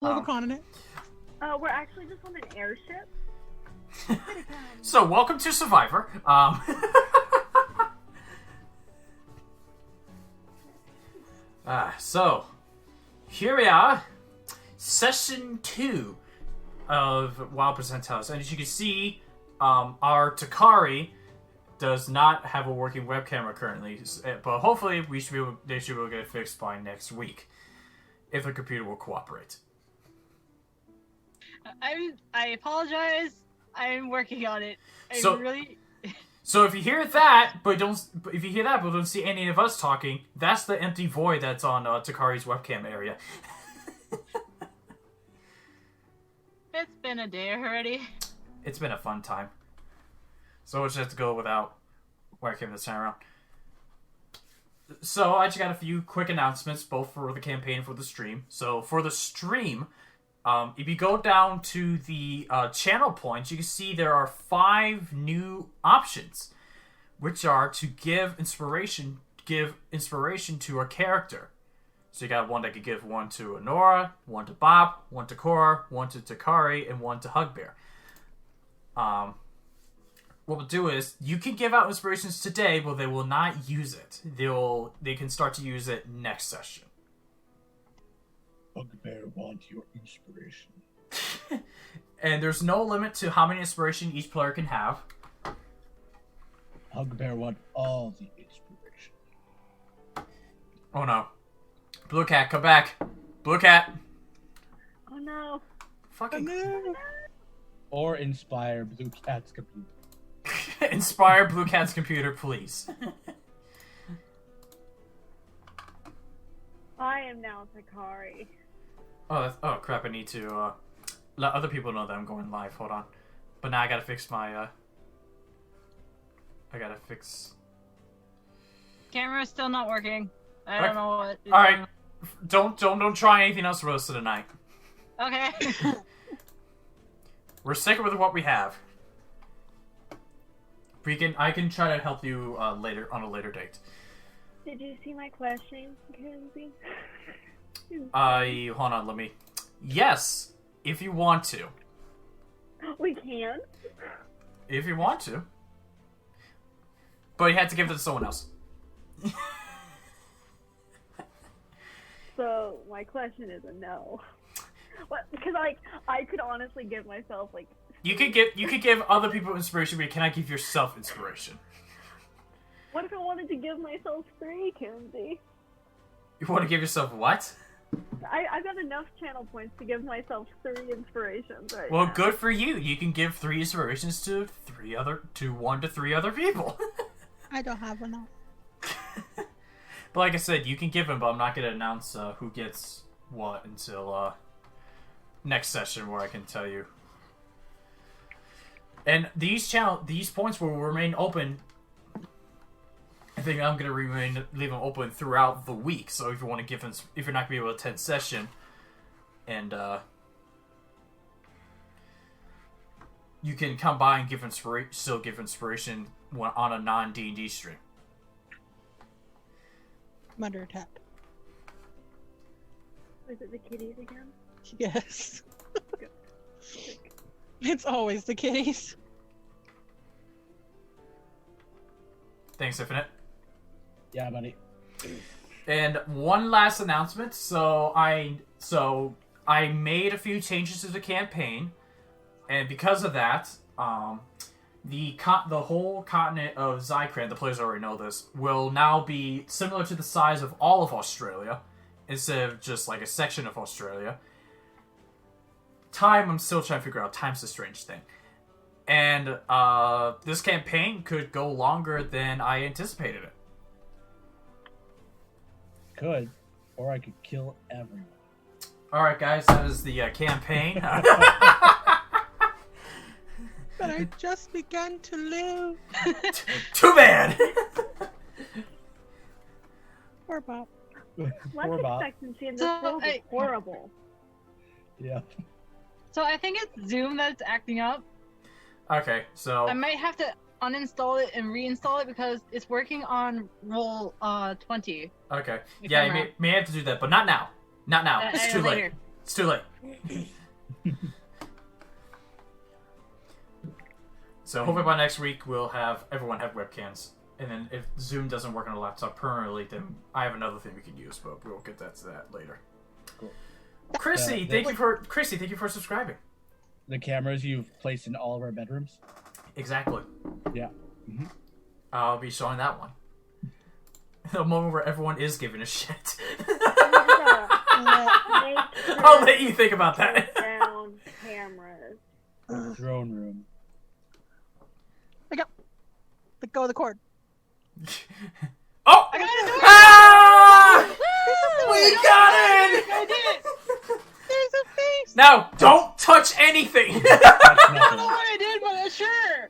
the continent. We're actually just on an airship. So, welcome to Survivor. So, here we are, session 2 of Wild Percentiles, and as you can see, our Takari does not have a working web camera currently, but hopefully they should be able to get it fixed by next week, if the computer will cooperate. I apologize. I'm working on it. So if you hear that, but don't see any of us talking, that's the empty void that's on Takari's webcam area. It's been a day already. It's been a fun time. So we'll just have to go without webcam this time around. So I just got a few quick announcements, both for the campaign and for the stream. So for the stream, if you go down to the channel points, you can see there are 5 new options, which are to give inspiration to a character. So you got one that could give one to Onora, one to Bob, one to Corra, one to Takari, and one to Hugbear. What we'll do is, you can give out inspirations today, but they will not use it. They can start to use it next session. Hugbear want your inspiration. And there's no limit to how many inspiration each player can have. Hugbear want all the inspiration. Oh no. BlueKat, come back. BlueKat. Oh no. Fucking. Oh, no. Or inspire BlueKat's computer. Inspire BlueKat's computer, please. I am now Takari. Oh crap, I need to let other people know that I'm going live. Hold on. But now I gotta fix my Camera's still not working. I don't know what. Alright. Don't try anything else the rest of the night. Okay. We're sticking with what we have. I can try to help you later on a later date. Did you see my question, Kenzie? Hold on, let me... Yes, if you want to. We can? If you want to. But you have to give it to someone else. So, my question is a no. What? Because, I could honestly give myself, You could give other people inspiration, but can I give yourself inspiration? What if I wanted to give myself 3, Kenzie? You want to give yourself what? I've got enough channel points to give myself 3 inspirations right Well, now. good for you. You can give 3 inspirations to 1 to 3 other people. I don't have enough. But like I said, you can give them, but I'm not going to announce who gets what until next session, where I can tell you. And these points will remain open. I think I'm going to leave them open throughout the week. So if you want to give them, if you're not going to be able to attend session, and you can come by and give inspiration on a non-D&D stream. I'm under attack. Is it the kitties again? Yes. It's always the kitties. Thanks, Infinite. Yeah, buddy. And one last announcement. So I made a few changes to the campaign, and because of that, the whole continent of Zycran, the players already know this, will now be similar to the size of all of Australia, instead of just like a section of Australia. Time, I'm still trying to figure out. Time's a strange thing. And this campaign could go longer than I anticipated it. Could. Or I could kill everyone. Alright, guys, that is the campaign. But I just began to live. Too bad! Poor Bob. Life expectancy in this world is horrible. Yeah. So I think it's Zoom that's acting up. Okay, so... I might have to uninstall it and reinstall it because it's working on roll 20. Okay. Yeah, you may have to do that, but not now. Not now. It's too late. It's too late. So hopefully by next week everyone have webcams. And then if Zoom doesn't work on a laptop permanently, then I have another thing we can use, but we'll get to that later. Cool. Chrissy, thank you for subscribing. The cameras you've placed in all of our bedrooms? Exactly. Yeah. Mm-hmm. I'll be showing that one. The moment where everyone is giving a shit. I'll let you think about that. Down cameras. Drone room. Let go of the cord. Oh! I got it! Ah! We got it! I did it! There's a face. Now, don't touch anything. That's I don't know nothing. what I did, but sure.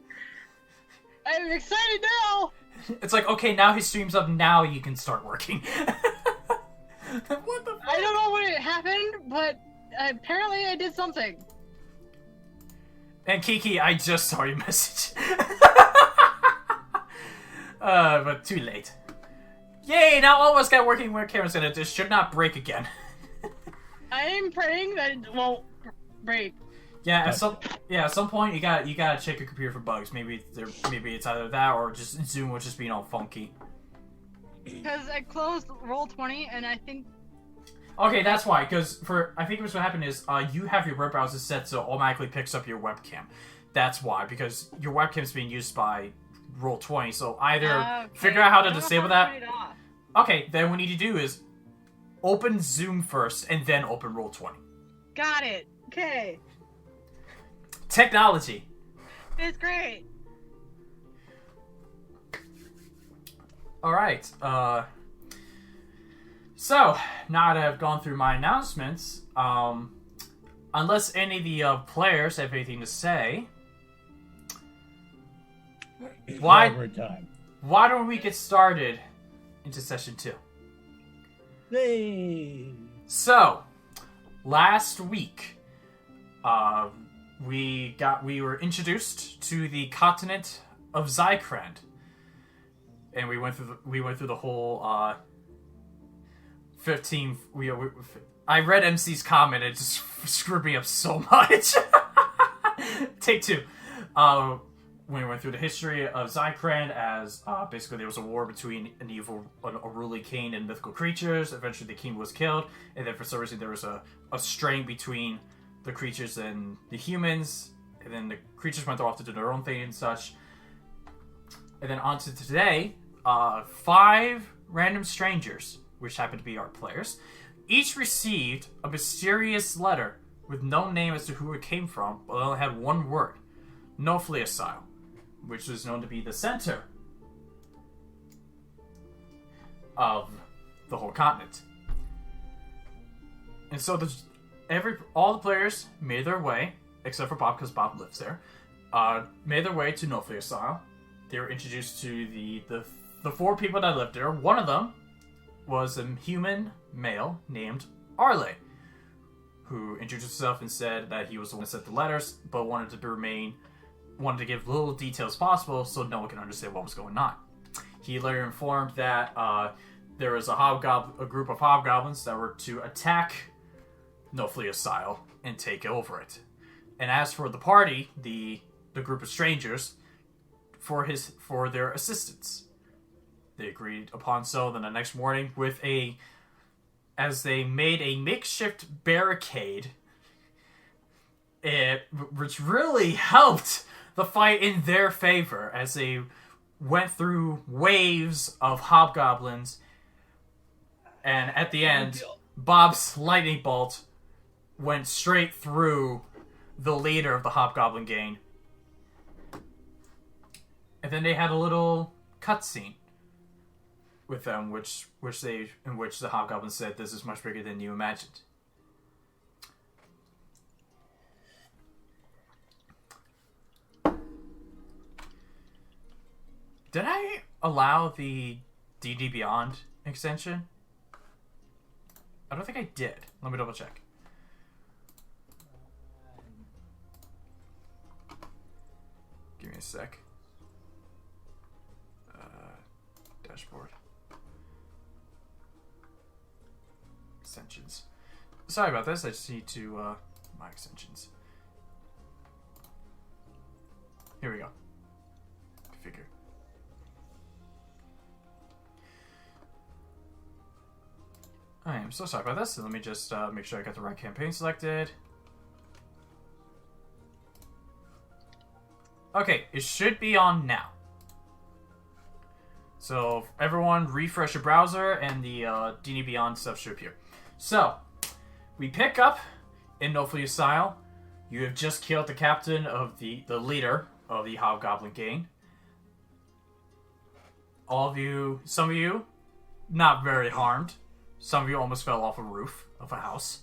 I'm excited now. It's like, okay, now his stream's up. Now you can start working. What the? I don't know what happened, but apparently I did something. And Kiki, I just saw your message. But too late. Yay! Now all of us got working webcams, and it should not break again. I'm praying that it won't break. Yeah, at some point you gotta check your computer for bugs. Maybe it's either that or just Zoom was just being all funky. Because I closed Roll20, and I think... Okay, that's why. Because I think what happened is you have your web browser set so it automatically picks up your webcam. That's why, because your webcam's being used by Roll20. So either figure out how to disable that. Turn it off. Okay, then what we need to do is open Zoom first and then open Roll20. Got it. Okay. Technology. It's great. All right. So now that I've gone through my announcements, unless any of the players have anything to say, why don't we get started into session 2? Hey. So, last week, we were introduced to the continent of Zykrand, and we went through the whole 15. I read MC's comment; it just screwed me up so much. Take 2. We went through the history of Zykrand as basically there was a war between an unruly king and mythical creatures. Eventually the king was killed, and then for some reason there was a strain between the creatures and the humans, and then the creatures went off to do their own thing and such. And then on to today, 5 random strangers, which happen to be our players, each received a mysterious letter with no name as to who it came from, but only had one word: Nofliasile, which was known to be the center of the whole continent. And so all the players made their way, except for Bob, because Bob lives there, made their way to Nofliasile. They were introduced to the 4 people that lived there. One of them was a human male named Arley, who introduced himself and said that he was the one that sent the letters, but wanted to give little details possible so no one can understand what was going on. He later informed that there was a group of hobgoblins that were to attack Nofliasile and take over it. And as for the party, the group of strangers, for their assistance, they agreed upon so. Then the next morning, as they made a makeshift barricade, which really helped the fight in their favor, as they went through waves of hobgoblins, and at the end, Bob's lightning bolt went straight through the leader of the hobgoblin gang. And then they had a little cutscene with them, in which the hobgoblin said, "This is much bigger than you imagined." Did I allow the D&D Beyond extension? I don't think I did. Let me double check. Give me a sec. Dashboard. Extensions. Sorry about this. I just need to my extensions. Here we go. Configure. I am so sorry about this. So let me just make sure I got the right campaign selected. Okay, it should be on now. So everyone, refresh your browser, and the D&D Beyond stuff should appear. So we pick up in Nofliasile. You have just killed the captain of the leader of the Hobgoblin gang. All of you, some of you, not very harmed. Some of you almost fell off a roof of a house.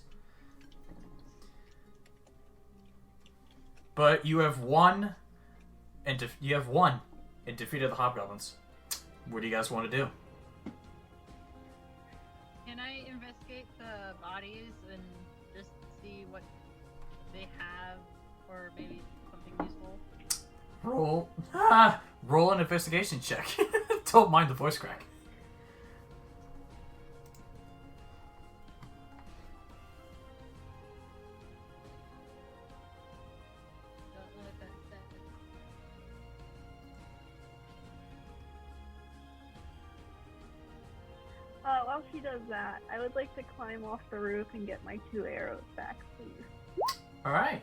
But you have won, and defeated the Hobgoblins. What do you guys want to do? Can I investigate the bodies and just see what they have, or maybe something useful? Roll an investigation check. Don't mind the voice crack. Don't know what that says. While she does that, I would like to climb off the roof and get my 2 arrows back, please. All right.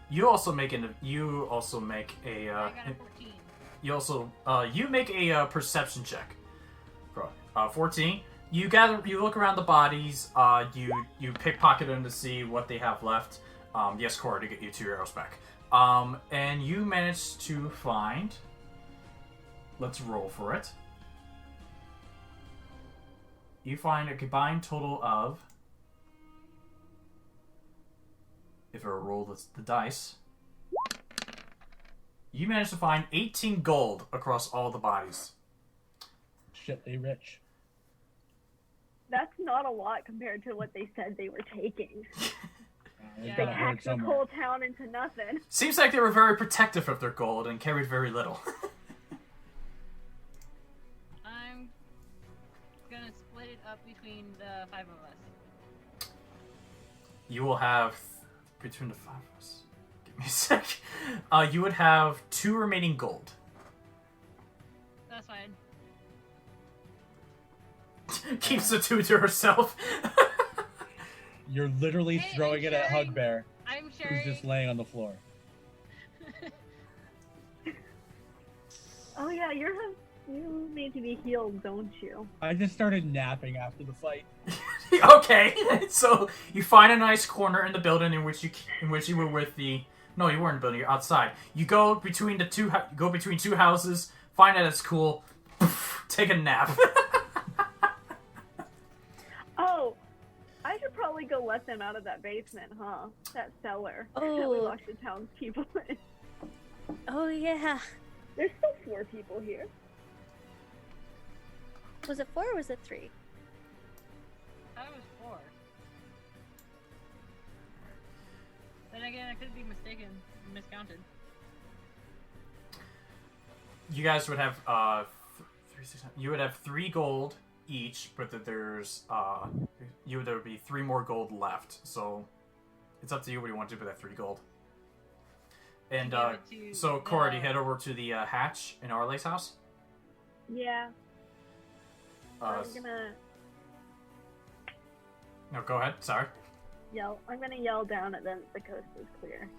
You also make a. I got a 14. You make a perception check. 14. You look around the bodies. You pickpocket them to see what they have left. Yes, Corra, to get you 2 arrows back. And you manage to find. Let's roll for it. You find a combined total of. If I roll the dice. You managed to find 18 gold across all the bodies. Shit, they rich. That's not a lot compared to what they said they were taking. They Yeah. They gotta hurt hacked the somewhere. whole town into nothing. Seems like they were very protective of their gold and carried very little. I'm gonna split it up between the 5 of us. You will have between the 5 of us. Give me a sec. You would have 2 remaining gold. That's fine. Keeps the 2 to herself. You're literally Hey, throwing I'm it at sharing- Hugbear, I'm who's sharing. just laying on the floor. Oh yeah, you need to be healed, don't you? I just started napping after the fight. Okay, so you find a nice corner in the building in which you were with the. No, you weren't in the building. You're outside. You go between between 2 houses. Find that it's cool. Take a nap. Oh, I should probably go let them out of that basement, huh? That cellar that we Oh. locked the townspeople in. Oh yeah. There's still 4 people here. Was it 4 or was it 3? That was 4. Then again, I could be mistaken, miscounted. You guys would have you would have 3 gold each, but that there would be 3 more gold left. So it's up to you what you want to do with that 3 gold. And Give it to so Corra, do you the- head over to the hatch in Arley's house? Yeah, Uh, I'm gonna no, go ahead. Sorry. yell. I'm gonna yell down at them. The coast is clear.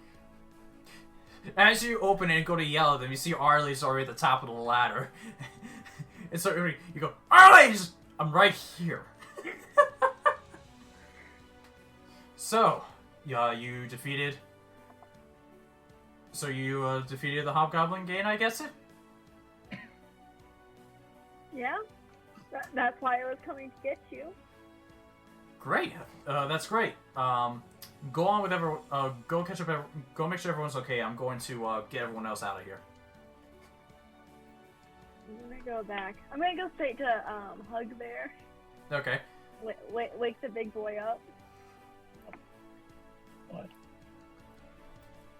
As you open it and go to yell at them, you see Arley's already at the top of the ladder. And so you go, Arley's! I'm right here. So, you defeated. So you defeated the Hobgoblin gang, I guess it? Yeah, that's why I was coming to get you. Great. That's great. Go on with everyone. Go catch up. Go make sure everyone's okay. I'm going to get everyone else out of here. I'm gonna go back. I'm gonna go straight to Hugbear. Okay. Wake the big boy up. What?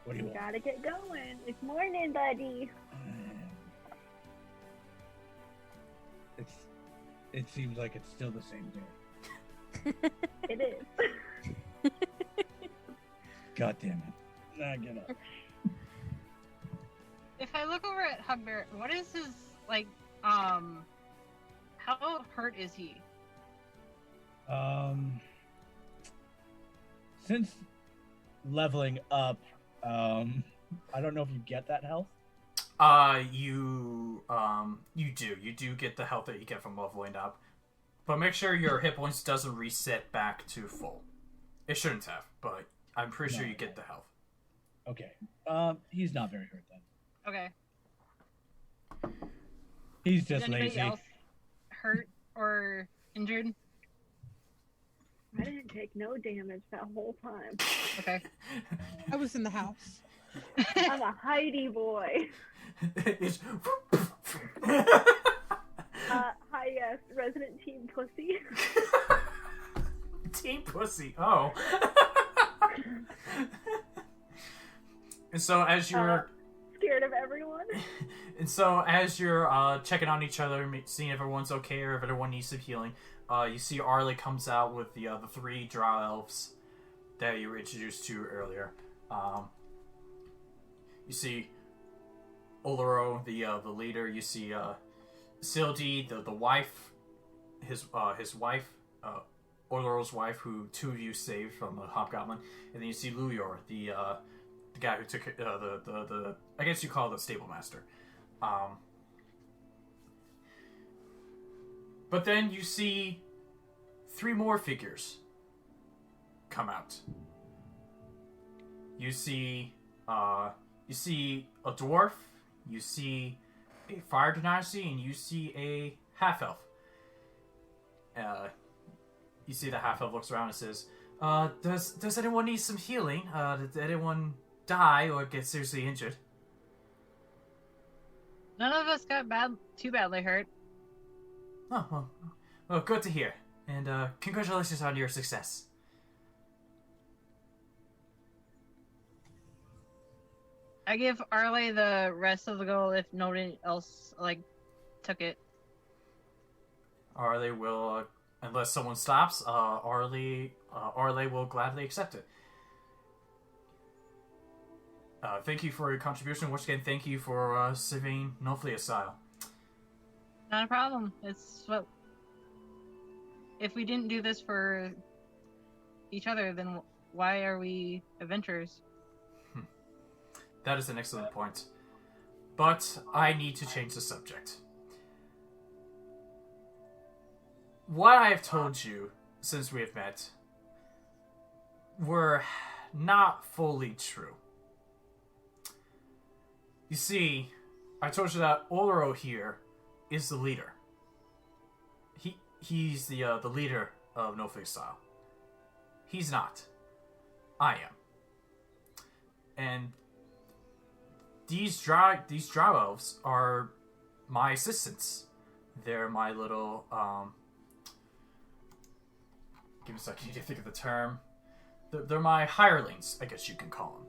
What do you You want? gotta get going. It's morning, buddy. It seems like it's still the same day. It is. God damn it. Nah, get up. If I look over at Hugbear, what is his, like, how hurt is he? Since leveling up, I don't know if you get that health. You do get the health that you get from leveling up, but make sure your hit points doesn't reset back to full. It shouldn't have, but I'm pretty sure you get the health. Okay. He's not very hurt then. Okay. He's Is just anybody lazy. else hurt or injured? I didn't take no damage that whole time. Okay. I was in the house. I'm a Heidi boy. It's- Hi, yes, resident team pussy. Team pussy. Oh. And so as you're Scared of everyone. checking on each other, seeing if everyone's okay or if everyone needs some healing, you see Arley comes out with the 3 drow elves that you were introduced to earlier. You see Oloro, the leader. You see Sildi, the wife, his wife, Oloro's wife, who 2 of you saved from the Hobgoblin, and then you see Luyor, the guy who took the I guess you call it the stable master. But then you see 3 more figures come out. You see a dwarf, you see a fire dynasty, and you see a half-elf. You see the half-elf looks around and says, does anyone need some healing? Did anyone die or get seriously injured? None of us got too badly hurt. Oh, well, good to hear. And congratulations on your success. I give Arley the rest of the gold if nobody else, like, took it. Arley will, unless someone stops, Arley will gladly accept it. Thank you for your contribution. Once again, thank you for saving Nofliasile. Not a problem. It's what... If we didn't do this for each other, then why are we adventurers? That is an excellent point. But I need to change the subject. What I have told you since we have met were not fully true. You see, I told you that Oloro here is the leader. He's the leader of Nofliasile. He's not. I am. And these drow elves are my assistants. They're my little give me a second to think of the term. They're my hirelings, I guess you can call them.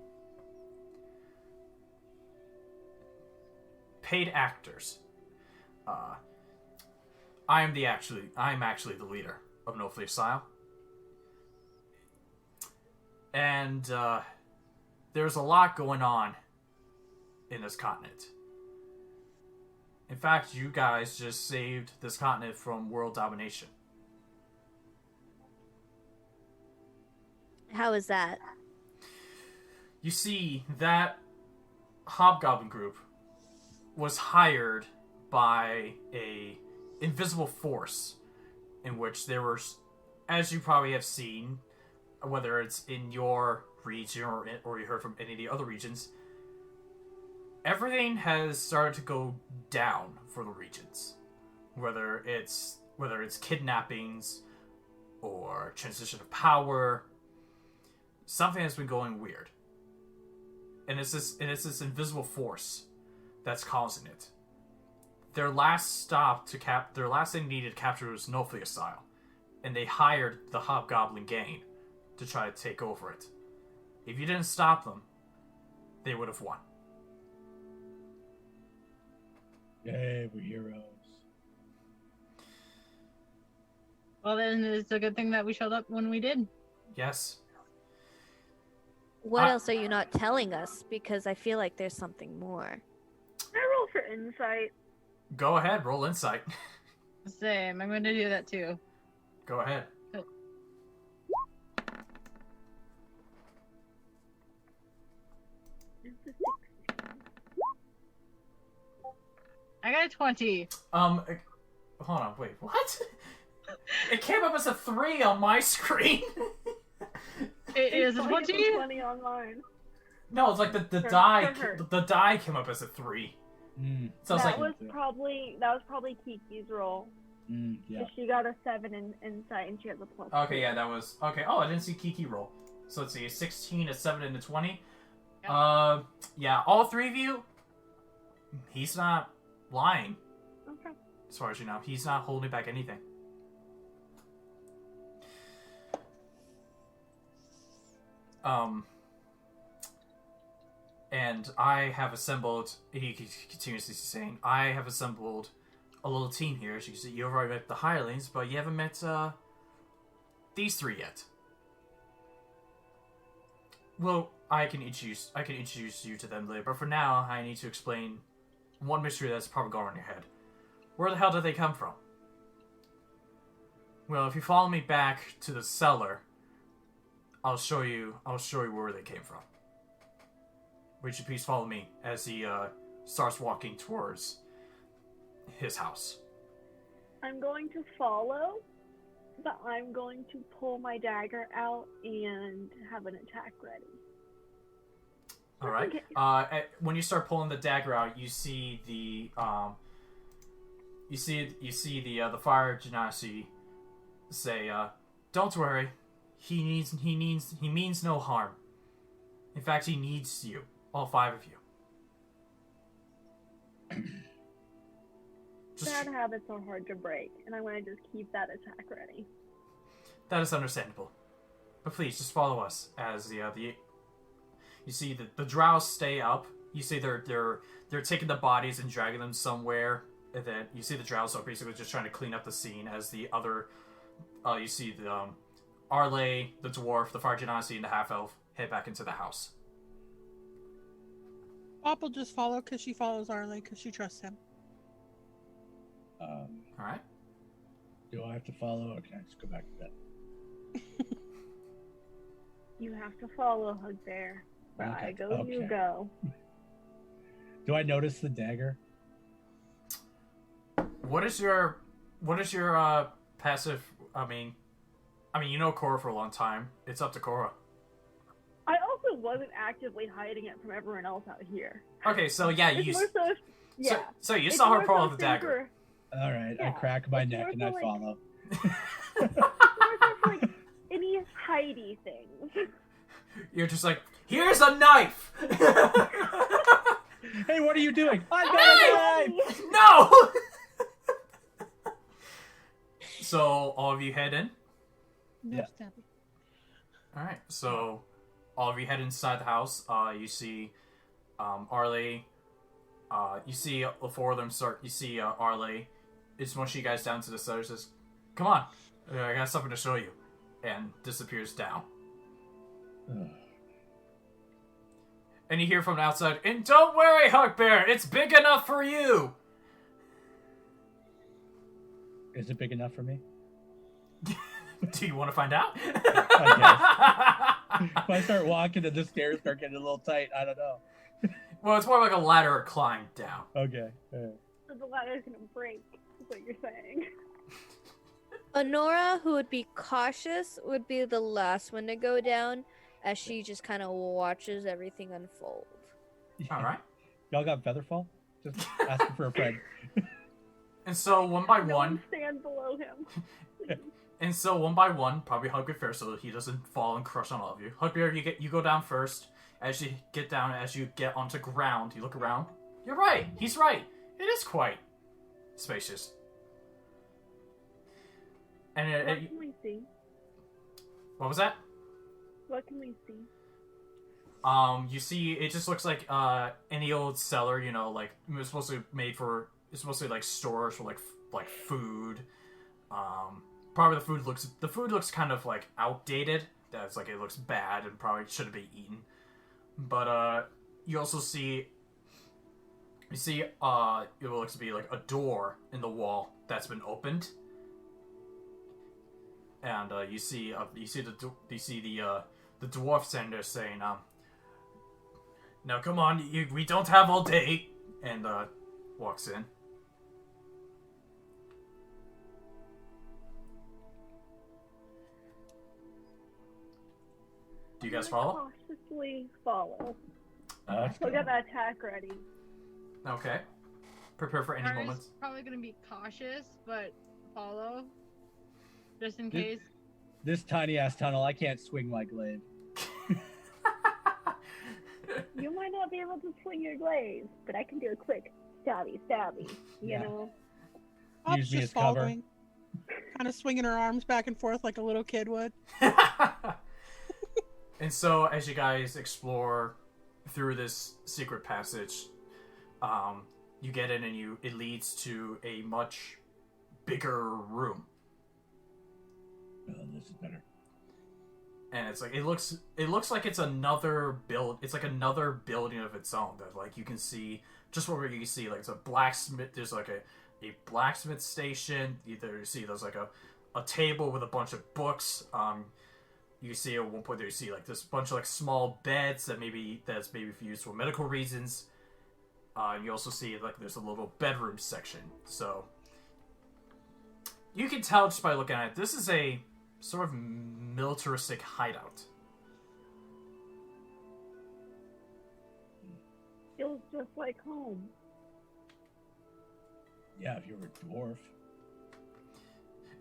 Paid actors. I'm actually the leader of Nofliasile. And there's a lot going on in this continent. In fact, you guys just saved this continent from world domination. How is that? You see, that Hobgoblin group was hired by a invisible force in which there were, as you probably have seen, whether it's in your region or you heard from any of the other regions, everything has started to go down for the regions. Whether it's kidnappings or transition of power, something has been going weird. And it's this invisible force that's causing it. Their last thing needed to capture was Nofliasile, and they hired the Hobgoblin gang to try to take over it. If you didn't stop them, they would have won. Yay, we're heroes. Well, then it's a good thing that we showed up when we did. Yes. What else are you not telling us? Because I feel like there's something more. Can I roll for insight? Go ahead, roll insight. Same. I'm going to do that too. Go ahead. I got a 20. Hold on, wait, what? It came up as a 3 on my screen. It is a 20? 20 online. No, it's like the die came up as a 3. So I was that like, was probably Kiki's roll. Yeah. She got a 7 in insight and she has a plus. okay, yeah, that was okay. Oh, I didn't see Kiki roll. So let's see, a 16, a 7, and a 20. Yep. Yeah, all 3 of you. He's not lying. Okay. As far as you know, he's not holding back anything. And I have assembled, he continuously saying, I have assembled a little team here. As you see, you've already met the hirelings, but you haven't met, these 3 yet. Well, I can introduce you to them later, but for now, I need to explain one mystery that's probably gone on your head. Where the hell did they come from? Well, if you follow me back to the cellar, I'll show you where they came from. Would you please follow me as he starts walking towards his house? I'm going to follow, but I'm going to pull my dagger out and have an attack ready. All right. Okay. When you start pulling the dagger out, you see the the fire genasi say, "Don't worry, he means no harm. In fact, he needs you, all 5 of you." Bad habits are hard to break, and I want to just keep that attack ready. That is understandable, but please just follow us as you see the drows stay up. You see they're taking the bodies and dragging them somewhere, and then you see the drows are basically just trying to clean up the scene as the other you see the Arley, the dwarf, the fire genasi, and the half elf head back into the house. Pop will just follow because she follows Arley because she trusts him. All right. Do I have to follow, or can I just go back to bed? You have to follow, Hugbear. Where Okay. I go, you Okay. go. Do I notice the dagger? What is your passive? I mean, you know Corra for a long time. It's up to Corra. I also wasn't actively hiding it from everyone else out here. Okay, so yeah, It's you more so, yeah. so you It's saw her more pull so out the dagger. All right, I Yeah, crack my it's neck more and so I like- follow. For like any hidey things. You're just like, here's a knife. Hey, what are you doing? I got a knife! No. So all of you head in. No Yeah. stabbing. All right. So all of you head inside the house. You see Arley. You see the 4 of them start. You see Arley. It's motion you guys down to the cellar. Says, "Come on, I got something to show you," and disappears down. And you hear from the outside, "And don't worry, Hugbear, it's big enough for you." Is it big enough for me? Do you want to find out? If I start walking and the stairs start getting a little tight, I don't know. Well, it's more like a ladder climb down. Okay. So the ladder's gonna break, is what you're saying. Onora, who would be cautious, would be the last one to go down as she just kind of watches everything unfold. All right. Y'all got Featherfall? Just asking for a friend. And so one by No one, stand below him. probably Hugbear so he doesn't fall and crush on all of you. Hugbear, you go down first. As you get down, as you get onto ground, you look around. You're right. He's right. It is quite spacious. And What can we see? what was that? What can we see? You see, it just looks like any old cellar. You know, like it's mostly made for. It's mostly like storage for like food. probably the food looks kind of like outdated. That's like it looks bad and probably shouldn't be eaten. But you also see it looks to be like a door in the wall that's been opened. And you see the dwarf standing there saying, "Now come on, we don't have all day," and walks in. Do you guys follow? Cautiously follow. Let's So go. get that attack ready. Okay. Prepare for any Ours moments. probably gonna be cautious, but follow, just in This- case. This tiny ass tunnel, I can't swing my glaive. You might not be able to swing your glaive, but I can do a quick stabby, you Yeah. know? Bob's Use me just as cover. following, kind of swinging her arms back and forth like a little kid would. And so, as you guys explore through this secret passage, you get in and it leads to a much bigger room. Oh, this is better. And it's like it looks like it's another it's like another building of its own that like you can see just where you can see like it's a blacksmith. There's like a blacksmith station. You see there's like a table with a bunch of books. You see at one point there you see like this bunch of like small beds that's maybe used for medical reasons. You also see like there's a little bedroom section. So you can tell just by looking at it, this is a sort of militaristic hideout. Feels just like home. Yeah, if you were a dwarf.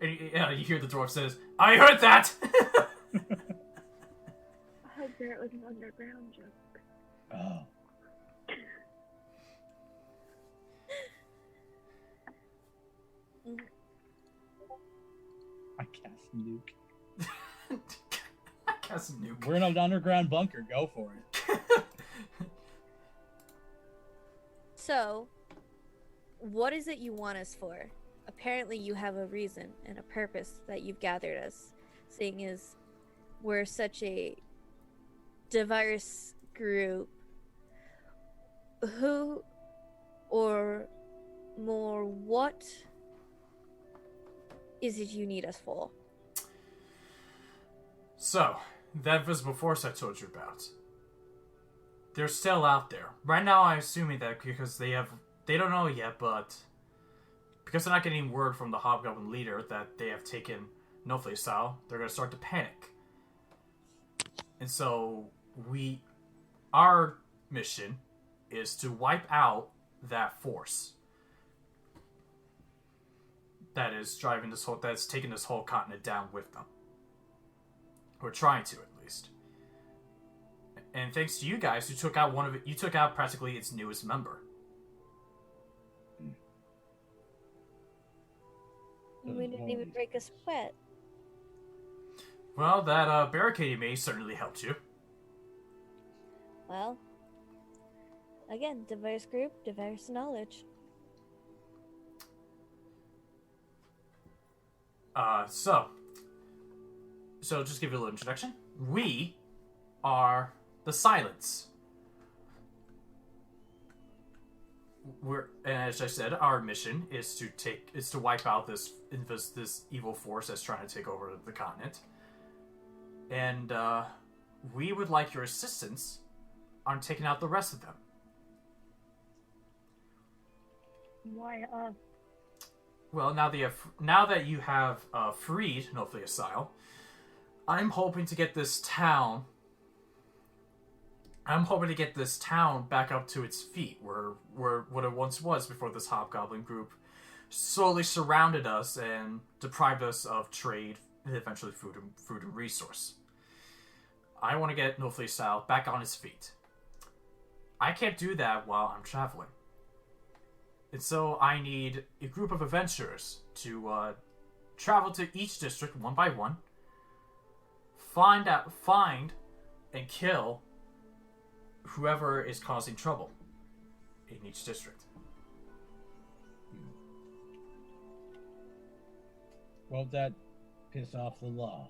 And you hear the dwarf says, "I heard that!" Hugbear, it was an underground joke. Oh. I cast nuke. I guess nuke. We're in an underground bunker. Go for it. So, what is it you want us for? Apparently you have a reason and a purpose that you've gathered us, seeing as we're such a diverse group. Who or more what is it you need us for? So, that invisible force I told you about. They're still out there. Right now I'm assuming that because they don't know yet, but because they're not getting word from the Hobgoblin leader that they have taken Nofliasile, they're going to start to panic. And so our mission is to wipe out that force that is that's taking this whole continent down with them. We're trying to, at least. And thanks to you guys, you took out practically its newest member. We didn't even break a sweat. Well, that barricade you made certainly helped you. Well, again, diverse group, diverse knowledge. So just give you a little introduction. We are the Silence. As I said, our mission is to wipe out this evil force that's trying to take over the continent. And we would like your assistance on taking out the rest of them. Why us? Well, now that you have freed Nofliasile, I'm hoping to get this town back up to its feet, where what it once was before this Hobgoblin group slowly surrounded us and deprived us of trade and eventually food and resource. I want to get Nofliasile back on his feet. I can't do that while I'm traveling. And so I need a group of adventurers to travel to each district one by one, find and kill whoever is causing trouble in each district. Well, that piss off the law.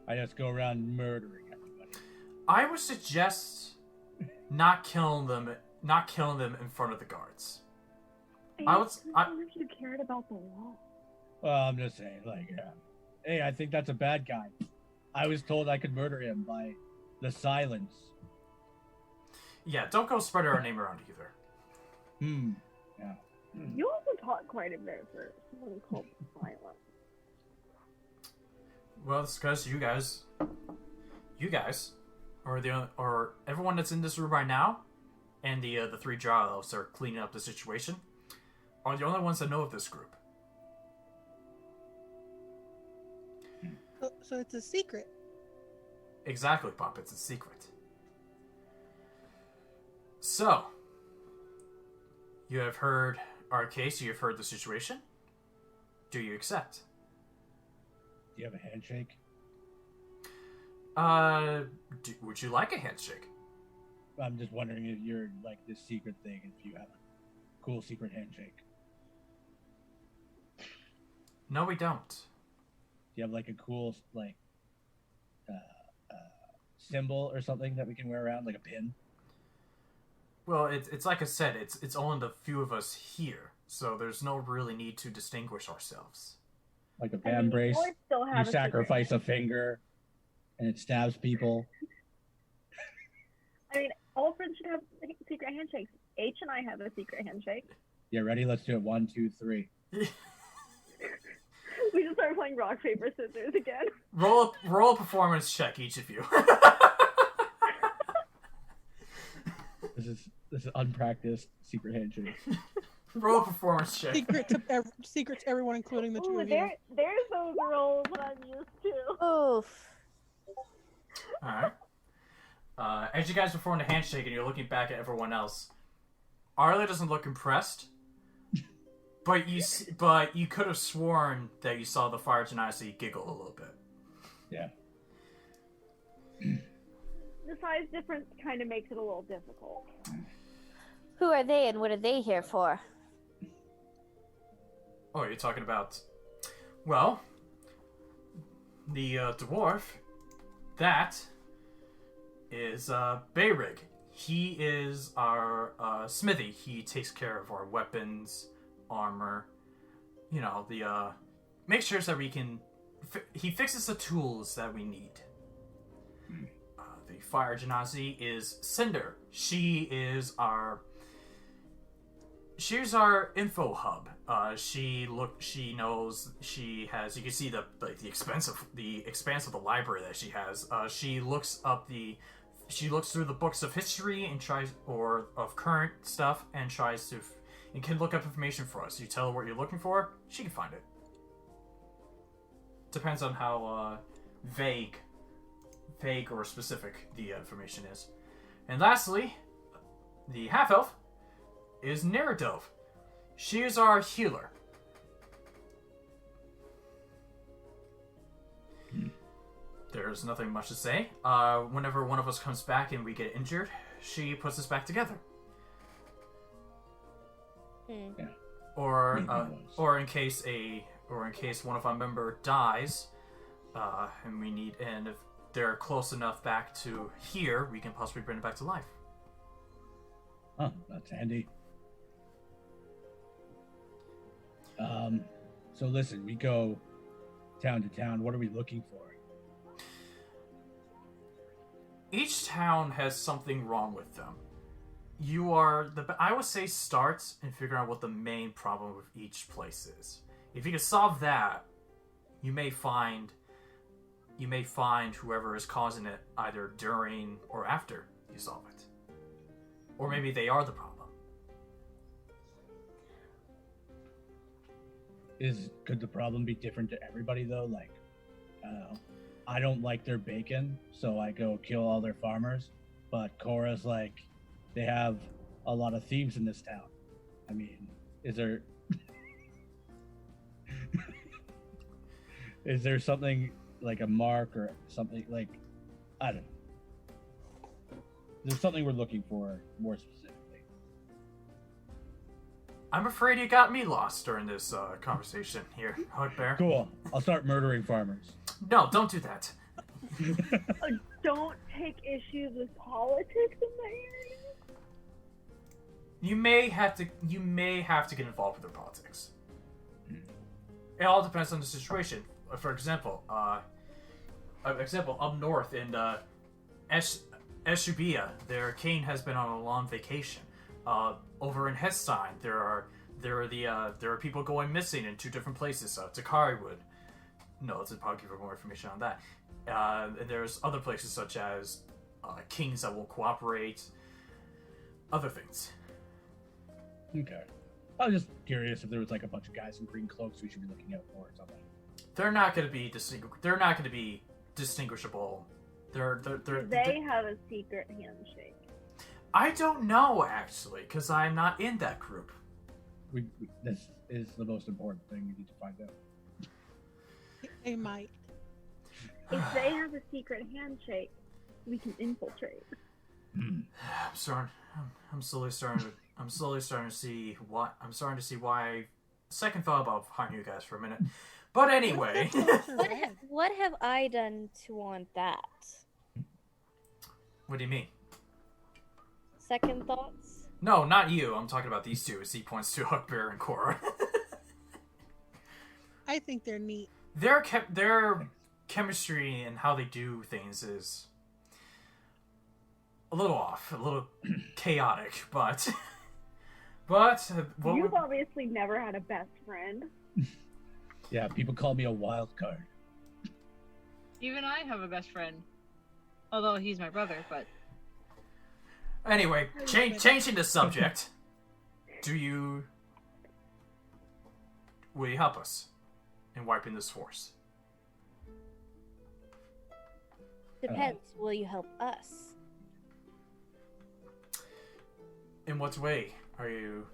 I just go around murdering everybody. I would suggest not killing them in front of the guards. I don't know if you cared about the law. Well, I'm just saying, like, hey, I think that's a bad guy. I was told I could murder him by the silence. Yeah, don't go spread our name around either. Yeah. You also talk quite a bit for someone called Silent. Well, it's because you guys, or everyone that's in this room right now, and the 3 Jar Elves are cleaning up the situation, are the only ones that know of this group. So it's a secret. Exactly, Pop. It's a secret. So, you have heard our case. You have heard the situation. Do you accept? Do you have a handshake? Would you like a handshake? I'm just wondering if you're like this secret thing, if you have a cool secret handshake. No, we don't. Do you have like a cool like symbol or something that we can wear around, like a pin? Well, it's like I said, it's only the few of us here, so there's no really need to distinguish ourselves. Like a band brace. You sacrifice a finger, and it stabs people. I mean, all friends should have secret handshakes. H and I have a secret handshake. Yeah, ready? Let's do it. 1, 2, 3. We just started playing rock, paper, scissors again. Roll a performance check, each of you. This is unpracticed secret handshake. Roll a performance check. Secret to everyone, including the two of you. There's those rolls that I'm used to. Oof. Alright. As you guys perform the handshake and you're looking back at everyone else, Arley doesn't look impressed, but you could have sworn that you saw the Fire Genasi giggle a little bit. Yeah. The size difference kind of makes it a little difficult. Who are they and what are they here for? Oh, you're talking about... Well, the dwarf, that is Bayrig. He is our smithy. He takes care of our weapons, armor, make sure that we can... he fixes the tools that we need. The Fire Genasi is Cinder. She's our info hub. She knows, she has, you can see the expanse of the library that she has. She looks through the books of history and of current stuff and can look up information for us. You tell her what you're looking for, she can find it. Depends on how vague or specific the information is. And lastly, the half-elf is Neradove. She is our healer. There's nothing much to say. Whenever one of us comes back and we get injured, she puts us back together. Yeah. Or in case one of our member dies, and if they're close enough back to here, we can possibly bring it back to life. Oh, that's handy. So listen, we go town to town. What are we looking for? Each town has something wrong with them. I would say start and figure out what the main problem with each place is. If you can solve that, you may find whoever is causing it either during or after you solve it. Or maybe they are the problem. Could the problem be different to everybody though? Like, I don't like their bacon, so I go kill all their farmers. But Corra's like, they have a lot of thieves in this town. I mean, is there something like a mark or something like, I don't know. There's something we're looking for more specifically. I'm afraid you got me lost during this conversation here, Hugbear. Cool. I'll start murdering farmers. No, don't do that. Don't take issues with politics in the area. You may have to get involved with their politics. It all depends on the situation. For example, up north in Eshubia, their king has been on a long vacation. Over in Hestein, there are people going missing in 2 different places. Takari would. No, let's probably give more information on that. And there's other places such as kings that will cooperate. Other things. Okay. I was just curious if there was like a bunch of guys in green cloaks we should be looking out for or something. They're not going to be distinguishable. They have a secret handshake. I don't know actually, because I'm not in that group. This is the most important thing we need to find out. They might. If they have a secret handshake, we can infiltrate. I'm slowly starting to see why. Second thought about hiring you guys for a minute, but anyway. What have I done to want that? What do you mean? Second thoughts? No, not you. I'm talking about these two. As he points to Hugbear and Corra. I think they're neat. Their chemistry and how they do things is a little off, a little chaotic, but You've obviously never had a best friend. Yeah, people call me a wild card. Even I have a best friend. Although he's my brother, but... Anyway, changing the subject. Will you help us in wiping this force? Depends. Will you help us? In what way are you...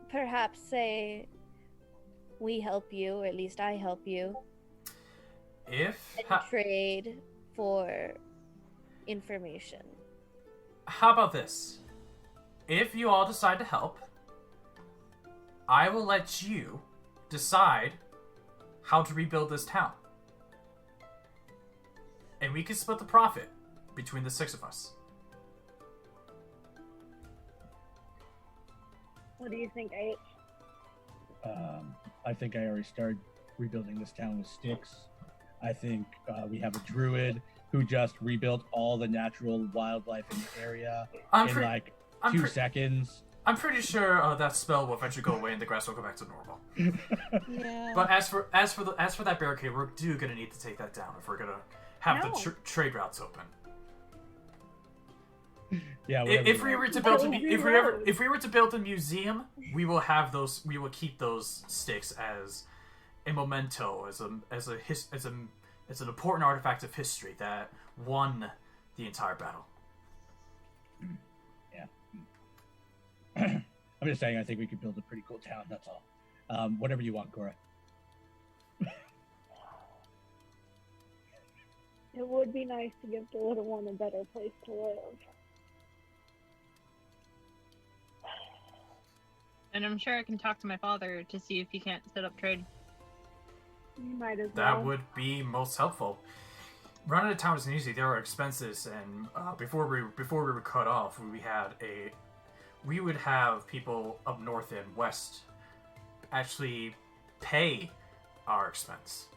Perhaps say we help you, or at least I help you, and trade for information. How about this? If you all decide to help, I will let you decide how to rebuild this town. And we can split the profit between the 6 of us. What do you think, H? I think I already started rebuilding this town with sticks. I think we have a druid who just rebuilt all the natural wildlife in the area in 2 seconds. I'm pretty sure that spell will eventually go away and the grass will go back to normal. Yeah. But as for that barricade, we're gonna need to take that down if we're gonna have the trade routes open. Yeah. If we were to build a museum, we will keep those sticks as a memento, as an important artifact of history that won the entire battle. Yeah. I'm just saying, I think we could build a pretty cool town. That's all. Whatever you want, Corra. It would be nice to give the little one a better place to live. And I'm sure I can talk to my father to see if he can't set up trade. You might as well. That would be most helpful. Running a town isn't easy. There are expenses, and before we were cut off, we would have people up north and west actually pay our expense.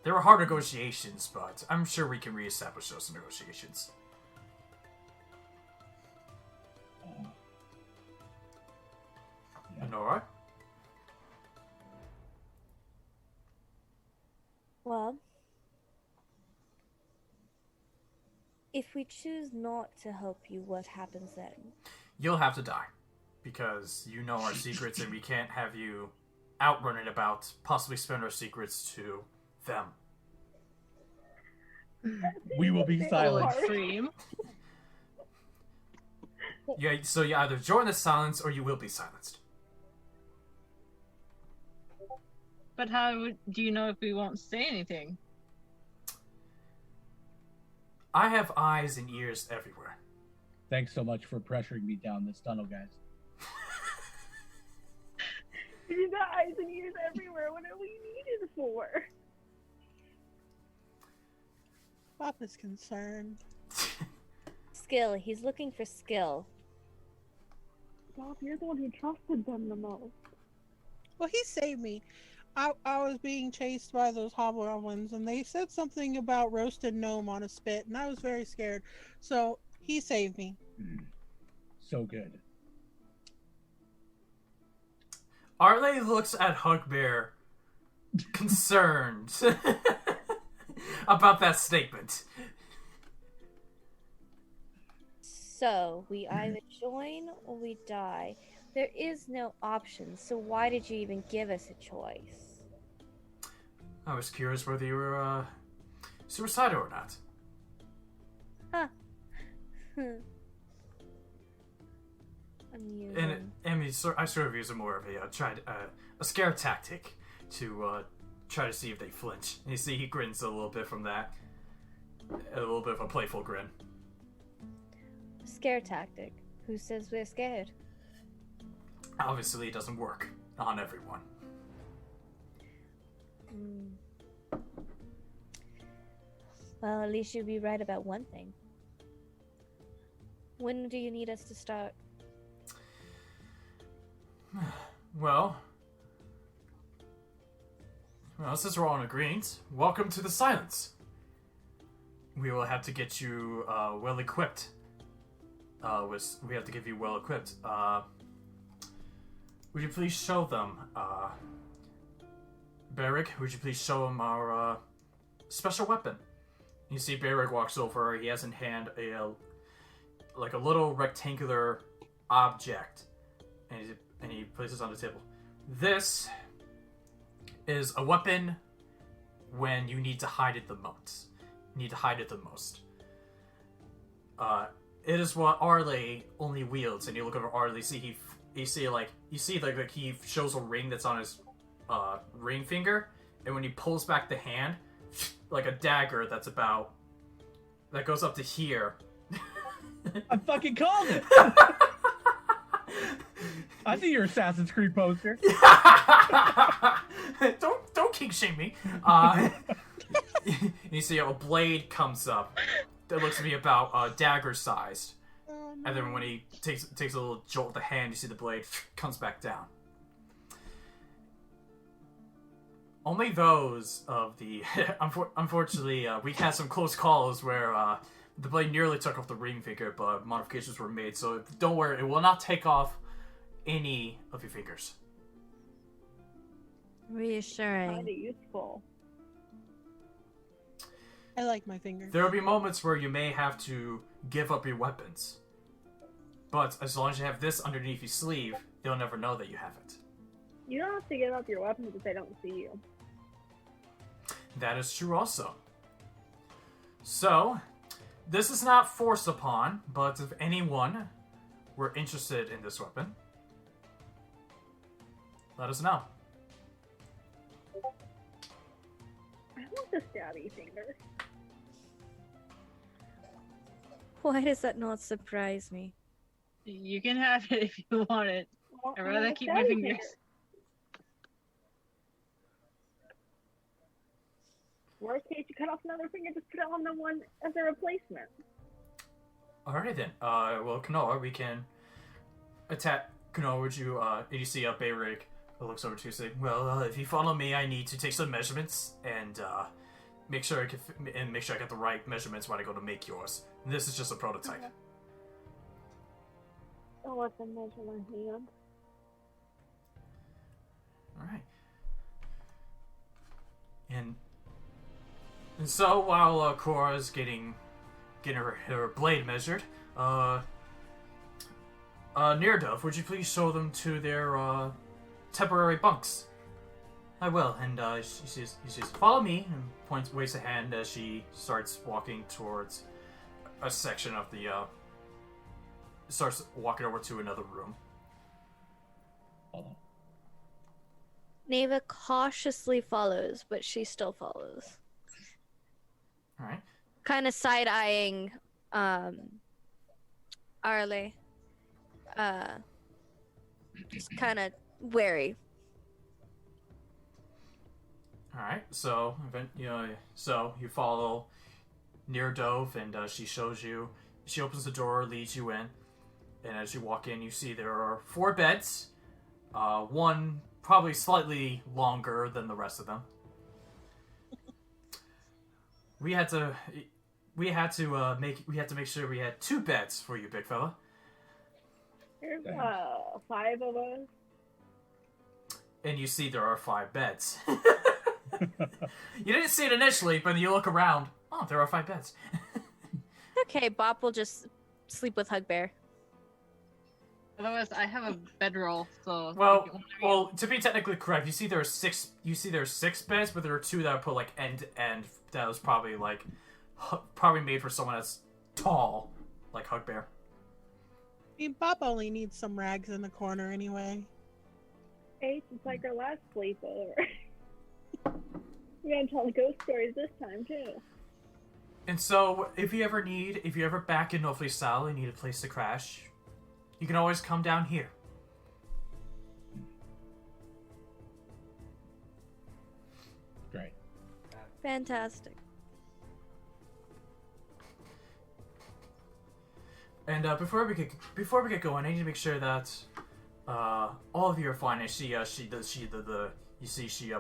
There were hard negotiations, but I'm sure we can reestablish those negotiations. Onora? Well, if we choose not to help you, what happens then? You'll have to die. Because you know our secrets and we can't have you out running about, possibly spend our secrets to them. We will be silent. Extreme. Yeah, so you either join the silence or you will be silenced. But how do you know if we won't say anything? I have eyes and ears everywhere. Thanks so much for pressuring me down this tunnel, guys. You got eyes and ears everywhere. What are we needed for? Papa's concerned. Skill. He's looking for skill. Bob, you're the one who trusted them the most. Well, he saved me. I was being chased by those hobgoblins, and they said something about roasted gnome on a spit, and I was very scared. So he saved me. So good. Arley looks at Hugbear, concerned about that statement. So, we either join or we die. There is no option, so why did you even give us a choice? I was curious whether you were suicidal or not. Huh. Amusing. And I mean, I sort of use it more of a scare tactic to try to see if they flinch. And you see he grins a little bit from that, a little bit of a playful grin. Scare tactic. Who says we're scared? Obviously, it doesn't work on everyone. Well, at least you'll be right about one thing. When do you need us to start? Well, since we're all in agreement, welcome to the Silence. We will have to get you well equipped. We have to give you well equipped. Would you please show them, Beric? Would you please show them our special weapon? You see, Beric walks over. He has in hand a little rectangular object, and he places it on the table. This is a weapon when you need to hide it the most. It is what Arley only wields, and you look over Arley, you see he shows a ring that's on his ring finger, and when he pulls back the hand, like a dagger that goes up to here. I fucking called it. I see your Assassin's Creed poster. don't king shame me. You see a blade comes up that looks to be about dagger sized, and then when he takes a little jolt of the hand, you see the blade comes back down. Only those of the unfortunately we had some close calls where the blade nearly took off the ring finger, but modifications were made, so don't worry, it will not take off any of your fingers. Reassuring. Kind of useful. I like my fingers. There will be moments where you may have to give up your weapons, but as long as you have this underneath your sleeve, they'll never know that you have it. You don't have to give up your weapons if they don't see you. That is true also. So, this is not forced upon, but if anyone were interested in this weapon, let us know. I want the stabby finger. Why does that not surprise me? You can have it if you want it. Well, I'd I rather want keep the my stabby fingers. finger. Worst case, you cut off another finger, just put it on the one as a replacement. Alrighty then. Well, Kanoa, we can attack. Kanoa, would you see Beric looks over to you, saying, "Well, if you follow me, I need to take some measurements and make sure I get the right measurements when I go to make yours. And this is just a prototype." Okay. I'll let them measure my hand. All right. And so while Corra is getting her blade measured, Neardove, would you please show them to their temporary bunks? I will. And she says, "Follow me," and waves a hand as she starts walking towards a section of the. Starts walking over to another room. Neva cautiously follows, but she still follows. All right. Kind of side-eyeing Arley. Just kind of wary. All right, so you follow near Dove, and she shows you. She opens the door, leads you in, and as you walk in, you see there are 4 beds. One probably slightly longer than the rest of them. We had to make sure we had 2 beds for you, big fella. There's 5 of us. And you see there are 5 beds. You didn't see it initially, but you look around. Oh, there are 5 beds. Okay, Bop will just sleep with Hugbear. Otherwise, I have a bedroll, so. Well, to be technically correct, you see there are 6. You see there are 6 beds, but there are 2 that are put like end to end. That was probably made for someone that's tall, like Hugbear. I mean, Bob only needs some rags in the corner anyway. Hey, it's like our last sleepover. We're gonna tell the ghost stories this time too. And so, if you ever back in Nofliasile and need a place to crash, you can always come down here. Great. Fantastic. And before we get going, I need to make sure that all of you are fine. And she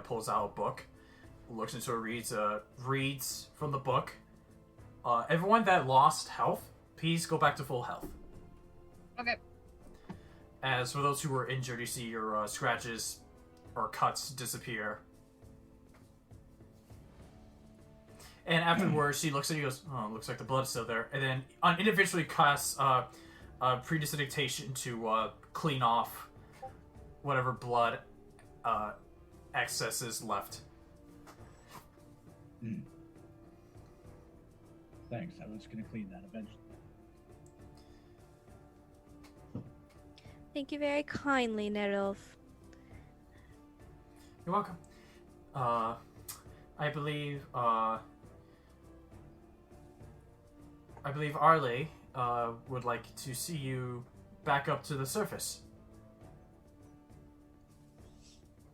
pulls out a book, looks into it, reads from the book. Everyone that lost health, please go back to full health. Okay. As for those who were injured, you see your scratches or cuts disappear. And afterwards, she looks at you and goes, oh, looks like the blood's still there. And then individually casts prestidigitation to clean off whatever blood excess is left. Thanks, I was going to clean that eventually. Thank you very kindly, Nerulf. You're welcome. I believe Arley would like to see you back up to the surface.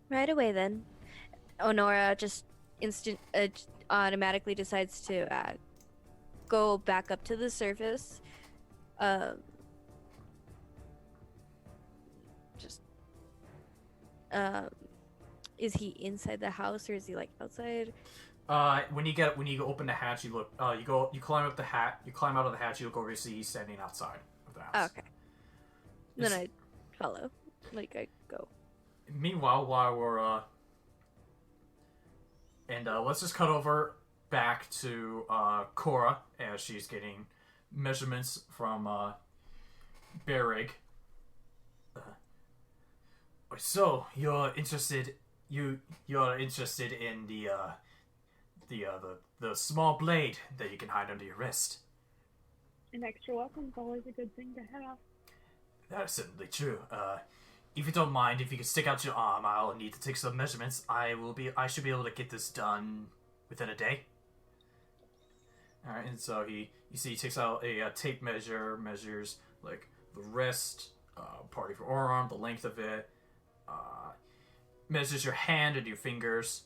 Right away, then. Onora just automatically decides to go back up to the surface. Is he inside the house or is he like outside? When you open the hatch, you look. You climb up the hatch. You climb out of the hatch. You look over. You see he's standing outside of the house. Oh, okay. Then I follow. Like I go. Meanwhile, while we're let's just cut over back to Corra as she's getting measurements from Bearig. So you're interested in the small blade that you can hide under your wrist. An extra weapon's always a good thing to have. That's certainly true. If you don't mind, if you could stick out your arm, I'll need to take some measurements. I should be able to get this done within a day. Alright, and so he takes out a tape measure, measures like the wrist, part of your arm, the length of it, measures your hand and your fingers.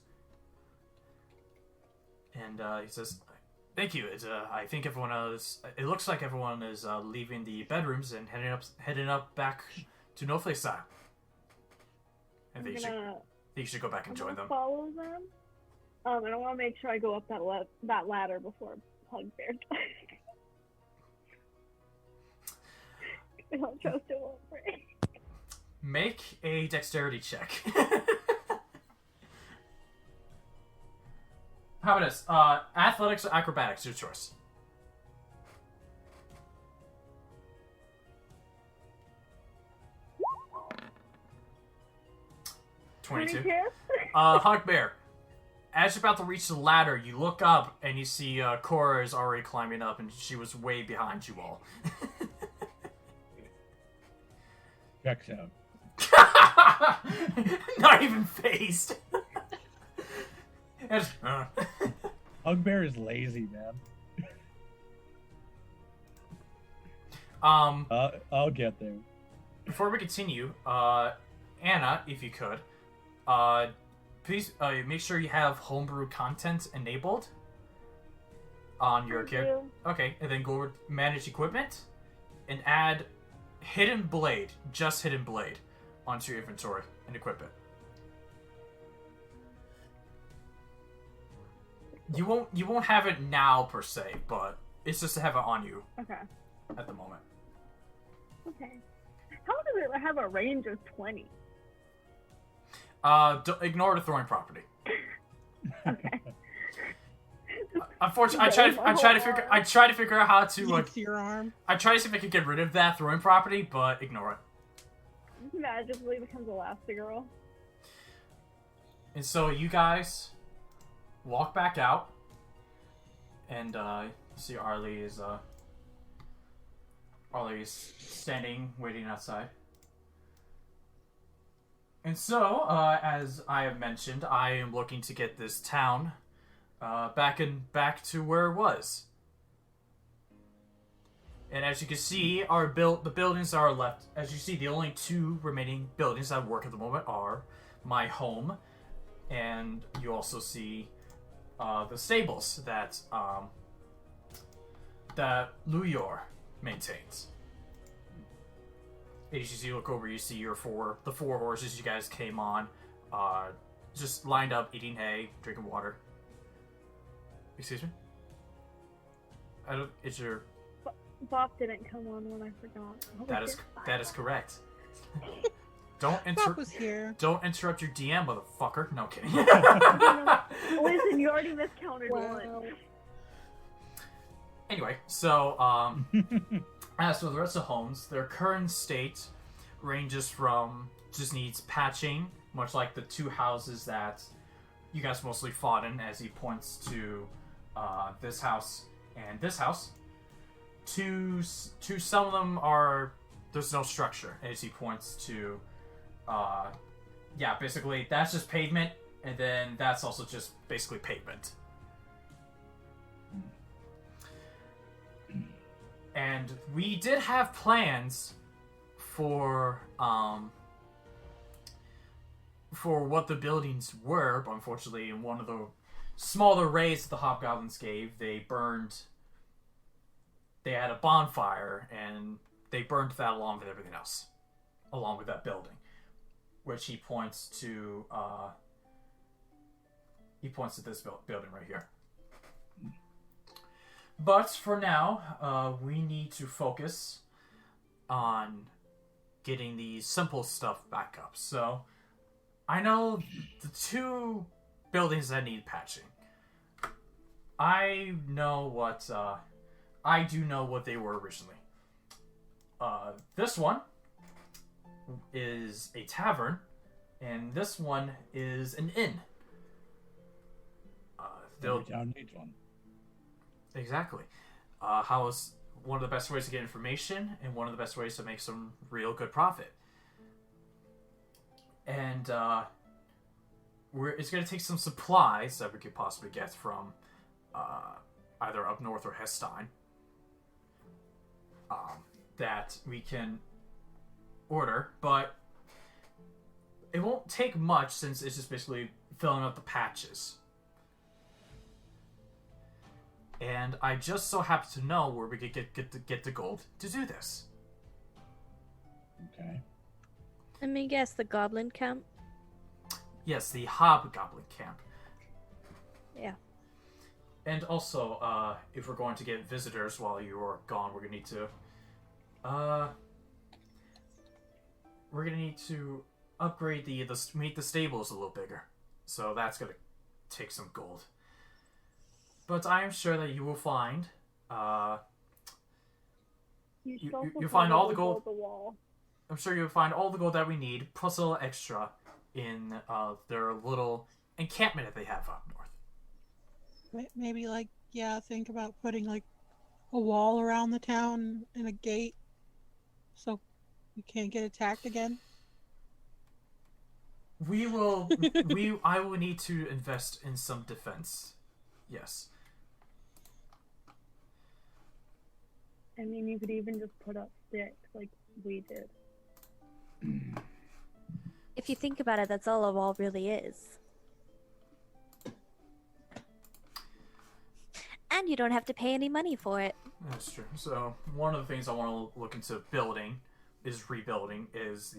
And he says, thank you. I think it looks like everyone is leaving the bedrooms and heading up back to Nofliasile. I think you should go back and join them. Follow them. And I want to make sure I go up that ladder before Hugbear does. I don't trust it won't break. Make a dexterity check. How about this? Athletics or acrobatics, your choice. 22. Hugbear. As you're about to reach the ladder, you look up and you see Corra is already climbing up, and she was way behind you all. Checks out. Not even phased. Hugbear is lazy, man. I'll get there. Before we continue, Anna, if you could, please make sure you have homebrew content enabled on your character. Okay, and then go over to manage equipment and add hidden blade, just hidden blade, onto your inventory and equipment. You won't have it now per se, but it's just to have it on you. Okay. At the moment. Okay. How does it have a range of 20? Ignore the throwing property. Okay. Unfortunately, I try to figure out how to like. Your arm. I try to see if I can get rid of that throwing property, but ignore it. Magically becomes Elastigirl. And so you guys walk back out, and you see Arley is standing, waiting outside. And so, as I have mentioned, I am looking to get this town back to where it was. And as you can see, the buildings are left. As you see, the only two remaining buildings that work at the moment are my home, and you also see the stables that Luyor maintains. As you look over, you see the four horses you guys came on, just lined up, eating hay, drinking water. Excuse me? It's your... Bob didn't come on when I forgot. That is correct. Don't here. Don't interrupt your DM, motherfucker. No kidding. Listen, you already miscounted one. Anyway, so as for the rest of the homes, their current state ranges from just needs patching, much like the two houses that you guys mostly fought in, as he points to this house and this house. To some of them there's no structure, as he points to basically that's just pavement, and then that's also just basically pavement. And we did have plans for what the buildings were, but unfortunately in one of the smaller raids the Hobgoblins gave, they had a bonfire, and they burned that along with everything else. Along with that building. Which he points to this building right here. But for now, we need to focus on getting the simple stuff back up. So, I know the two buildings that need patching. I do know what they were originally. This one is a tavern, and this one is an inn. Every town needs one. Exactly. How is one of the best ways to get information, and one of the best ways to make some real good profit. And it's going to take some supplies that we could possibly get from either up north or Hestein. That we can order, but it won't take much since it's just basically filling out the patches. And I just so happen to know where we could get the gold to do this. Okay. Let me guess, the goblin camp? Yes, the Hobgoblin camp. Yeah. And also, if we're going to get visitors while you're gone, we're gonna need to upgrade make the stables a little bigger. So that's gonna take some gold. But I am sure that you will find you'll find all the gold. I'm sure you'll find all the gold that we need, plus a little extra in their little encampment that they have up north. Maybe think about putting a wall around the town and a gate, so we can't get attacked again. I will need to invest in some defense. Yes. I mean, you could even just put up sticks like we did. If you think about it, that's all a wall really is. And you don't have to pay any money for it. That's true. So one of the things I want to look into rebuilding is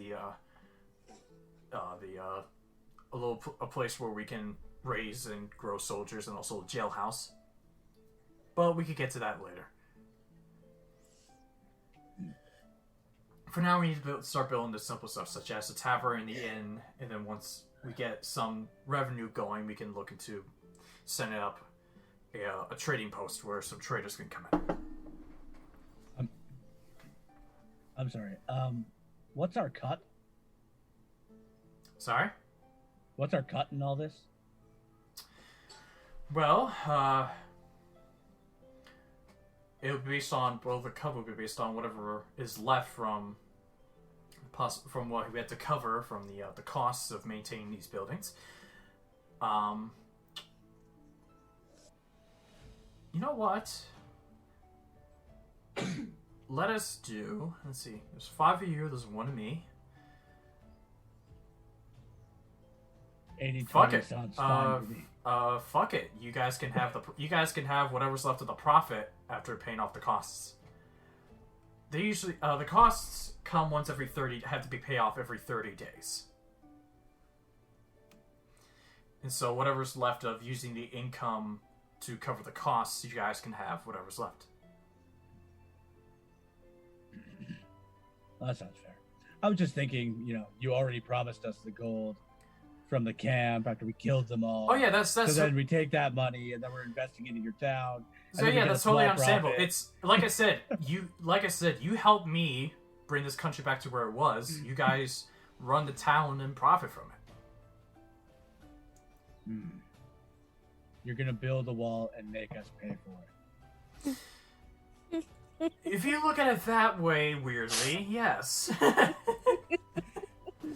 a place where we can raise and grow soldiers, and also a jailhouse. But we could get to that later. For now, we need to start building the simple stuff, such as the tavern and the inn, and then once we get some revenue going, we can look into setting up a trading post where some traders can come in. I'm sorry. What's our cut? Sorry? What's our cut in all this? Well, it'll be based on, the cut will be based on whatever is left from what we had to cover from the costs of maintaining these buildings. You know what? Let us do, let's see, there's 5 of you, there's 1 of me. 80 Fuck it. sounds fine to me. Fuck it. You guys can have whatever's left of the profit after paying off the costs. They usually the costs come once every 30, have to be paid off every 30 days. And so whatever's left of using the income to cover the costs, you guys can have whatever's left. That sounds fair. I was just thinking, you already promised us the gold from the camp after we killed them all. Oh yeah, that's so then we take that money and then we're investing it in your town. So yeah, that's totally understandable. Profit. It's like I said, you helped me bring this country back to where it was. You guys run the town and profit from it. You're gonna build a wall and make us pay for it. If you look at it that way, weirdly, yes.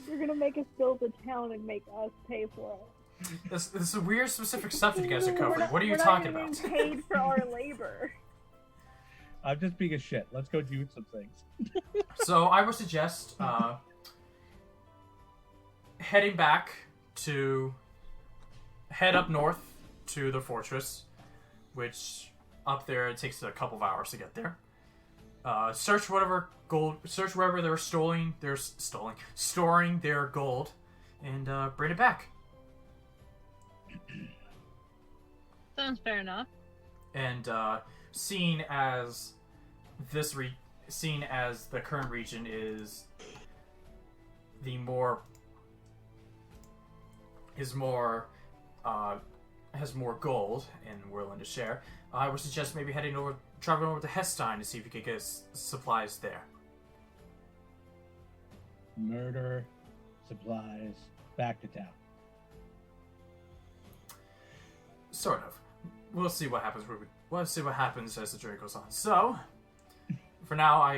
You're gonna make us build a town and make us pay for it. This is weird, specific stuff that you guys are covering. What are you talking about? We're not even being paid for our labor. I'm just being a shit. Let's go do some things. So I would suggest heading back to head up north to the fortress, which up there it takes a couple of hours to get there. Search whatever gold, search wherever they're storing their gold, and bring it back. Sounds fair enough. And seeing as the current region is has more gold and we're willing to share, I would suggest maybe traveling over to Hestein to see if you could get supplies there. Murder, supplies, back to town. Sort of. We'll see what happens. We'll see what happens as the journey goes on. So, for now,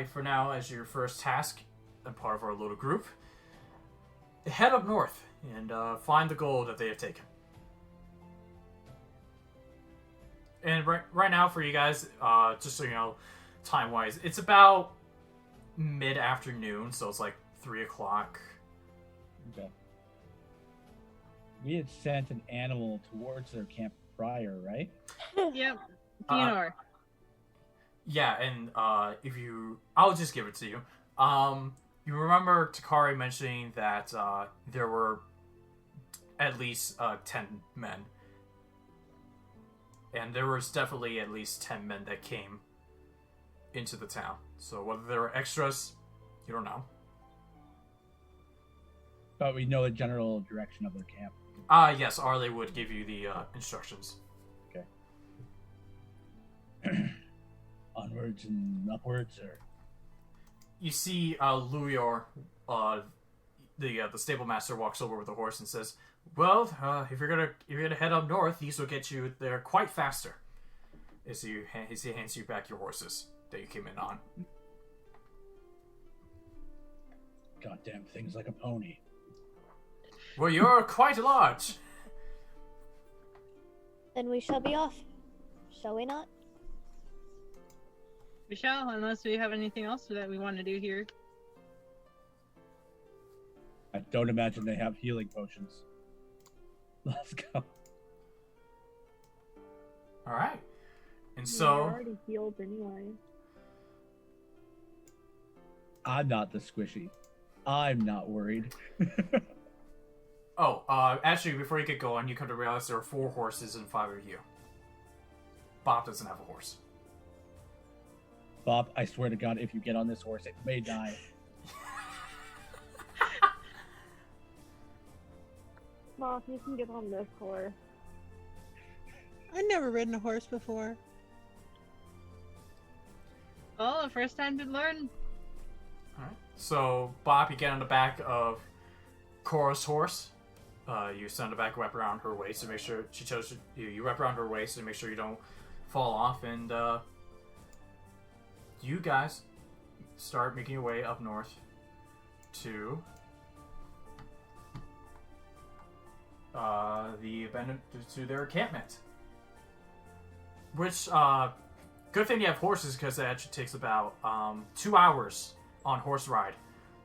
as your first task and part of our little group, head up north and find the gold that they have taken. And right now, for you guys, just so you know, time-wise, it's about mid-afternoon, so it's like 3 o'clock. Okay. We had sent an animal towards their camp prior, right? Yep. Theodore. Yeah, and I'll just give it to you. You remember Takari mentioning that there were at least 10 men. And there was definitely at least 10 men that came into the town. So whether there were extras, you don't know. But we know the general direction of their camp. Yes, Arley would give you the instructions. Okay. Onwards and upwards, or? You see Luyor, the stable master, walks over with the horse and says, "Well, if you're gonna head up north, these will get you there quite faster." As he hands you back your horses that you came in on. Goddamn things like a pony. Well, you're quite large. Then we shall be off, shall we not? We shall, unless we have anything else that we want to do here. I don't imagine they have healing potions. Let's go. All right. And You're so, already healed anyway. I'm not the squishy. I'm not worried. actually, before you get going, you come to realize there are 4 horses and 5 of you. Bob doesn't have a horse. Bob, I swear to God, if you get on this horse, it may die. Moth, you can get on this horse. I've never ridden a horse before. Oh, the first time to learn. Alright. So, Bob, you get on the back of Corra's horse. You send the back, wrap around her waist to make sure she chose you. You wrap around her waist to make sure you don't fall off, and you guys start making your way up north to their encampment. Which good thing you have horses, because it actually takes about 2 hours on horse ride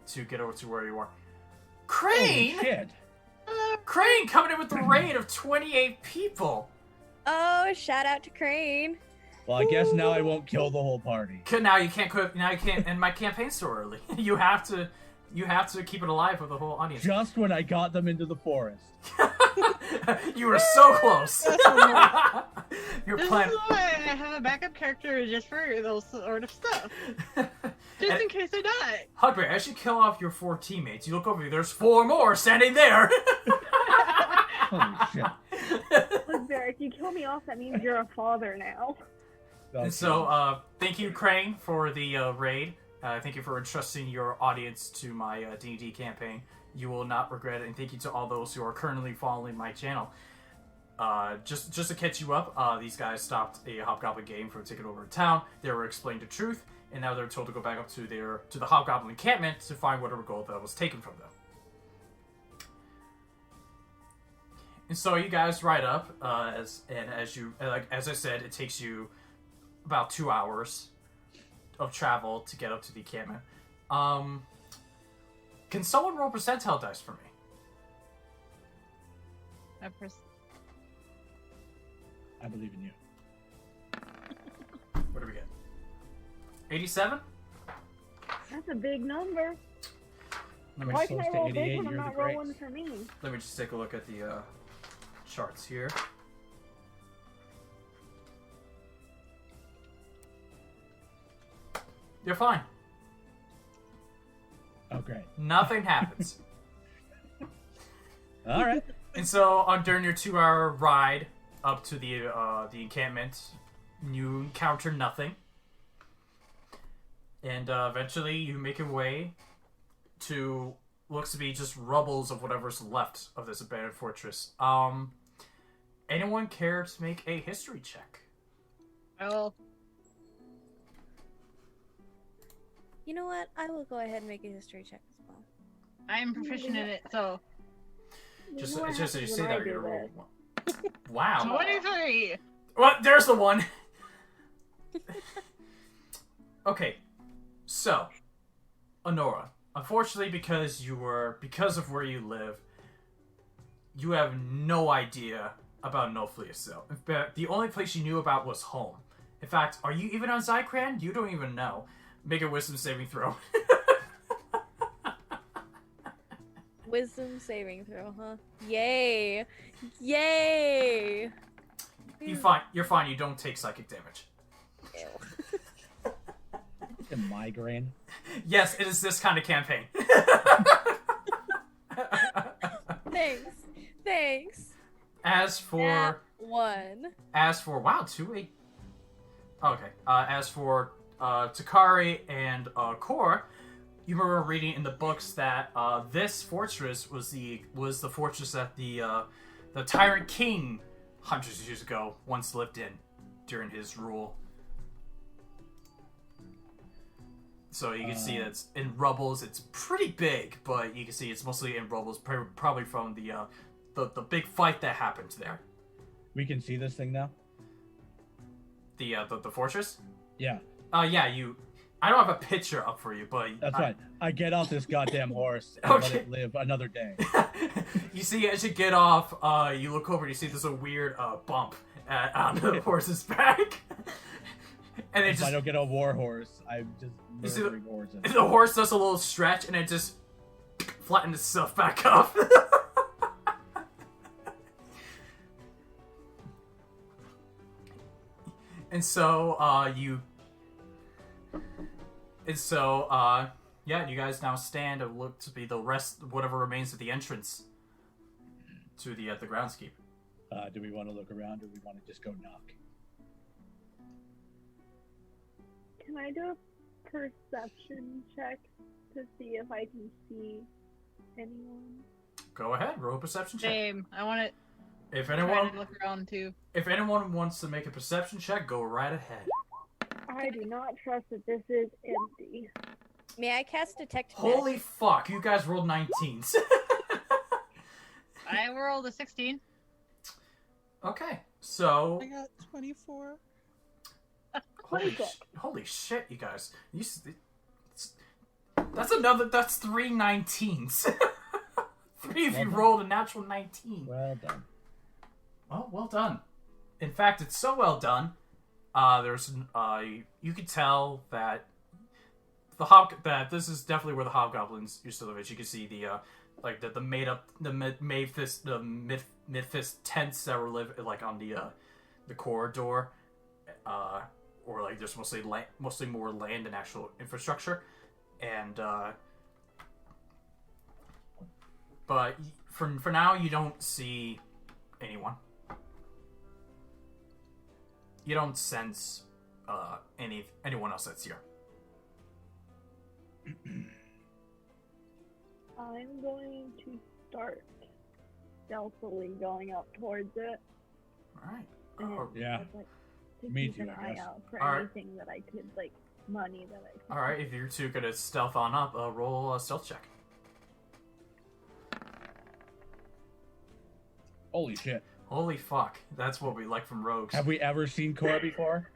to get over to where you are. Crane! Holy shit. Crane coming in with the raid of 28 people. Oh, shout out to Crane. Well, I guess now I won't kill the whole party. Now you can't quit. Now you can't end my campaign so early. You have to keep it alive for the whole audience. Just when I got them into the forest. You were so close. Your This plan. is why I have a backup character just for those sort of stuff. Just in case I die. Hugbear, as you kill off your 4 teammates, you look over. There's 4 more standing there. Holy shit. Look, Bear, if you kill me off, that means you're a father now. Okay. And so, thank you, Crane, for the raid. Thank you for entrusting your audience to my D&D campaign. You will not regret it. And thank you to all those who are currently following my channel. Just to catch you up, these guys stopped a Hobgoblin game from taking over a town. They were explained the truth, and now they're told to go back up to the Hobgoblin encampment to find whatever gold that was taken from them. And so you guys ride up, as I said, it takes you about 2 hours of travel to get up to the encampment. Can someone roll percentile dice for me? I believe in you. What do we get? 87? That's a big number. Number Why can I close to roll big 88, when I'm you're the not greats. rolling for me? Let me just take a look at the charts here. You're fine. Okay. Nothing happens. All right. And so, during your 2-hour ride up to the encampment, you encounter nothing. And eventually, you make your way to looks to be just rubbles of whatever's left of this abandoned fortress. Anyone care to make a history check? Well, You know what? I will go ahead and make a history check as well. I'm proficient in it, so Just What as you happens say when I that, you're do gonna roll this? one. Wow. 23. Well, there's the one. Okay, so Onora, unfortunately, because of where you live, you have no idea about Nofliasile. In fact, the only place you knew about was home. In fact, are you even on Zycran? You don't even know. Make a wisdom saving throw. Wisdom saving throw, huh? Yay! Yay! You're fine. You don't take psychic damage. Ew. A migraine. Yes, it is this kind of campaign. Thanks. As for Nat 1. wow, 2-8. Okay. As for Takari and Corra, you remember reading in the books that this fortress was the fortress that the Tyrant King hundreds of years ago once lived in during his rule. So you can see it's in rubbles. It's pretty big, but you can see it's mostly in rubbles, probably from the big fight that happened there. We can see this thing now? The fortress? Yeah. Yeah, you. I don't have a picture up for you, but That's right. I get off this goddamn horse and let Okay. it live another day. You see, as you get off, you look over and you see there's a weird bump on the horse's back, and it If I just don't get a war horse, I'm just You see murdering horses. the horse does a little stretch, and it just flattens itself back up. And so, yeah, you guys now stand and look to be the rest, whatever remains of the entrance to the groundskeep. Do we want to look around, or we want to just go knock? Can I do a perception check to see if I can see anyone? Go ahead, roll a perception check. Same. I want to If try anyone, to look around too. if anyone wants to make a perception check, go right ahead. I do not trust that this is empty. May I cast detect Holy magic? fuck, you guys rolled 19s. I rolled a 16. Okay, so I got 24. holy shit, you guys. That's 3 19s. 3 of you rolled a natural 19. Well done. Well done. In fact, it's so well done. You could tell that that this is definitely where the Hobgoblins used to live. As you can see the made up mid-fist tents that were like on the corridor, or like there's mostly more land and actual infrastructure, and but for now you don't see anyone. You don't sense anyone else that's here. I'm going to start stealthily going up towards it. Alright. And Yeah. I'd like to Me keep too, an I eye guess. out for Alright. anything that I could, like, money that I could. Alright, if you're two gonna stealth on up, roll a stealth check. Holy shit. Holy fuck. That's what we like from rogues. Have we ever seen Corra before?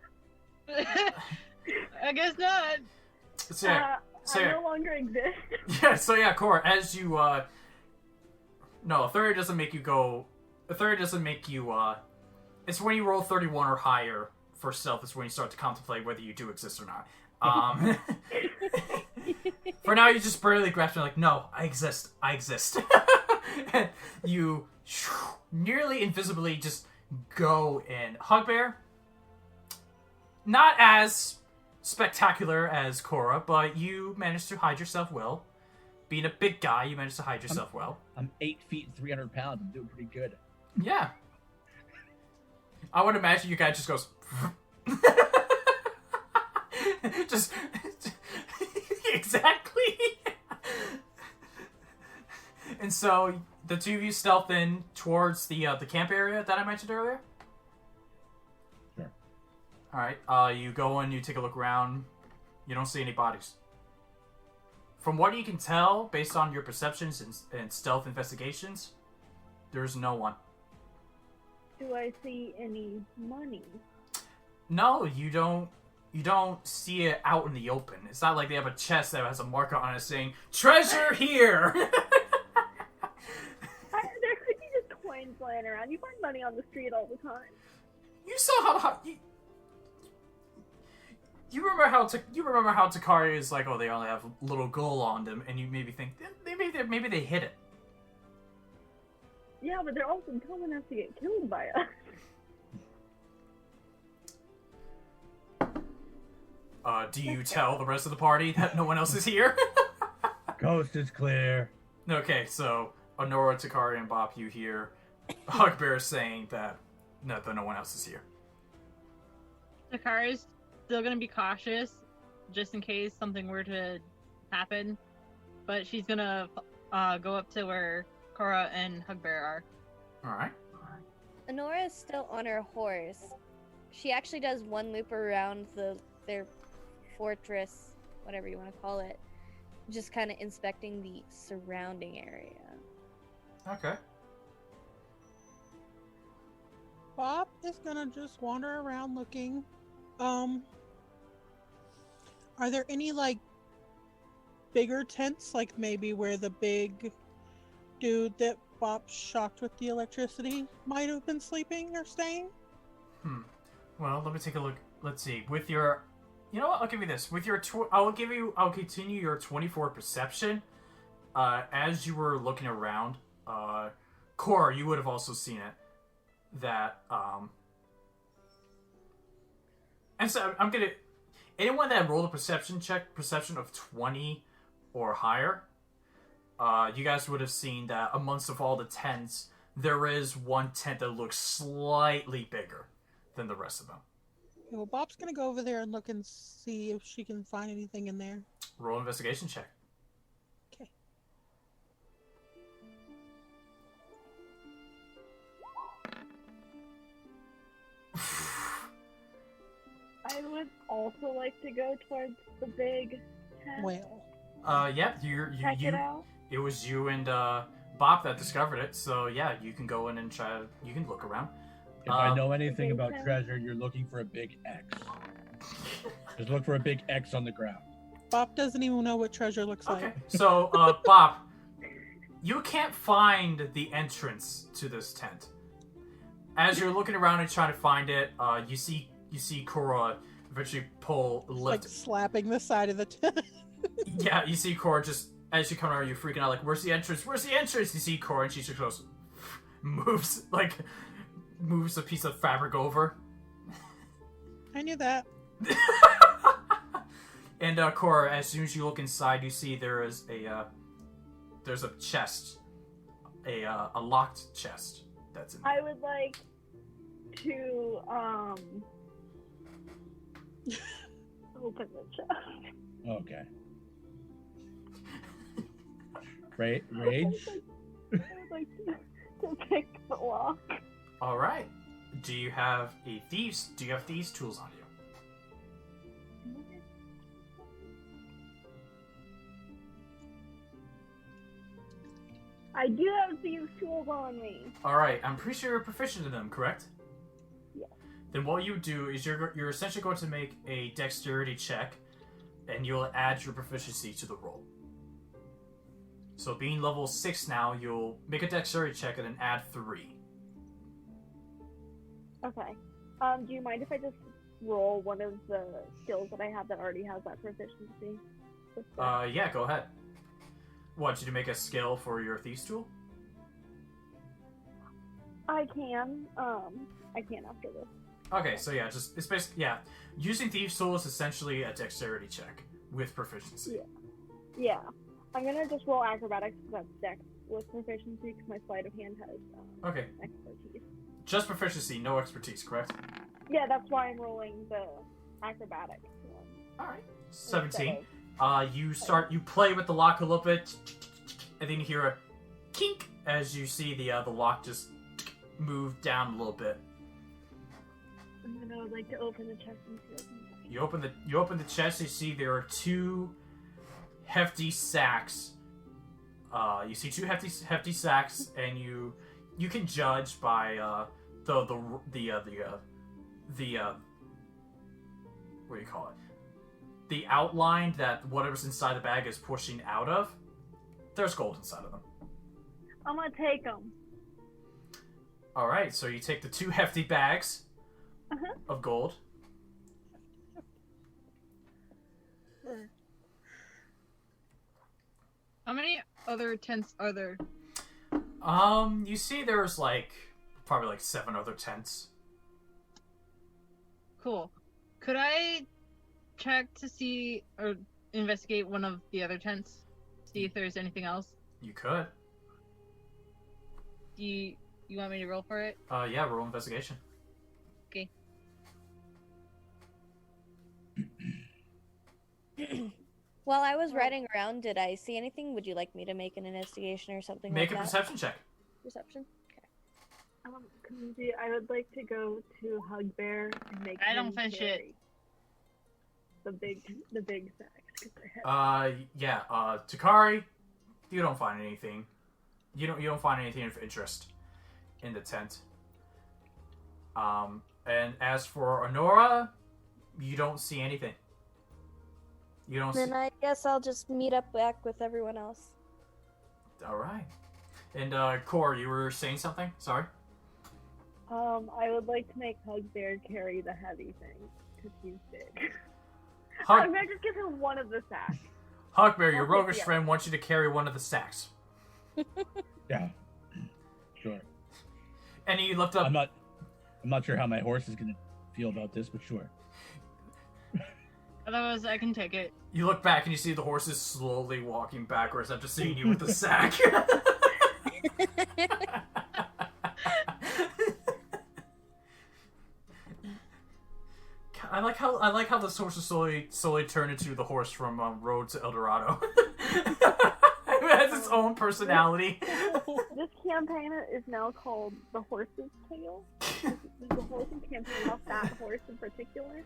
I guess not. So yeah, so I yeah. no longer exist. Yeah, so yeah, Corra, as you, no, a 30 doesn't make you go, a 30 doesn't make you, it's when you roll 31 or higher for stealth is when you start to contemplate whether you do exist or not. For now, you just barely grasp, you're like, no, I exist. And you nearly invisibly just go in. Hugbear, not as spectacular as Corra, but you managed to hide yourself well. Being a big guy, you managed to hide yourself well. I'm 8 feet and 300 pounds. I'm doing pretty good. Yeah. I would imagine your guy just goes... just... Exactly. And so, the two of you stealth in towards the camp area that I mentioned earlier? Sure. Alright, you go in, you take a look around. You don't see any bodies. From what you can tell, based on your perceptions and stealth investigations, there's no one. Do I see any money? No, you don't see it out in the open. It's not like they have a chest that has a marker on it saying, "Treasure here!" There could be just coins laying around. You find money on the street all the time. You saw how you remember how Takari is like, oh, they only have little gold on them, and you maybe think maybe they hid it. Yeah, but they're also dumb enough to get killed by us. Do you tell the rest of the party that no one else is here? Coast is clear. Okay, so Onora, Takari, and Bop, you hear Hugbear saying that no one else is here. Takari's still gonna be cautious, just in case something were to happen. But she's gonna go up to where Corra and Hugbear are. Alright. Onora is still on her horse. She actually does one loop around their fortress, whatever you want to call it, just kind of inspecting the surrounding area. Okay. Bob is gonna just wander around looking. Are there any like bigger tents, like maybe where the big dude that Bob shocked with the electricity might have been sleeping or staying? Well, let me take a look. Let's see. With your, you know what? I'll give you this. With your, I'll continue your 24 perception. As you were looking around, Corra, you would have also seen it. That, and so I'm gonna, anyone that rolled a perception of 20 or higher, you guys would have seen that amongst of all the tents, there is one tent that looks slightly bigger than the rest of them. Okay, well, Bob's gonna go over there and look and see if she can find anything in there. Roll an investigation check. Okay. I would also like to go towards the big tent. Well, Yeah, Check it out. it was you and Bob that discovered it, so yeah, you can go in and try. You can look around. If I know big anything about tent. treasure, you're looking for a big X. Just look for a big X on the ground. Bob doesn't even know what treasure looks Okay, like. so Bob, you can't find the entrance to this tent. As you're looking around and trying to find it, you see Corra eventually lift. Like slapping the side of the tent. Yeah, you see Corra just as you come around, you're freaking out like, "Where's the entrance? Where's the entrance?" You see Corra and she just goes, moves a piece of fabric over. I knew that. And Corra, as soon as you look inside, you see there's a chest, a locked chest that's in there. I would like to open the chest. Okay. Rage? I would like to pick the lock. All right. Do you have thieves tools on you? I do have these tools on me. All right. I'm pretty sure you're proficient in them, correct? Yes. Then what you do is you're essentially going to make a dexterity check, and you'll add your proficiency to the roll. So being level 6 now, you'll make a dexterity check and then add 3. Okay. Do you mind if I just roll one of the skills that I have that already has that proficiency? Yeah, go ahead. What, did you make a skill for your thieves tool? I can. I can after this. Okay, so yeah, it's basically, yeah. Using thieves tool is essentially a dexterity check with proficiency. Yeah. I'm gonna just roll acrobatics because that's dex with proficiency because my sleight of hand has Okay, expertise. just proficiency, no expertise, correct? Yeah, that's why I'm rolling the acrobatics. Alright. 17. Instead You play with the lock a little bit, and then you hear a kink as you see the lock just move down a little bit. And then I would like to open the chest and see what's inside. You open the chest, you see there are 2 hefty sacks. You see 2 hefty sacks, and you can judge by the what do you call it? The outline that whatever's inside the bag is pushing out of. There's gold inside of them. I'm gonna take them. All right, so you take the 2 hefty bags Uh-huh. of gold. How many other tents are there? You see there's probably 7 other tents. Cool. Could I check to see or investigate one of the other tents? See if there's anything else? You could. Do you want me to roll for it? Yeah, roll investigation. Okay. While I was riding around, did I see anything? Would you like me to make an investigation or something Make like a that? perception check. Perception? Community, I would like to go to Hugbear and make I him don't finish carry the big sacks. 'Cause I have Yeah, Takari, you don't find anything. You don't find anything of interest in the tent. And as for Onora, you don't see anything. You don't. Then I guess I'll just meet up back with everyone else. All right. And Corra, you were saying something? Sorry. I would like to make Hugbear carry the heavy thing because he's big. Hug- I'm gonna just give him one of the sacks. Hugbear, your I'll take roguish the friend wants you to carry one of the sacks. Yeah. Sure. And you lift up. I'm not sure how my horse is gonna feel about this, but sure. Otherwise, I can take it. You look back and you see the horse is slowly walking backwards after seeing you with the sack. I like how this horse is slowly turned into the horse from Road to El Dorado. It has its own personality. This campaign is now called The Horse's Tale. Is the horse campaign about that horse in particular?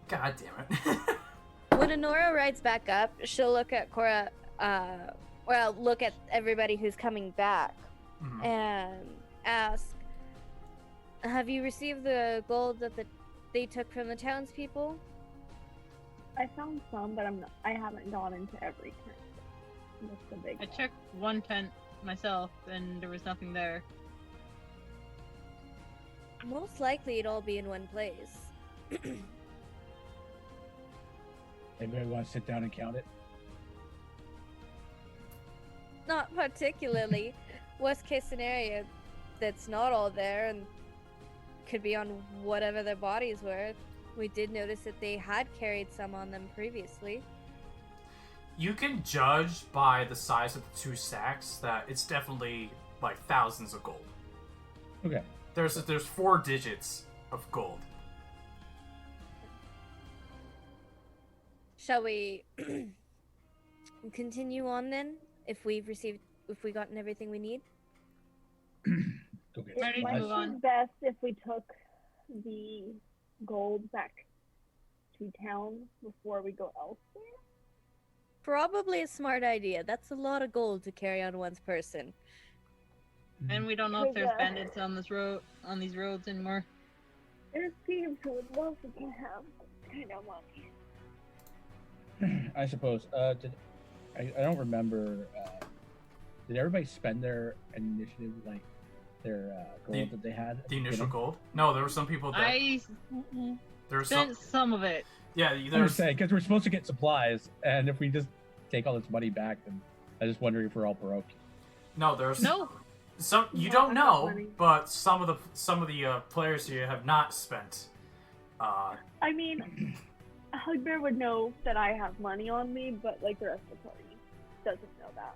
God damn it. When Onora rides back up, she'll look at Corra, look at everybody who's coming back, Mhm. and ask, have you received the gold that they took from the townspeople? I found some, but I haven't gone into every tent. That's the big I one. checked one tent myself, and there was nothing there. Most likely it'll all be in one place. Anybody want to sit down and count it? Not particularly. Worst case scenario, that's not all there and could be on whatever their bodies were. We did notice that they had carried some on them previously. You can judge by the size of the two sacks that it's definitely like thousands of gold. Okay. There's 4 digits of gold. Shall we continue on then? If we've gotten everything we need? Go get Ready It to might move on. be best if we took the gold back to town before we go elsewhere. Probably a smart idea. That's a lot of gold to carry on one's person. And we don't know if there's Yeah. bandits on these roads anymore. There's thieves who would love to have that kind of money. I suppose. I don't remember. Did everybody spend their initiative, like their gold that they had? The initial gold? No, there were some people that I there were spent some of it. Yeah, I there's was saying because we're supposed to get supplies, and if we just take all this money back, then I was just wondering if we're all broke. there's No, some you No, don't know, money. but some of the players here have not spent. I mean, Hugbear would know that I have money on me, but like the rest of the party doesn't know that.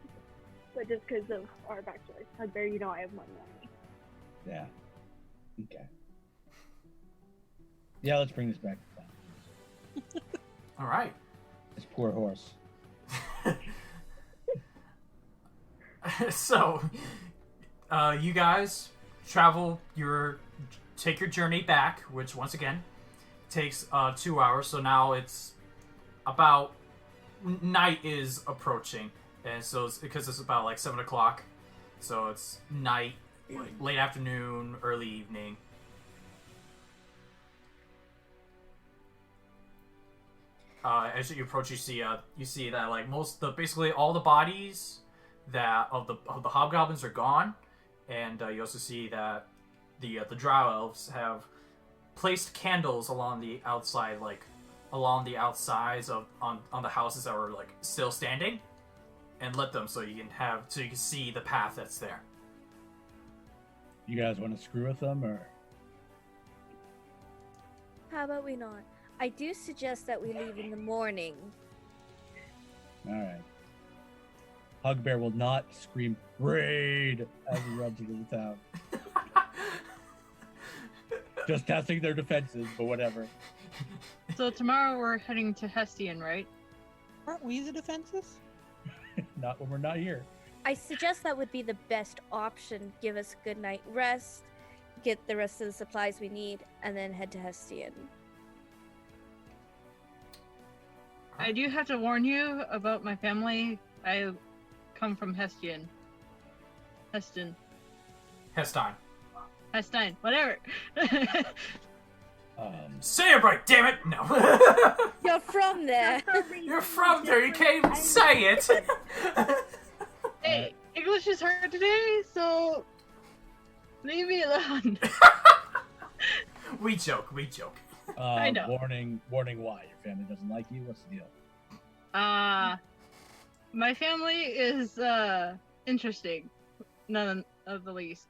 But just because of our backstory, Hugbear, you know I have money on me. Yeah. Okay. Yeah, let's bring this back to town. All right. This poor horse. So, you guys take your journey back, which once again takes 2 hours. So now it's about night is approaching, and so because it's about like 7 o'clock, so it's night, like late afternoon, early evening. As you approach, you see that like basically all the bodies that of the hobgoblins are gone, and you also see that the drow elves have placed candles along the outside, like along the outsides of on the houses that were like still standing, and lit them so you can see the path that's there. You guys want to screw with them, or? How about we not? I do suggest that we leave in the morning. All right. Hugbear will not scream "raid" as he runs into the town. Just testing their defenses, but whatever. So tomorrow we're heading to Hestian, right? Aren't we the defenses? Not when we're not here. I suggest that would be the best option. Give us a good night rest, get the rest of the supplies we need, and then head to Hestian. I do have to warn you about my family. I come from Hestian. Heston. Hestein. Hestein. Whatever. Say it right, damn it! No. You're from there. You're from there, you can't even say it! Hey, English is hard today, so leave me alone. We joke. I know. Warning, why? Your family doesn't like you? What's the deal? My family is, interesting. None of the least.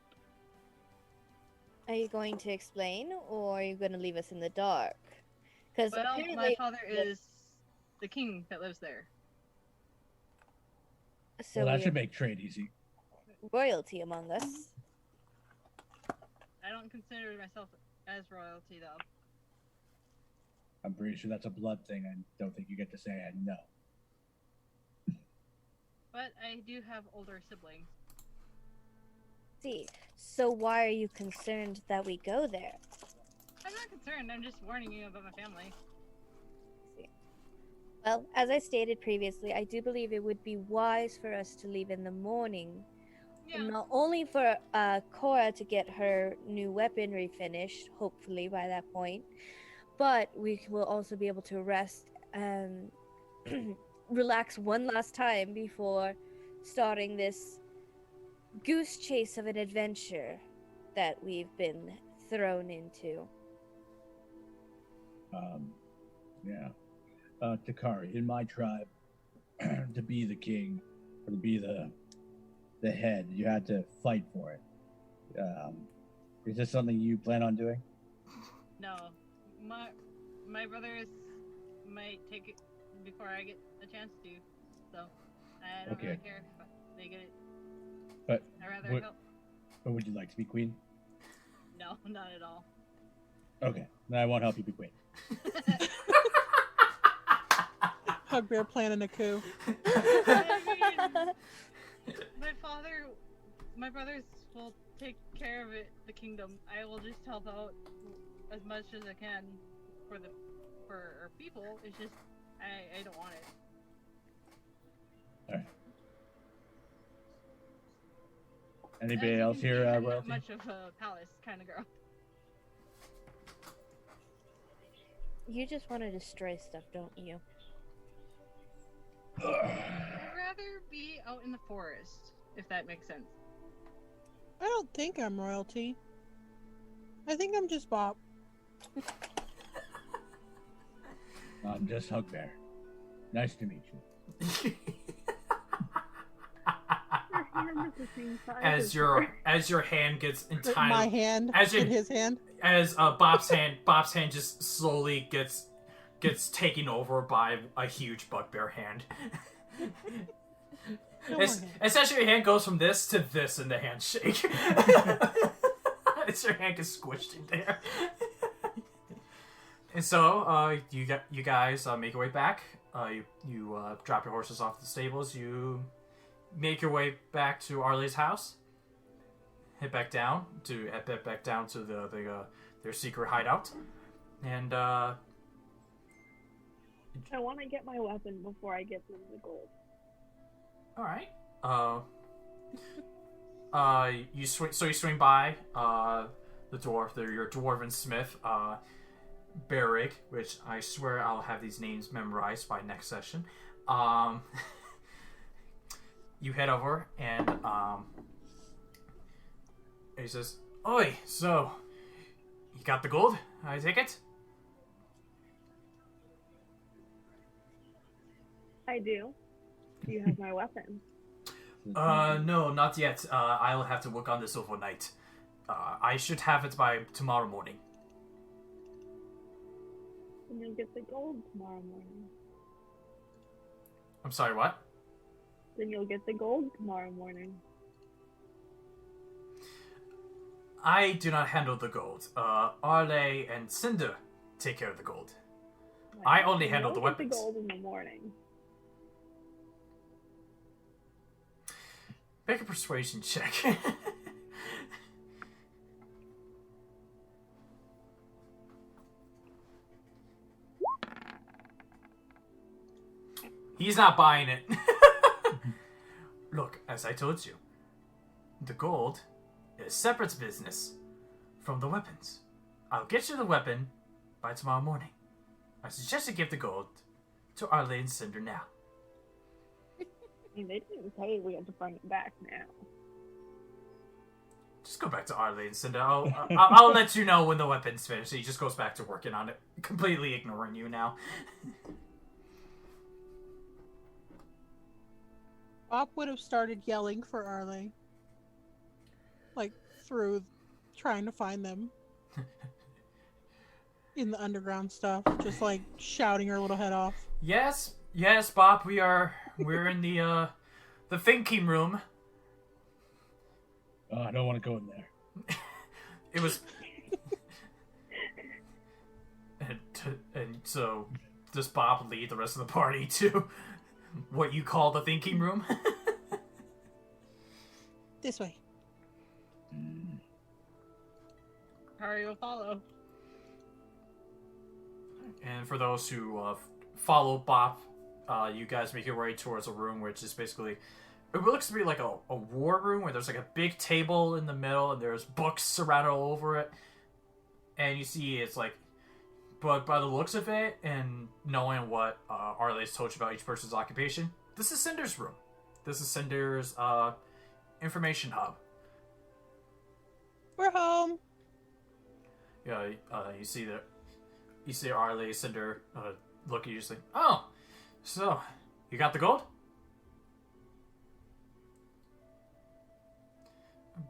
Are you going to explain, or are you going to leave us in the dark? Because Well, apparently my father is the king that lives there. so Well, that we should have make trade easy. royalty among us. I don't consider myself as royalty, though. I'm pretty sure that's a blood thing. I don't think you get to say I know. But I do have older siblings. See, so why are you concerned that we go there? I'm not concerned, I'm just warning you about my family. Well, as I stated previously, I do believe it would be wise for us to leave in the morning. Yeah, Not only for Corra to get her new weaponry finished, hopefully by that point, but we will also be able to rest and relax one last time before starting this goose chase of an adventure that we've been thrown into. Yeah. Takari, in my tribe, to be the king, or to be the head, you had to fight for it. Is this something you plan on doing? no. My brothers might take it before I get a chance to, so I don't really Okay. care if they get it. But I'd rather help. But would you like to be queen? No, not at all. Okay, then I won't help you be queen. Hugbear planning a coup. My brothers will take care of it, the kingdom. I will just help out as much as I can for our people. It's just I don't want it. Alright. Anybody As you else can here, see, I'm not royalty? much of a palace kind of girl. You just want to destroy stuff, don't you? I'd rather be out in the forest, if that makes sense. I don't think I'm royalty. I think I'm just Bob. I'm just Hugbear. Nice to meet you. Your hand is the same size as your hand gets My entirely hand as in your- his hand. as Bob's hand just slowly gets taken over by a huge bugbear hand. No more hand. Essentially, your hand goes from this to this in the handshake. As your hand gets squished in there. And so, you guys make your way back. You drop your horses off at the stables. You make your way back to Arley's house. Head back down to their secret hideout, and I want to get my weapon before I get them the gold. all right. You swing by the dwarf, your dwarven smith, Barrig, which I swear I'll have these names memorized by next session. You head over and he says, "Oi, so you got the gold? I take it." I do. Do you have my weapon? No, not yet. I'll have to work on this overnight. I should have it by tomorrow morning. And you'll get the gold tomorrow morning. I'm sorry, what? Then you'll get the gold tomorrow morning. I do not handle the gold. Arley and Cinder take care of the gold. I only handle the You'll get weapons. the gold in the morning. Make a persuasion check. He's not buying it. Look, as I told you, the gold is separate business from the weapons. I'll get you the weapon by tomorrow morning. I suggest you give the gold to Arley and Cinder now. I mean, they didn't say we had to bring it back now. Just go back to Arley and Cinder. I'll let you know when the weapon's finished. He just goes back to working on it, completely ignoring you now. Bob would have started yelling for Arley. Like, through trying to find them. In the underground stuff. Just, like, shouting her little head off. Yes, Bob, we're in the thinking room. Oh, I don't want to go in there. It was... and so, does Bob lead the rest of the party to what you call the thinking room? This way. Takari will follow. And for those who follow Bob, you guys make your way towards a room which is basically... It looks to be like a war room where there's like a big table in the middle and there's books surrounded all over it. And you see it's like... But by the looks of it and knowing what Arley's told you about each person's occupation, this is Cinder's room. This is Cinder's information hub. We're home. Yeah, you see that. You see Arley, Cinder, look at you and say, "Oh, so you got the gold?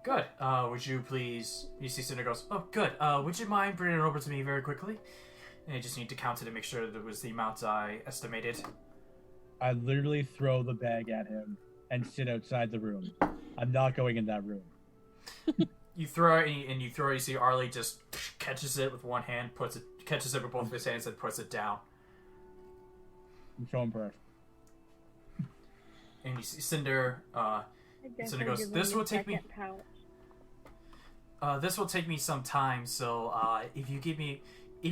Good. Would you please?" You see Cinder goes, "Oh, good. Would you mind bringing it over to me very quickly? And I just need to count it to make sure that it was the amount I estimated." I literally throw the bag at him and sit outside the room. I'm not going in that room. You throw it, and you see Arley just catches it with one hand, catches it with both of his hands, and puts it down. I'm showing birth. And you see Cinder. Cinder goes, "This will take me. This will take me some time. So if you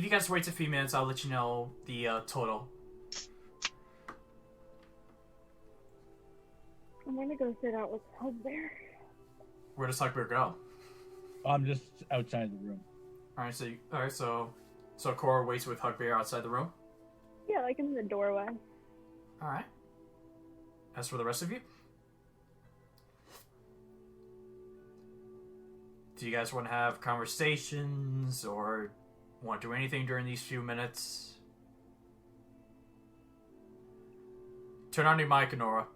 guys wait a few minutes, I'll let you know the total." I'm gonna go sit out with Hugbear. Where does Hugbear go? I'm just outside the room. All right, so Corra waits with Hugbear outside the room. Yeah, like in the doorway. All right. As for the rest of you, do you guys want to have conversations or want to do anything during these few minutes? Turn on your mic, Onora.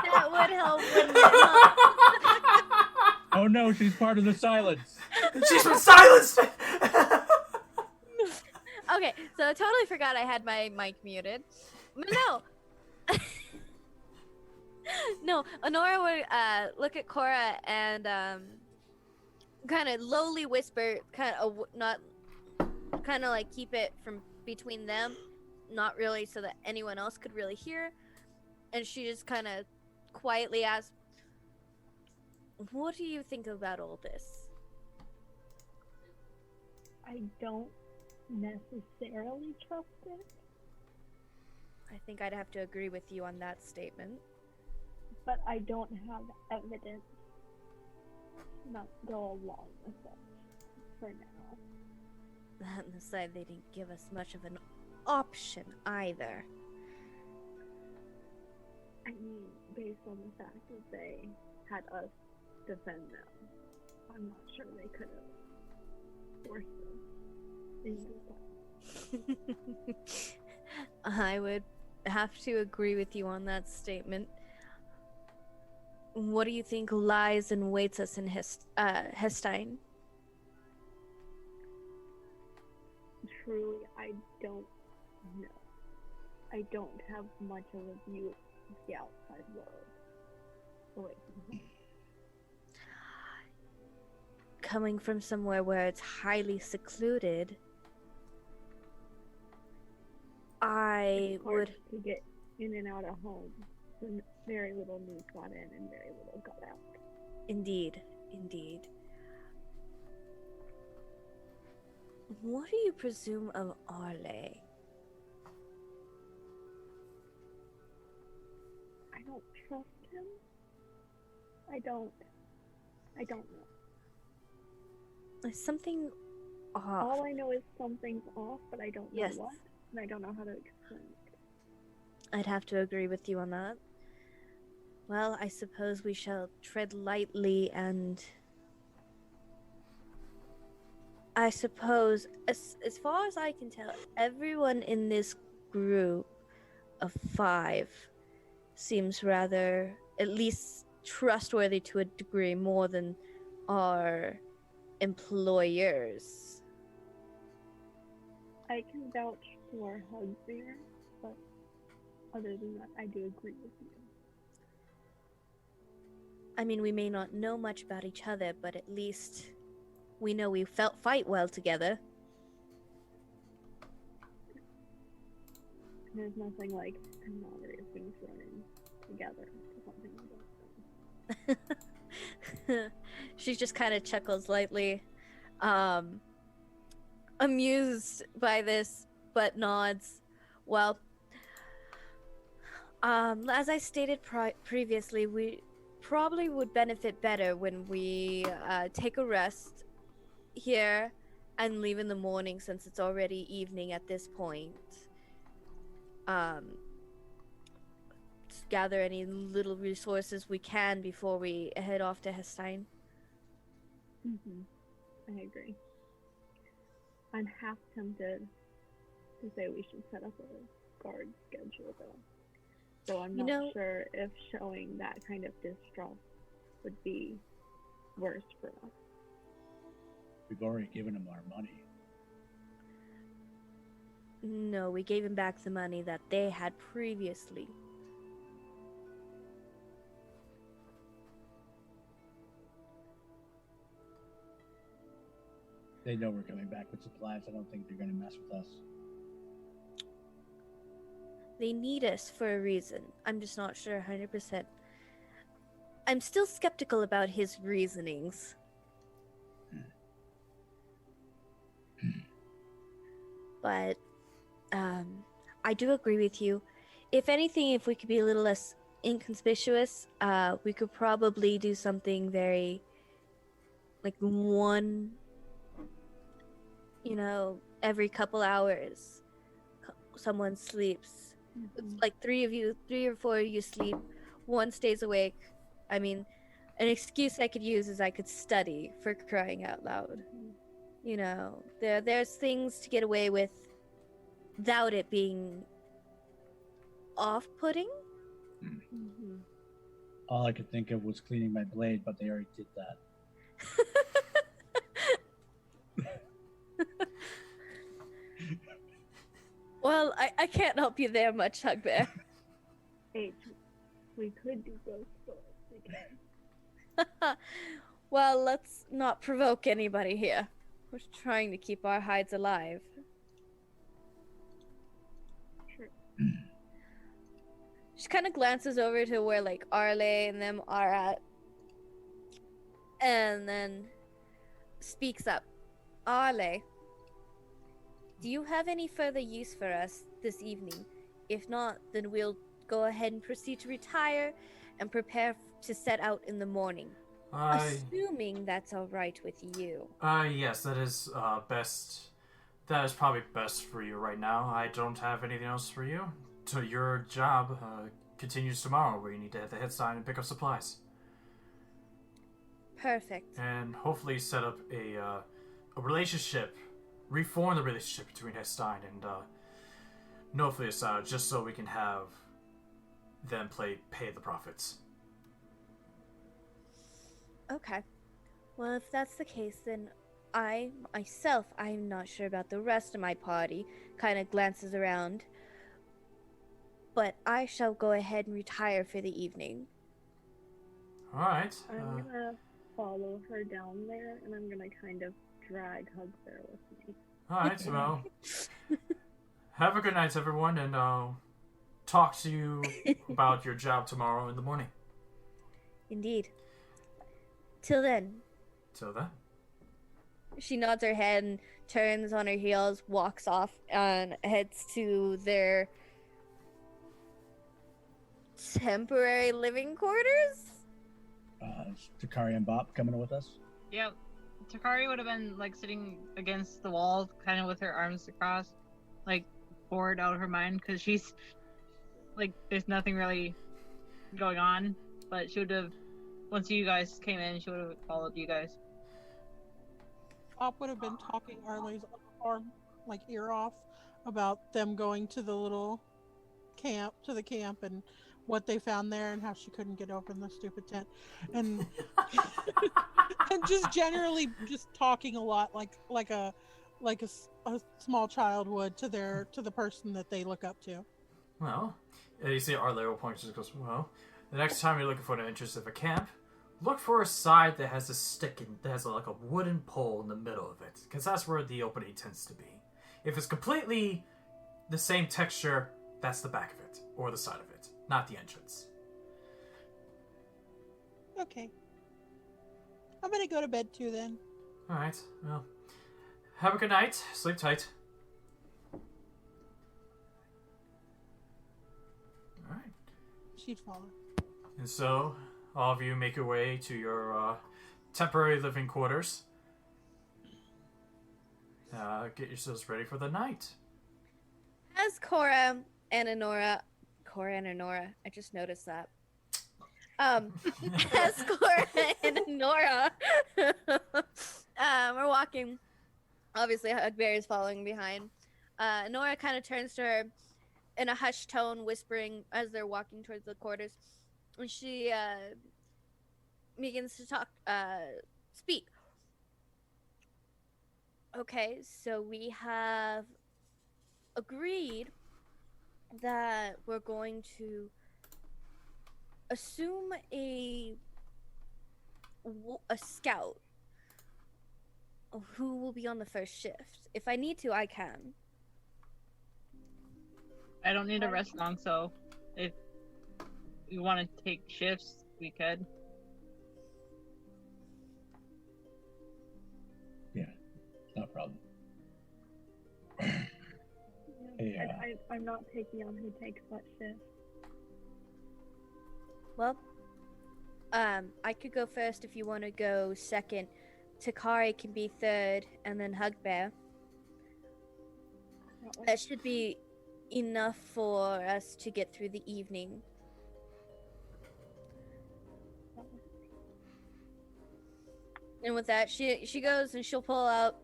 That would help, wouldn't it? Oh no, she's part of the silence. She's been silenced! Okay, so I totally forgot I had my mic muted. No! No, Onora would look at Corra and kind of lowly whisper, kind of like keep it from between them, not really so that anyone else could really hear. And she just kind of quietly asks, "What do you think about all this?" I don't necessarily trust it, I think I'd have to agree with you on that statement. but I don't have evidence not go along with it for now. That aside, they didn't give us much of an option either. I mean, based on the fact that they had us defend them, I'm not sure they could have forced us into that. I would have to agree with you on that statement. What do you think lies and waits us in Hestein? Truly, I don't know. I don't have much of a view of the outside world away from home. Coming from somewhere where it's highly secluded, I It's hard would... to get in and out of home. So very little news got in and very little got out. Indeed, indeed. What do you presume of Arley? I don't trust him. I don't know. There's something off. All I know is something's off, but I don't know Yes. what, and I don't know how to explain it. I'd have to agree with you on that. Well, I suppose we shall tread lightly and... I suppose, as far as I can tell, everyone in this group of 5 seems rather, at least, trustworthy to a degree more than our employers. I can vouch for Hugbear, but other than that, I do agree with you. I mean, we may not know much about each other, but at least we know we fight well together. There's nothing like Anawithwings running together or something like that. She just kind of chuckles lightly, amused by this, but nods. Well, as I stated previously, we probably would benefit better when we take a rest here and leave in the morning, since it's already evening at this point. Just gather any little resources we can before we head off to Hestein. I agree. I'm half tempted to say we should set up a guard schedule, though. So I'm not sure if showing that kind of distrust would be worse for us. We've already given him our money. No, we gave him back the money that they had previously. They know we're coming back with supplies. I don't think they're going to mess with us. They need us for a reason. I'm just not sure 100%. I'm still skeptical about his reasonings. But I do agree with you. If anything, if we could be a little less inconspicuous, we could probably do something very, like, one, every couple hours, someone sleeps. It's like 3 or 4 of you sleep, one stays awake. I mean, an excuse I could use is I could study, for crying out loud. There's things to get away with without it being off-putting. All I could think of was cleaning my blade, but they already did that. Well, I can't help you there much, Hugbear. Hey, we could do both, but we can't. Well, let's not provoke anybody here. We're trying to keep our hides alive. Sure. She kind of glances over to where, like, Arley and them are at. And then speaks up. Arley, do you have any further use for us this evening? If not, then we'll go ahead and proceed to retire and prepare to set out in the morning. Assuming that's all right with you. Yes, that is best. That is probably best for you right now. I don't have anything else for you. So your job continues tomorrow, where you need to hit the head sign and pick up supplies. Perfect. And hopefully set up a relationship, reform the relationship between Hestein and Nofliasile, just so we can have them pay the profits. Okay. Well, if that's the case, then I'm not sure about the rest of my party, kind of glances around. But I shall go ahead and retire for the evening. Alright. I'm gonna follow her down there, and I'm gonna kind of drag Hugbear with me. Alright, well, have a good night, everyone, and I'll talk to you about your job tomorrow in the morning. Indeed. Till then. Till then. She nods her head and turns on her heels, walks off, and heads to their temporary living quarters? Is Takari and Bop coming with us? Yep. Takari would have been like sitting against the wall, kind of with her arms across, like bored out of her mind, because she's like, there's nothing really going on. But she would have, once you guys came in, she would have followed you guys. Pop would have been talking Arley's arm, like ear off, about them going to the little camp, and what they found there, and how she couldn't get open the stupid tent, and and just generally just talking a lot, like a small child would to the person that they look up to. Well, you see Arley will point and goes, well, the next time you're looking for the entrance of a camp, look for a side that has a stick that has like a wooden pole in the middle of it, because that's where the opening tends to be. If it's completely the same texture, that's the back of it, or the side of it, not the entrance. Okay. I'm gonna go to bed too then. Alright, well, have a good night, sleep tight. Alright. She'd follow. And so, all of you make your way to your temporary living quarters. Get yourselves ready for the night. As Corra and Onora, I just noticed that. As Corra and Onora we're walking. Obviously, Hugbear is following behind. Onora kind of turns to her in a hushed tone, whispering as they're walking towards the quarters. And she begins to speak. Okay, so we have agreed that we're going to assume a scout who will be on the first shift. If I need to, I can. I don't need to rest long, so if you want to take shifts, we could. Yeah, it's not a problem. Hey, I'm not taking on who takes that shift. Well, I could go first if you want to go second. Takari can be third, and then Hugbear. That should be enough for us to get through the evening. And with that, she goes and she'll pull out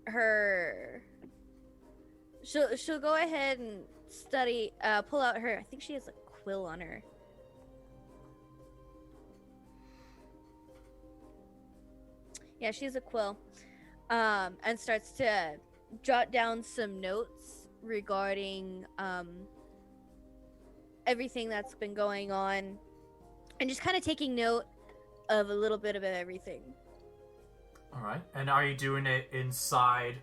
her. She'll go ahead and study. Pull out her. I think she has a quill on her. Yeah, she has a quill. And starts to jot down some notes regarding everything that's been going on, and just kind of taking note of a little bit of everything. All right, and are you doing it inside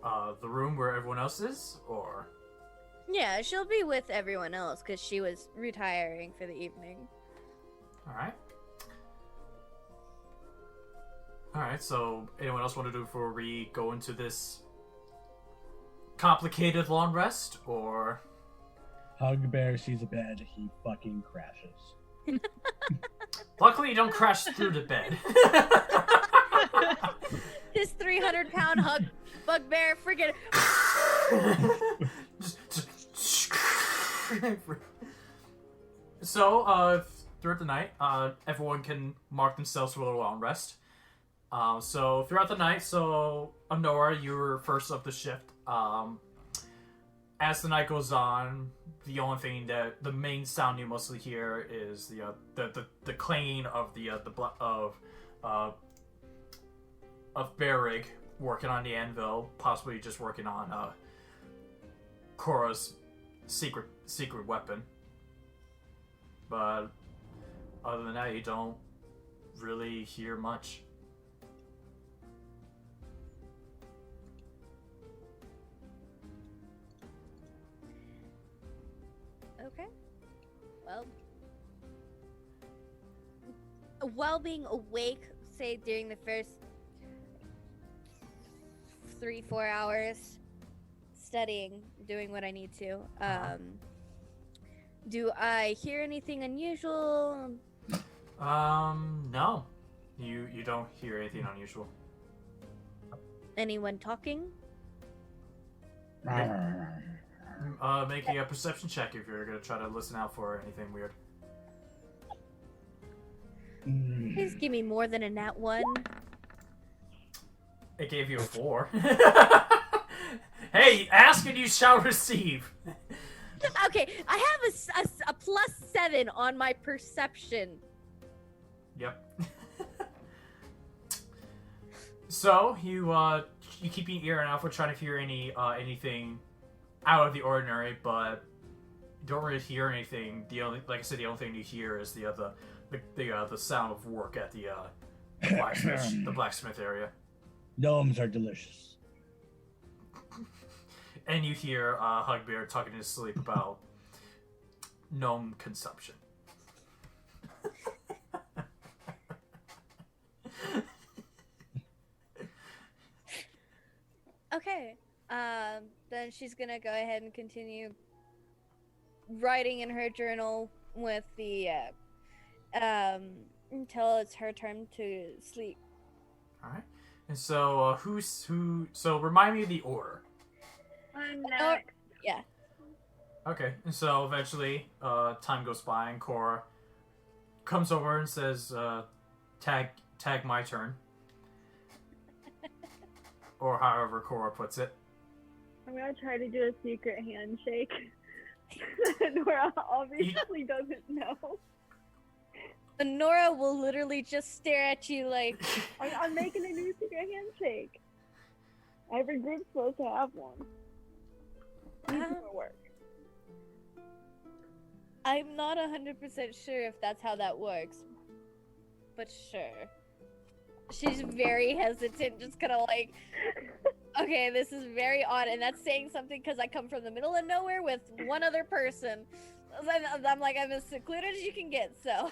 the room where everyone else is, or? Yeah, she'll be with everyone else because she was retiring for the evening. All right. All right. So, anyone else want to do before we go into this complicated long rest, or? Hugbear sees a bed, he fucking crashes. Luckily, you don't crash through the bed. This 300-pound bugbear friggin'. So, throughout the night, everyone can mark themselves for a little long rest. So, throughout the night, Onora, you were first of the shift. As the night goes on, the only thing the main sound you mostly hear is the clanging of Berig working on the anvil, possibly just working on Corra's secret weapon. But other than that, you don't really hear much. Okay. Well, while being awake, say during the first 3-4 hours, studying, doing what I need to, Do I hear anything unusual? No. You don't hear anything unusual. Anyone talking? Making a perception check if you're gonna try to listen out for anything weird. Please give me more than a nat 1. It gave you a 4. Hey, ask and you shall receive. Okay, I have a +7 on my perception. Yep. So you keep your ear out for trying to hear anything out of the ordinary, but you don't really hear anything. Like I said, the only thing you hear is the sound of work at the blacksmith area. Gnomes are delicious. And you hear Hugbear talking in his sleep about gnome consumption. Okay, then she's gonna go ahead and continue writing in her journal with the until it's her turn to sleep. All right. And so So remind me of the order. I'm next. Yeah. Okay. And so eventually, time goes by, and Corra comes over and says, "Tag my turn," or however Corra puts it. I'm gonna try to do a secret handshake. Nora obviously doesn't know. Onora will literally just stare at you like, I'm making a new secret handshake. Every group's supposed to have one. Needs more work. I'm not 100% sure if that's how that works, but sure. She's very hesitant, just kind of like, okay, this is very odd, and that's saying something because I come from the middle of nowhere with one other person. I'm like, I'm as secluded as you can get, so.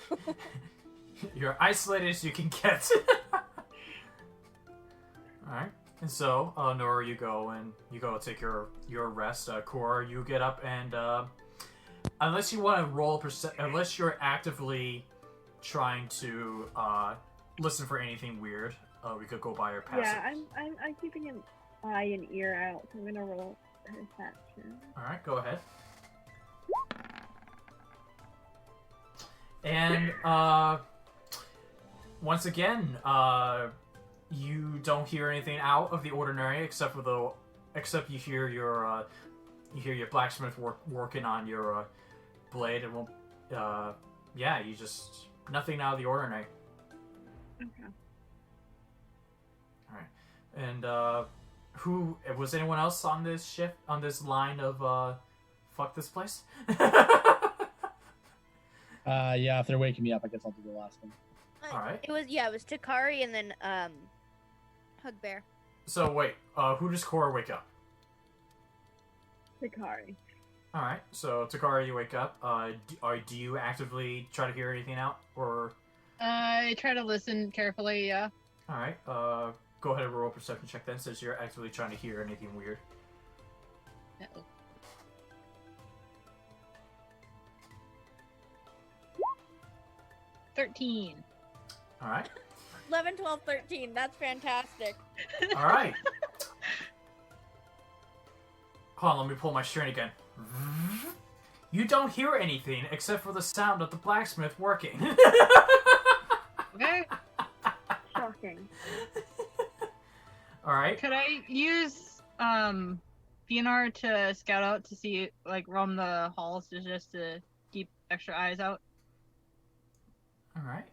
You're isolated as you can get. Alright. And so, Nora, you go take your rest. Corra, you get up and, unless you want to roll unless you're actively trying to, listen for anything weird, we could go by your passive. Yeah, I'm keeping an eye and ear out, so I'm gonna roll perception. Alright, go ahead. And, once again, you don't hear anything out of the ordinary except you hear your blacksmith working on your blade. It won't. Yeah, you just nothing out of the ordinary. Okay. All right, and who was anyone else on this line of fuck this place? Yeah, if they're waking me up, I guess I'll do the last one. All right. It was Takari and then Hugbear. So wait, who does Corra wake up? Takari. All right. So Takari, you wake up. Do you actively try to hear anything out, or? I try to listen carefully. Yeah. All right. Go ahead and roll a perception check then, since you're actively trying to hear anything weird. Uh-oh. 13. All right. 11, 12, 13. That's fantastic. All right. Hold on, let me pull my string again. You don't hear anything except for the sound of the blacksmith working. Okay. Shocking. All right. Could I use Fionar to scout out to see, like, roam the halls just to keep extra eyes out? All right.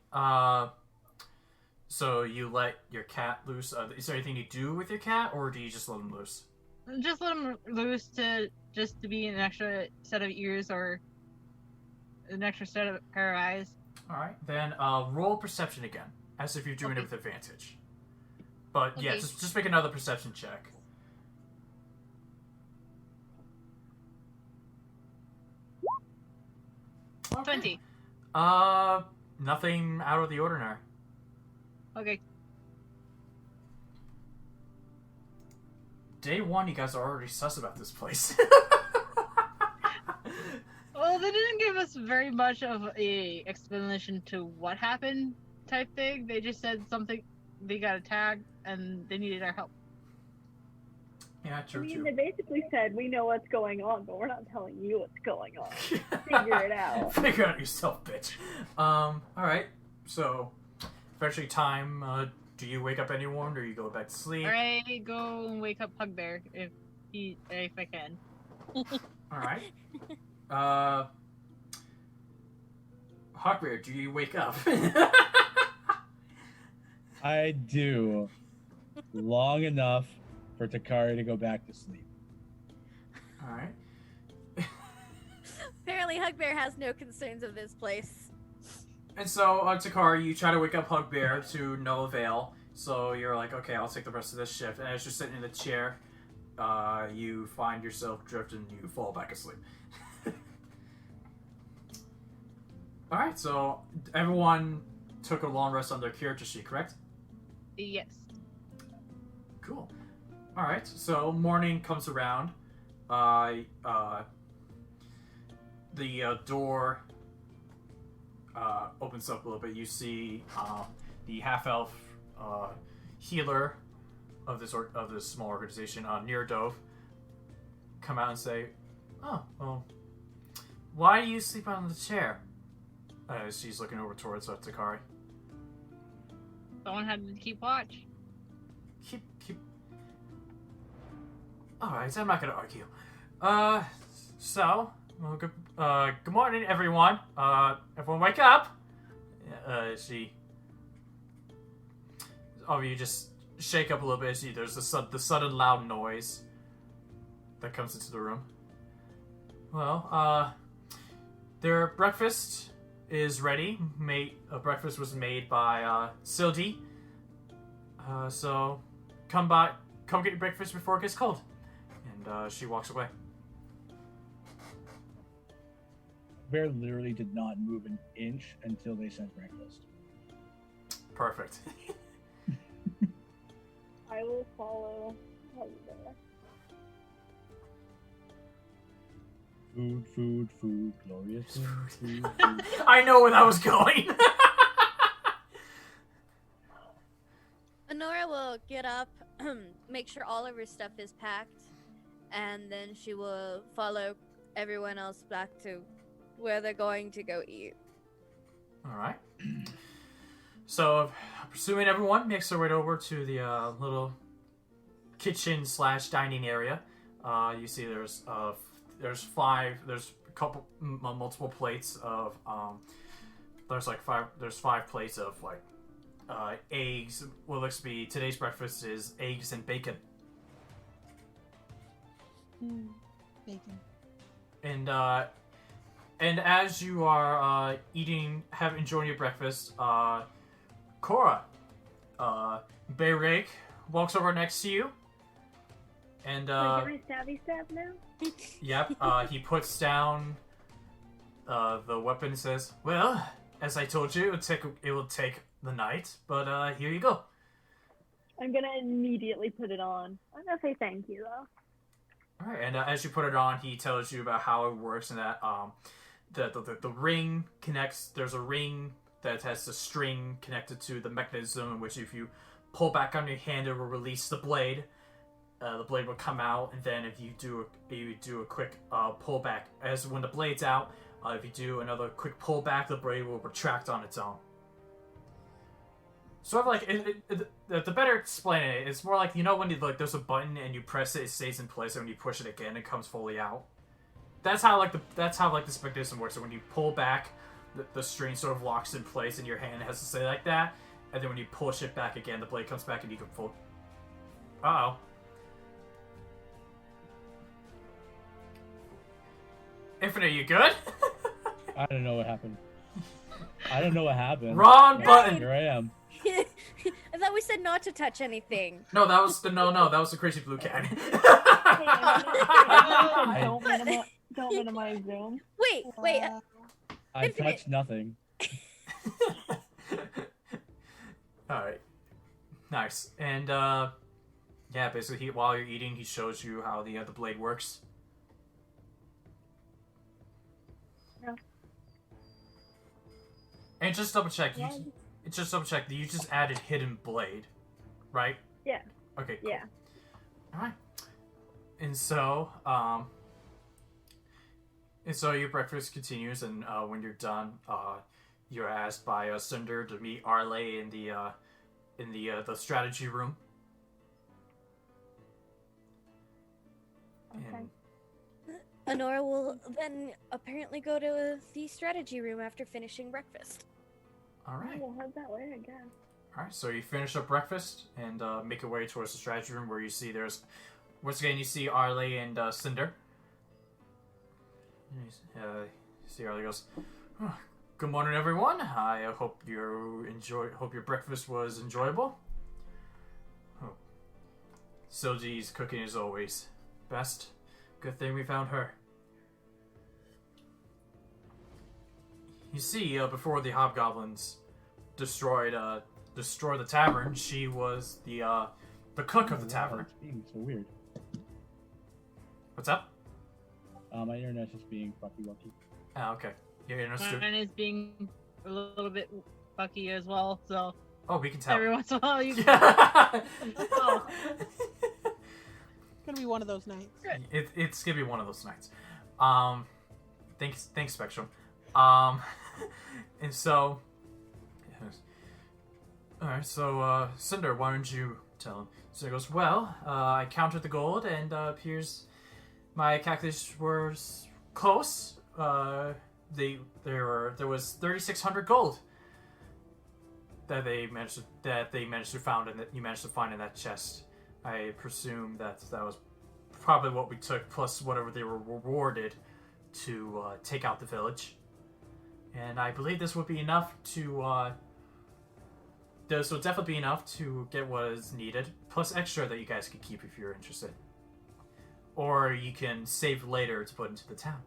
So you let your cat loose. Is there anything you do with your cat, or do you just let him loose? Just let him loose to be an extra set of ears or an extra set of pair of eyes. All right. Then roll perception again, as if you're doing it with advantage. But yeah, Okay. just make another perception check. Okay. 20. Nothing out of the ordinary. Okay. Day one, you guys are already sus about this place. Well, they didn't give us very much of a explanation to what happened type thing. They just said something, they got attacked and they needed our help. Yeah, I true, mean, true. they basically said, we know what's going on, but we're not telling you what's going on. Figure it out. Figure it out yourself, bitch. Alright. So, eventually time, do you wake up anyone or you go back to sleep? Alright, go and wake up Hugbear if I can. Alright. Hogbear, do you wake up? I do. Long enough for Takari to go back to sleep. Alright. Apparently, Hugbear has no concerns of this place. And so, Takari, you try to wake up Hugbear to no avail. So you're like, okay, I'll take the rest of this shift. And as you're sitting in the chair, you find yourself drifting and you fall back asleep. Alright, so everyone took a long rest on their character sheet, correct? Yes. Cool. Alright, so morning comes around. The door opens up a little bit. You see the half-elf healer of this small organization, Neardove, come out and say, "Oh, well, why do you sleep on the chair?" She's looking over towards Takari. Someone had to keep watch. Keep. Alright, I'm not gonna argue. So, well, good morning, everyone. Everyone wake up. You just shake up a little bit. There's the sudden loud noise that comes into the room. Well, their breakfast is ready. Breakfast was made by Sildi. So come get your breakfast before it gets cold. And she walks away. Bear literally did not move an inch until they sent breakfast. Perfect. I will follow Hugbear. Food, glorious food. I know where that was going. Onora will get up, make sure all of her stuff is packed, and then she will follow everyone else back to where they're going to go eat. Alright. So, pursuing everyone makes their way over to the little kitchen/dining area. You see there's multiple plates of there's 5 plates of eggs. What looks to be today's breakfast is eggs and bacon. Bacon. And as you are enjoying your breakfast, Corra, Bayrig walks over next to you, and Can I stabby stab now? yep, he puts down the weapon and says, "Well, as I told you, it will take the night, but here you go." I'm gonna immediately put it on. I'm gonna say thank you though. All right, and as you put it on, he tells you about how it works and that the ring connects. There's a ring that has a string connected to the mechanism, in which if you pull back on your hand, it will release the blade. The blade will come out, and then if you do a quick pullback, as when the blade's out, if you do another quick pullback, the blade will retract on its own. Sort of like the better explain it, it's more like, you know, when there's a button and you press it, it stays in place, and when you push it again, it comes fully out. That's how this mechanism works. So when you pull back, the string sort of locks in place, and your hand has to stay like that. And then when you push it back again, the blade comes back, and you can pull. Uh-oh. Infinite, you good? I don't know what happened. Wrong button. Here I am. I thought we said not to touch anything. No, that was the CrazyBlueKat. Hey, don't minimize Zoom. Wait. I Infinite. touched nothing. Alright. Nice. And, yeah, basically, while you're eating, he shows you how the blade works. And just double check. Well, Just double check. You just added hidden blade, right? yeah. Okay. Cool. Yeah. All right. And so your breakfast continues, and when you're done, you're asked by Cinder to meet Arley in the strategy room. Okay. And, Onora will then apparently go to the strategy room after finishing breakfast. all right. We'll head that way, I guess. All right. So you finish up breakfast and make your way towards the strategy room, where you see once again you see Arley and Cinder. You see Arley goes, "Oh, good morning, everyone. I hope hope your breakfast was enjoyable. Oh. Silji's cooking is always best. Good thing we found her." You see, before the Hobgoblins destroyed the tavern, she was the cook of the tavern. It's being so weird. What's up? My internet's just being fucky wucky. Ah, okay. You're interested? Mine is being a little bit fucky as well, so Oh, we can tell. every once in a while you Oh. It's gonna be one of those nights. It's gonna be one of those nights. Thanks, Spectrum. And so, all right. So, Cinder, why don't you tell him? So he goes, well, I counted the gold, and appears my calculations were close. There was 3,600 gold that they managed to find, and that you managed to find in that chest. I presume that was probably what we took, plus whatever they were rewarded to take out the village. And I believe this would be enough to. This will definitely be enough to get what is needed, plus extra that you guys could keep if you're interested. Or you can save later to put into the town.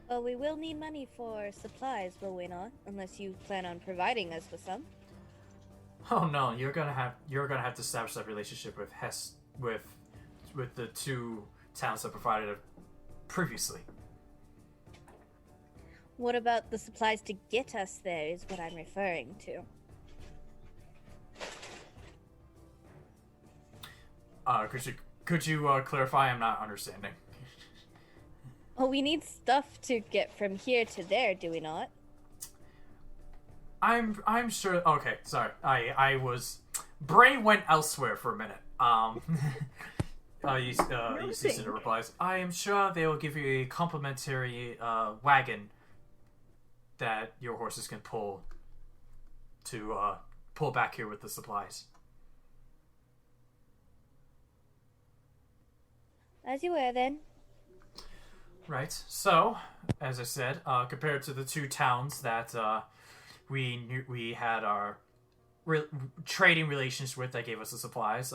Well, we will need money for supplies, will we not? Unless you plan on providing us with some. Oh no, you're gonna have to establish that relationship with with the two towns that provided it previously. What about the supplies to get us there is what I'm referring to. Could you clarify? I'm not understanding. Oh, we need stuff to get from here to there, do we not? I'm sure. Okay, sorry. I was brain went elsewhere for a minute. You see Cinder replies, I am sure they will give you a complimentary wagon that your horses can pull to pull back here with the supplies. Right. So, as I said, compared to the two towns that we had our trading relations with that gave us the supplies,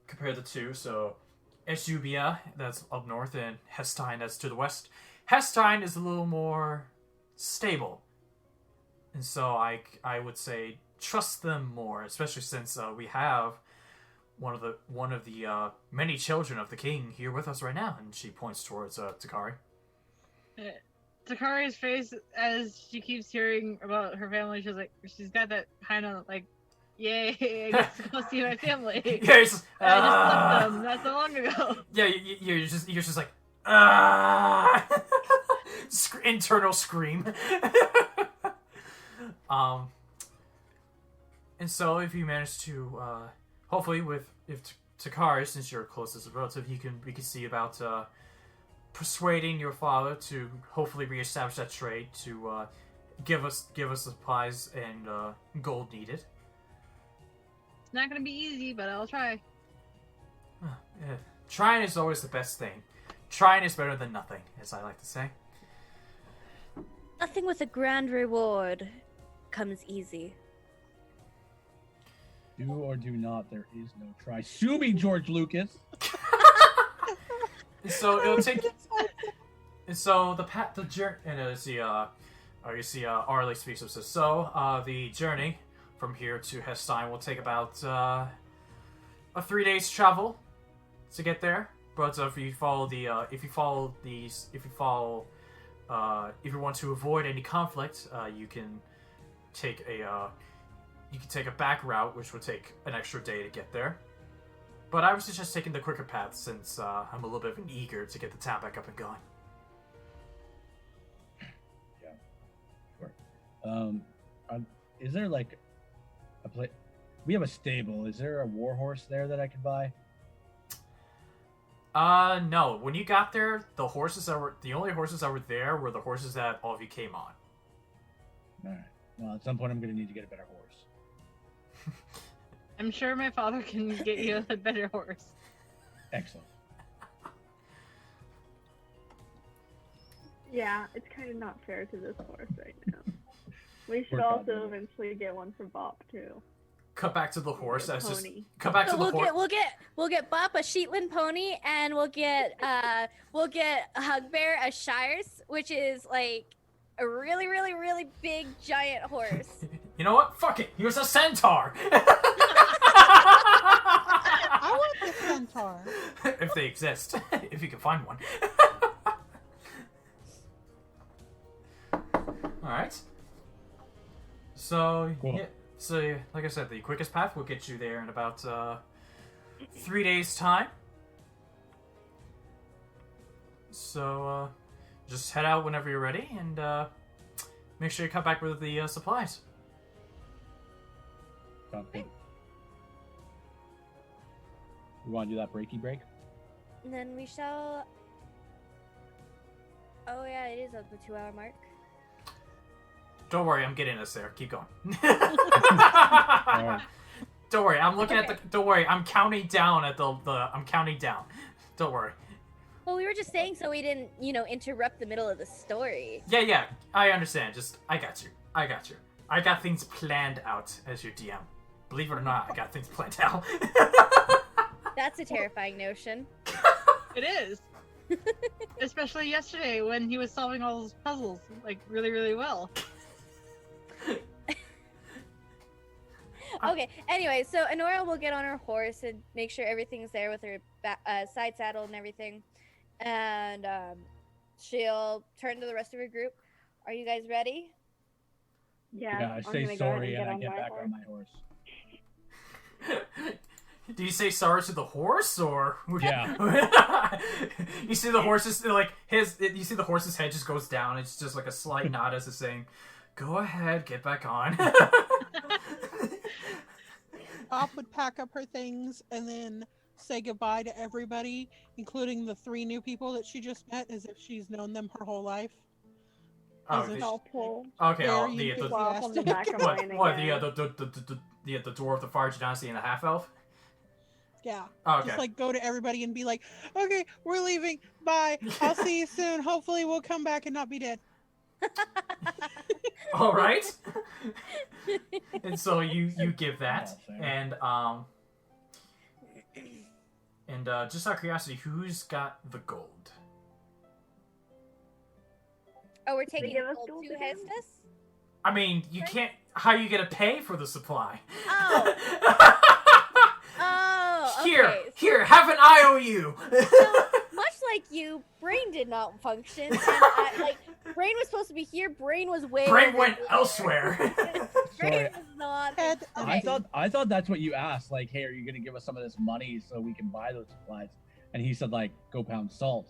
compare the two. So, Esubia, that's up north, and Hestein, that's to the west. Hestein is a little more stable, and so I would say trust them more, especially since we have one of the many children of the king here with us right now, and she points towards Takari. Takari's face as she keeps hearing about her family, she's got that kind of like, yay, I get to go see my family. Yeah, I just left them not so long ago. Yeah, you're just like internal scream. And so if you manage to hopefully if Takari, since you're closest relative, we can see about persuading your father to hopefully reestablish that trade to give us supplies and gold needed. It's not gonna be easy, but I'll try. Yeah. Trying is always the best thing. Trying is better than nothing, as I like to say. Nothing with a grand reward comes easy. Do or do not, there is no try. Sue me, George Lucas! So it'll take. And so the journey, and you see Arley speaks up, says, so the journey from here to Hestein will take about a 3 days travel to get there. But if you follow if you want to avoid any conflict, you can take a back route, which would take an extra day to get there. But I was just taking the quicker path since I'm a little bit eager to get the town back up and going. Yeah, sure. Is there like a place? We have a stable. Is there a warhorse there that I could buy? No. When you got there, the only horses that were there were the horses that all of you came on. All right. Well, at some point, I'm going to need to get a better horse. I'm sure my father can get you a better horse. Excellent. Yeah, it's kind of not fair to this horse right now. We should Work on also it. eventually get one for Bop too. Cut back to the horse. That's just Pony. cut back So to the horse. we'll get Bop a Sheetland pony, and we'll get Hugbear a Shires, which is like a really, really, really big giant horse. You know what? Fuck it. Here's a centaur. I want the centaur. If they exist, if you can find one. All right. So Cool. yeah. So like I said, the quickest path will get you there in about 3 days' time. So just head out whenever you're ready, and make sure you come back with the supplies. Sounds good. You want to do that breaky break? And then we shall. Oh yeah, it is at the 2-hour mark. Don't worry, I'm getting us there. Keep going. Alright. Don't worry, I'm looking Okay. at the. Don't worry, I'm counting down at the. I'm counting down. Don't worry. Well, we were just saying so we didn't, interrupt the middle of the story. Yeah, I understand. Just, I got you. I got things planned out as your DM. Believe it or not, I got things planned out. That's a terrifying notion. It is. Especially yesterday when he was solving all those puzzles, like, really, really well. Okay, anyway, so Onora will get on her horse and make sure everything's there with her side saddle and everything. And she'll turn to the rest of her group. Are you guys ready? Yeah, Yeah, I I'm say gonna go ahead sorry and I on get my back horse. on my horse. Do you say sorry to the horse, or Yeah. you see the horse's like his? You see the horse's head just goes down. It's just like a slight nod as it's saying, "Go ahead, get back on." Bop would pack up her things and then say goodbye to everybody, including the 3 new people that she just met, as if she's known them her whole life. Oh, As if I'll pull okay. Very The Swap on the back of what? mine What? again. The dwarf, the fire genasi, and the half elf. Yeah. Oh, okay. Just like go to everybody and be like, okay, we're leaving. Bye. I'll see you soon. Hopefully we'll come back and not be dead. All right. And so you give that, Yeah, and just out of curiosity, who's got the gold? Oh, we're taking give us gold gold to again? Hestus? I mean, you can't. How are you gonna pay for the supply? Oh. Oh, okay. Here, have an IOU. So, much like you, brain did not function. And brain was supposed to be here. Brain was way. Brain over went there. elsewhere. Brain Sorry. was not. Head Okay. I thought that's what you asked. Like, hey, are you gonna give us some of this money so we can buy those supplies? And he said, like, go pound salt.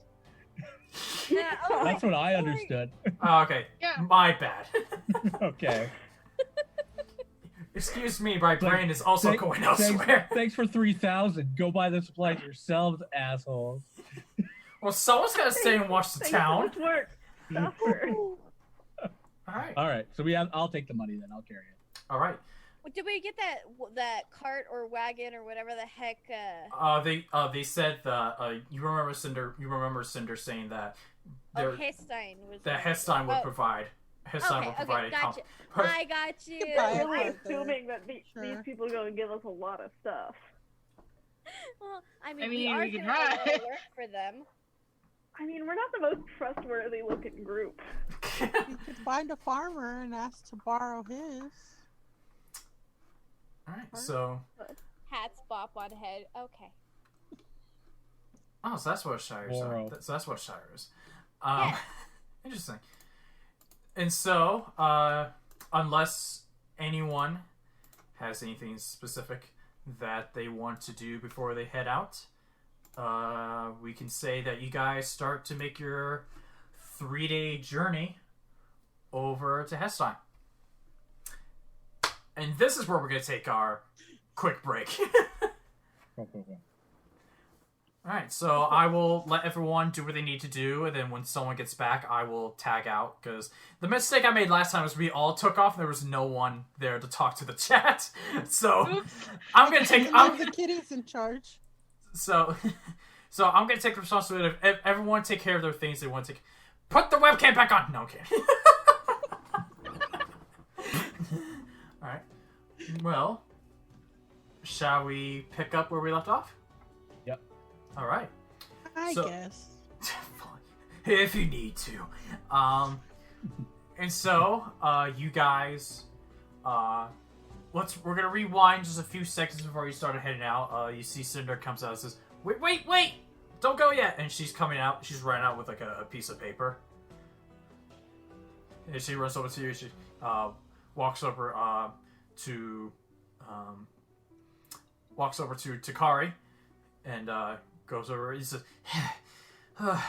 Yeah, oh, That's what I oh my- understood. Oh, okay, Yeah. my bad. Okay. Excuse me, my brain is also going elsewhere. Thanks for 3,000. Go buy the supplies yourselves, assholes. Well, someone's gotta stay and watch the Thanks town. for this work. Suffer. All right, All right, so I'll take the money then. I'll carry it. all right. Did we get that cart or wagon or whatever the heck? They said that you remember Cinder saying that Hestein was. that Hestein would provide. Hestein would provide a gotcha. comp- I got you. Goodbye. I'm really Right there. assuming that these Sure. people are going to give us a lot of stuff. Well, I I we mean, are we doing can a lot try. of work for them. I mean, we're not the most trustworthy looking group. You could find a farmer and ask to borrow his. All right, so Hats bop on head. Okay. so that's what Shire is. Whoa. So that's what Shire is. Yeah. Interesting. And so, unless anyone has anything specific that they want to do before they head out, we can say that you guys start to make your 3-day journey over to Hestein. And this is where we're going to take our quick break. Cool. Alright, so I will let everyone do what they need to do, and then when someone gets back, I will tag out, because the mistake I made last time was we all took off, and there was no one there to talk to the chat. So, Oops. I'm going to take... The kitty's in charge. So I'm going to take the responsibility of everyone take care of their things they want to take... Put the webcam back on! No, okay. Alright. Well, shall we pick up where we left off? Yep. Alright. I guess. If you need to. And so, you guys, we're gonna rewind just a few seconds before you started heading out. You see Cinder comes out and says, wait! Don't go yet! And she's coming out, she's running out with like a piece of paper. And she runs over to you, she, walks over to Takari, and, goes over, he says, I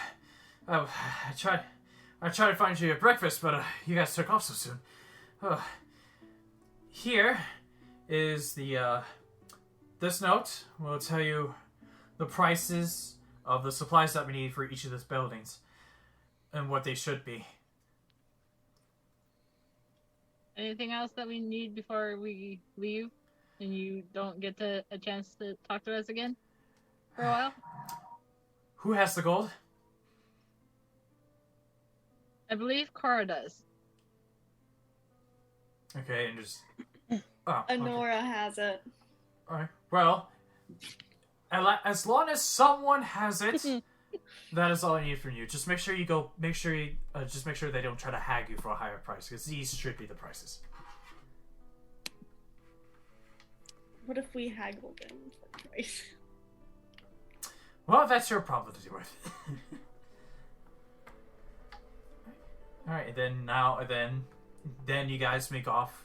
tried to find you at breakfast, but you guys took off so soon. Here is the this note. Will tell you the prices of the supplies that we need for each of these buildings and what they should be. Anything else that we need before we leave, and you don't get a chance to talk to us again for a while? Who has the gold? I believe Corra does. Okay, and just... Oh, Onora has it. Alright, well, as long as someone has it, that is all I need from you. Just make sure they don't try to hag you for a higher price, because these should be the prices. What if we haggled him for price? Well, that's your problem to deal with. Alright, then you guys make off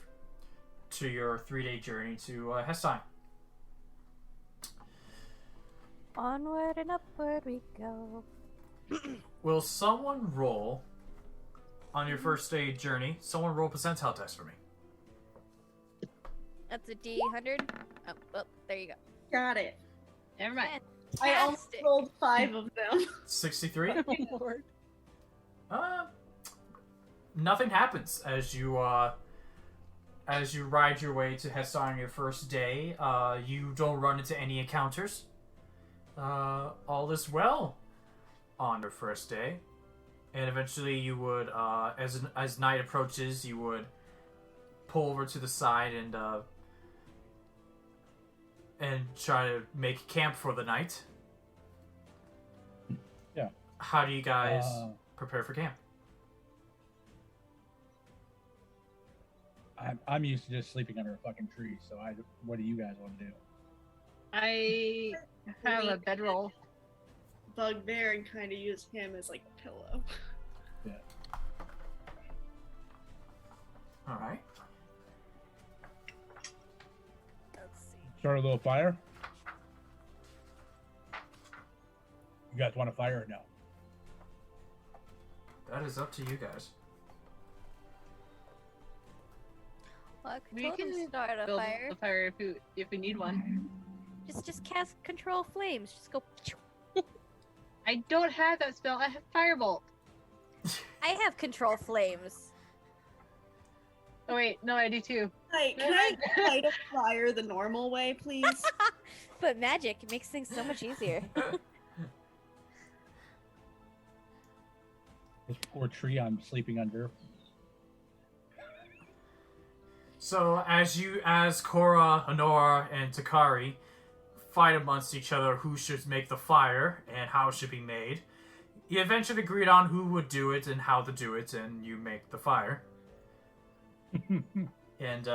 to your 3-day journey to Hestein. Onward and upward we go. Will someone roll on your first day journey? Someone roll percentile dice for me. That's a D100. Oh, there you go. Got it. Never mind. I almost Fantastic. rolled 5 of them. 63. Oh, Lord. Nothing happens as you ride your way to Hestein on your first day. You don't run into any encounters. All is well on your first day, and eventually you would, as night approaches, you would pull over to the side and try to make camp for the night. Yeah. How do you guys prepare for camp? I'm used to just sleeping under a fucking tree, so what do you guys want to do? I have a bedroll. Bugbear and kind of use him as like a pillow. Yeah. Alright. Let's see. Start a little fire? You guys want a fire or no? That is up to you guys. Well, We control can can start a Build fire. a fire if we need one. Just cast control flames. Just go. I don't have that spell. I have firebolt. I have control flames. Oh wait, no, I do too. Like, can I light a fire the normal way, please? But magic makes things so much easier. This poor tree I'm sleeping under. So as Corra, Onora, and Takari fight amongst each other who should make the fire and how it should be made, you eventually agreed on who would do it and how to do it, and you make the fire. And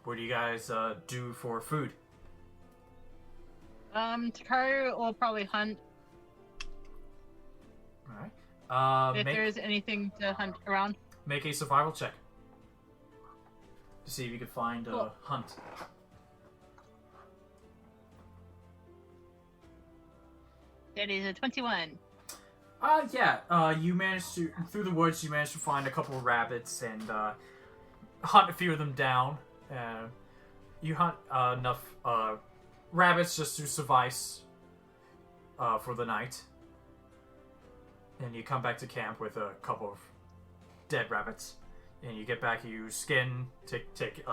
what do you guys do for food? Takari will probably hunt If there's anything to hunt around. Make a survival check to see if you can find a hunt. That is a 21. You managed to, through the woods, you managed to find a couple of rabbits and hunt a few of them down. You hunt enough rabbits just to suffice for the night. And you come back to camp with a couple of dead rabbits. And you get back, you skin, take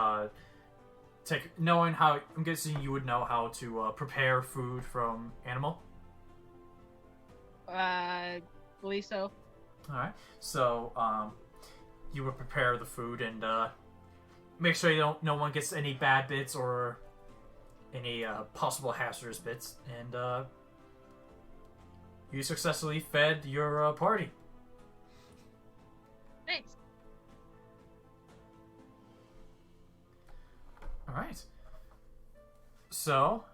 knowing how, I'm guessing you would know how to prepare food from animal. Believe so. Alright, so, you would prepare the food and, make sure no one gets any bad bits or any, possible hazardous bits, and, you successfully fed your, party. Thanks. Alright. So,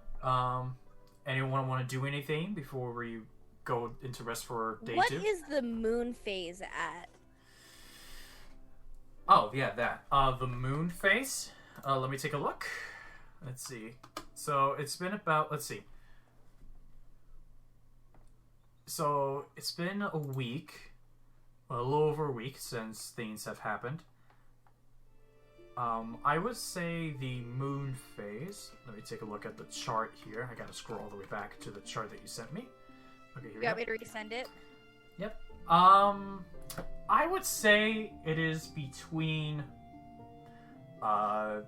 anyone want to do anything before we go into rest for day 2? What is the moon phase at? Oh, yeah, that. The moon phase. Let me take a look. Let's see. So, it's been about, let's see. So, it's been a week, a little over a week since things have happened. I would say the moon phase. Let me take a look at the chart here. I gotta scroll all the way back to the chart that you sent me. Okay, here we You go. want me to resend it? Yep. I would say it is between. I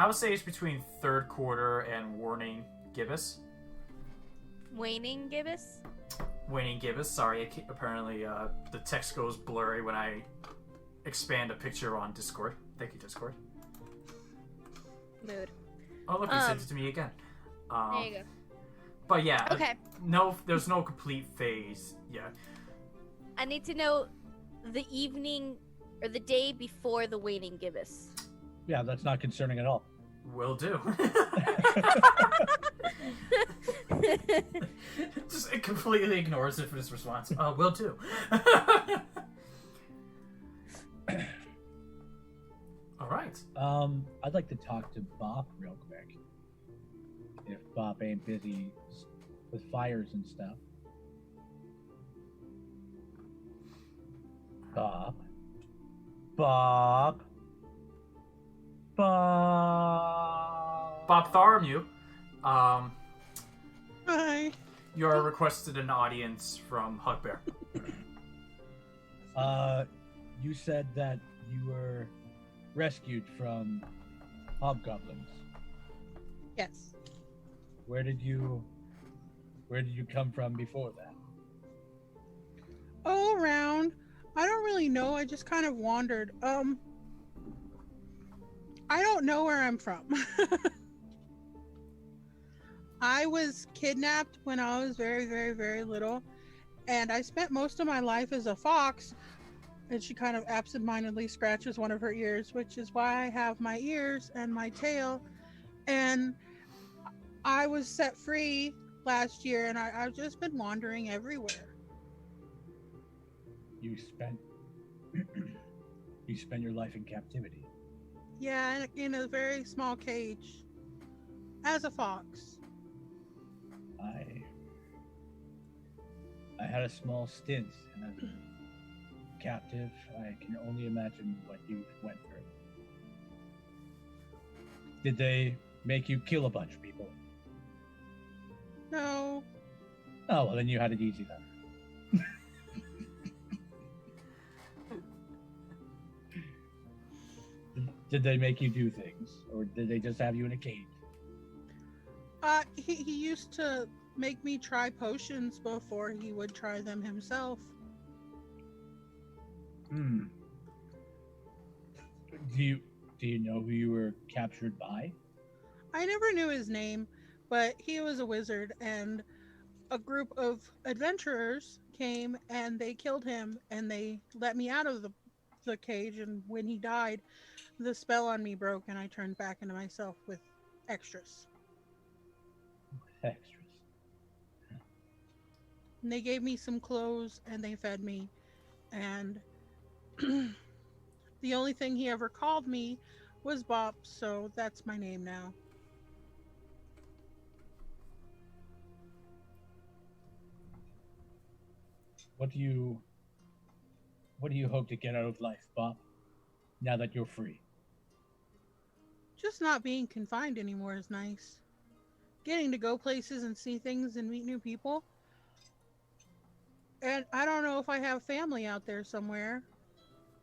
would say it's between third quarter and waning gibbous. Waning gibbous? Waning gibbous. Sorry, apparently the text goes blurry when I expand a picture on Discord. Thank you, Discord. Mood. Oh, look, you sent it to me again. There you go. But yeah, Okay. No, there's no complete phase yet. I need to know the evening or the day before the waning gibbous. Yeah, that's not concerning at all. Will do. Just it completely ignores it for this response. Will do. All right. I'd like to talk to Bop real quick. If Bop ain't busy with fires and stuff. Bop. Bop. Bop. Boptholomew, Hi. you are requested an audience from Hugbear. You said that you were rescued from Hobgoblins. Yes. Where did you come from before that? All around. I don't really know. I just kind of wandered. I don't know where I'm from. I was kidnapped when I was very, very, very little, and I spent most of my life as a fox. And she kind of absentmindedly scratches one of her ears, which is why I have my ears and my tail. And I was set free last year, and I've just been wandering everywhere. You spent your life in captivity. Yeah, in a very small cage, as a fox. I had a small stint as a captive. I can only imagine what you went through. Did they make you kill a bunch of people? No. Oh, well, then you had it easy then. Did they make you do things? Or did they just have you in a cage? He used to make me try potions before he would try them himself. Do you know who you were captured by? I never knew his name, but he was a wizard, and a group of adventurers came and they killed him, and they let me out of the cage, and when he died, the spell on me broke and I turned back into myself with extras. Extras. And they gave me some clothes and they fed me. And the only thing he ever called me was Bop, so that's my name now. What do you hope to get out of life, Bob? Now that you're free. Just not being confined anymore is nice. Getting to go places and see things and meet new people. And I don't know if I have family out there somewhere.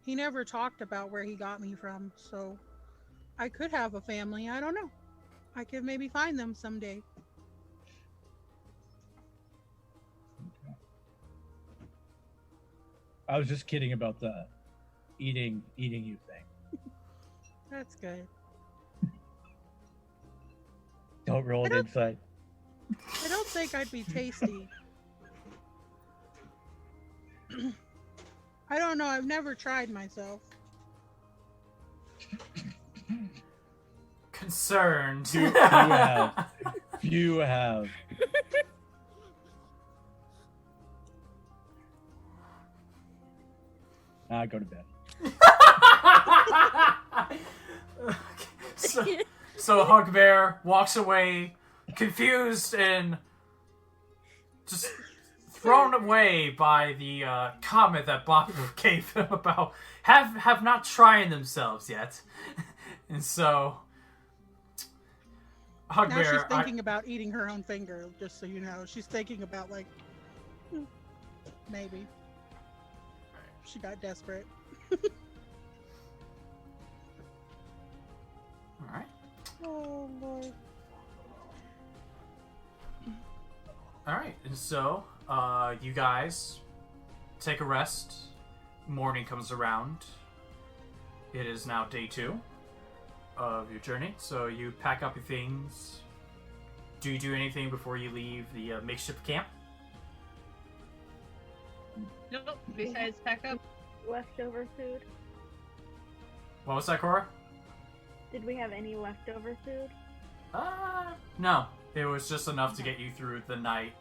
He never talked about where he got me from, so I could have a family. I don't know. I could maybe find them someday. Okay. I was just kidding about the eating you thing. That's good. Don't roll an insight. I don't think I'd be tasty. I don't know. I've never tried myself. Concerned. You have. Go to bed. So Hugbear walks away, confused and just thrown away by the comment that Bob gave him about have not tried themselves yet. And so Hugbear, now she's thinking about eating her own finger, just so you know. She's thinking about, like, maybe. She got desperate. Alright. Oh, Lord. Alright, and so, you guys take a rest. Morning comes around. It is now day 2 of your journey, so you pack up your things. Do you do anything before you leave the makeshift camp? Nope. Besides pack up. Leftover food? What was that, Corra? Did we have any leftover food? No. It was just enough to get you through the night.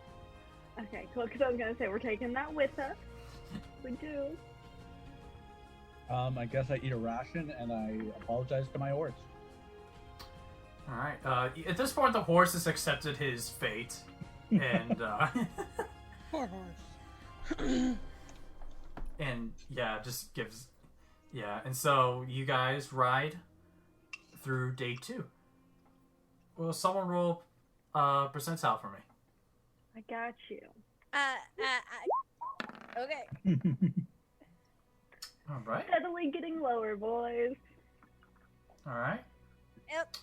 Okay, cool, because I was going to say we're taking that with us. We do. I guess I eat a ration and I apologize to my horse. Alright, at this point the horse has accepted his fate. And, Poor horse. and, yeah, just gives... Yeah, and so you guys ride through day 2. Will someone roll percentile for me? I got you. Okay. Alright. Steadily getting lower, boys. Alright. Yep.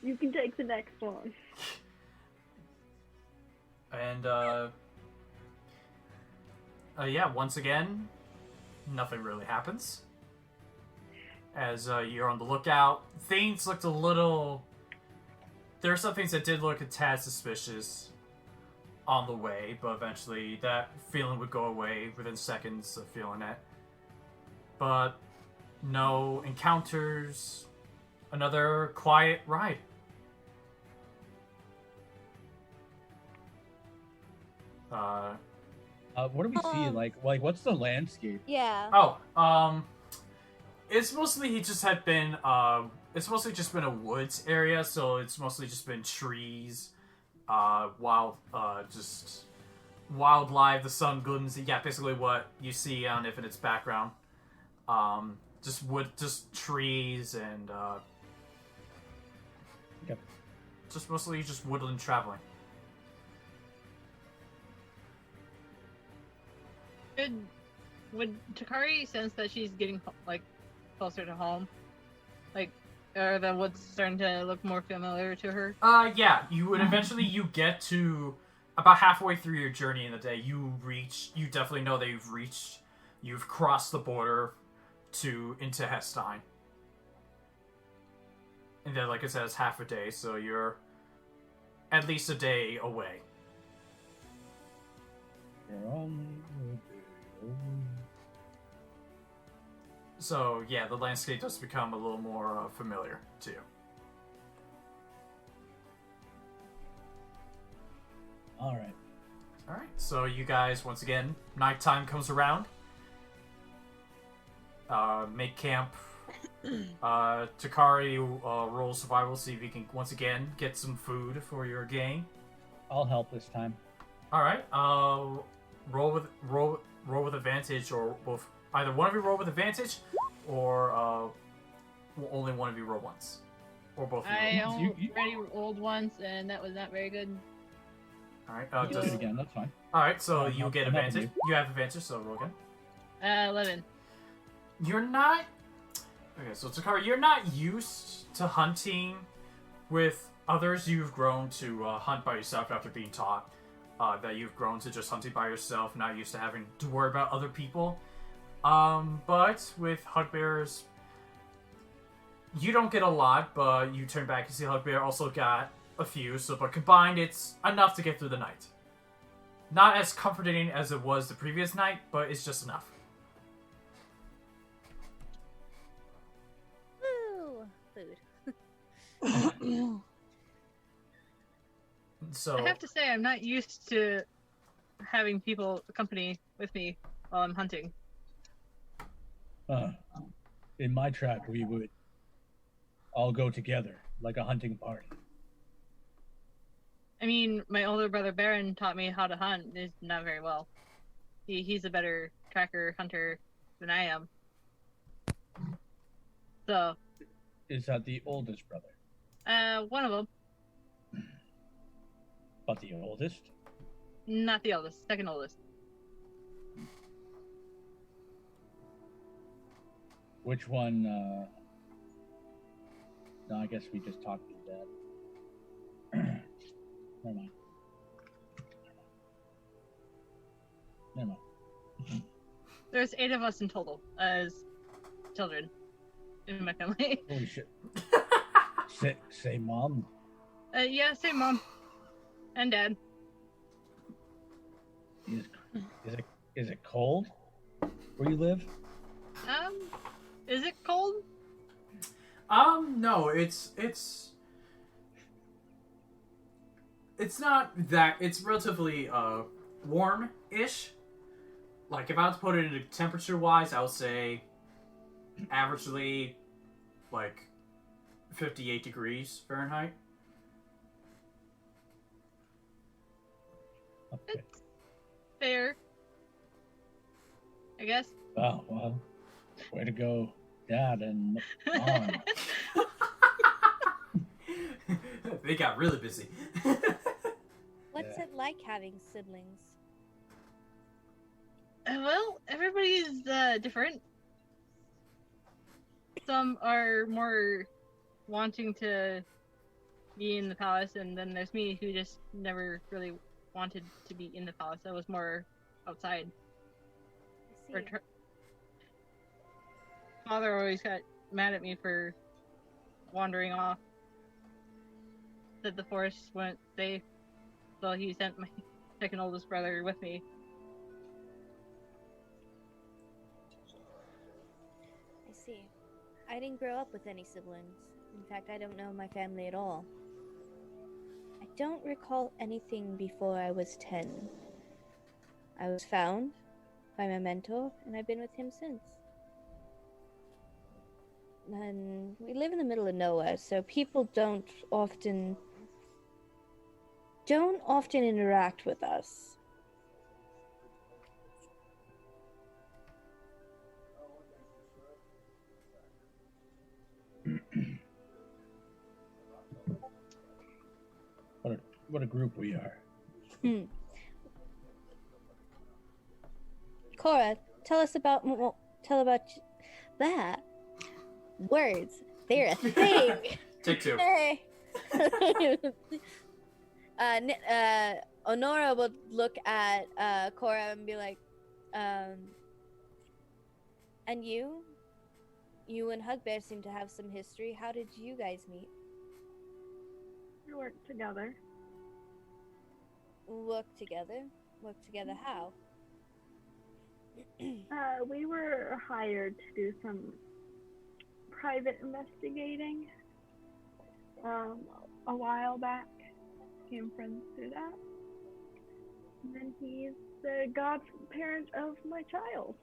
You can take the next one. And, yeah, once again, nothing really happens. As you're on the lookout, things looked a little... There are some things that did look a tad suspicious on the way, but eventually that feeling would go away within seconds of feeling it. But no encounters, another quiet ride. What do we see? Like what's the landscape? Yeah. It's mostly just been a woods area, so it's mostly just been trees, just wildlife, the sun glimmers. Yeah, basically what you see on Infinite's background. Just wood, just trees, and Yep. just mostly just woodland traveling. Would Takari sense that she's getting like closer to home? Like, are the woods starting to look more familiar to her? Yeah, you would eventually you get to about halfway through your journey in the day. You definitely know that you've crossed the border into Hestein. And then, like I said, it's half a day, so you're at least a day away. So, yeah, the landscape does become a little more familiar to you. All right. All right. So you guys, once again, nighttime comes around. Make camp. Takari roll survival, see if you can once again get some food for your gang. I'll help this time. All right. Roll with advantage, or both. Either one of you roll with advantage, or only one of you roll once, or both of you. I Roll once. already rolled once, and that was not very good. All right. Do it again. That's fine. All right. So I'm you help- get I'm helping advantage. You have advantage. So roll again. 11. You're not. Okay, so Takari, you're not used to hunting with others. You've grown to hunt by yourself after being taught that you've grown to just hunting by yourself, not used to having to worry about other people. But with Hugbears, you don't get a lot, but you turn back and see Hugbear also got a few. So, but combined, it's enough to get through the night. Not as comforting as it was the previous night, but it's just enough. Woo! Food. So I have to say, I'm not used to having people accompany with me while I'm hunting. In my track, we would all go together like a hunting party. I mean, my older brother Baron taught me how to hunt. It's not very well. He's a better tracker hunter than I am. So, Is that the oldest brother? one of them, But the oldest? not the oldest, second oldest. Which one? No, I guess we just talked to Dad. Never mind. Never mind. There's 8 of us in total as children in my family. Holy shit. Say mom. Yeah, same mom and dad. Is it cold where you live? Is it cold? No, it's not that. It's relatively warm-ish. Like if I was to put it into temperature-wise, I would say averagely like 58 degrees Fahrenheit. Okay. It's fair, I guess. Oh, well. Way to go, Dad and Mom. They got really busy. What's it like having siblings? Well, everybody is different. Some are more wanting to be in the palace, and then there's me who just never really wanted to be in the palace. I was more outside. I see. Father always got mad at me for wandering off. Said the forest went safe, so he sent my second oldest brother with me. I see. I didn't grow up with any siblings. In fact, I don't know my family at all. I don't recall anything before I was 10. I was found by my mentor, and I've been with him since. And we live in the middle of nowhere, so people don't often interact with us. What a group we are. Corra, tell about that. Words, they're a thing. Take 2. Hey. Onora would look at Corra and be like, and you and Hugbear seem to have some history. How did you guys meet? We work together. Work together? Work together how? We were hired to do some private investigating a while back. Became friends through that. And he's the godparent of my child.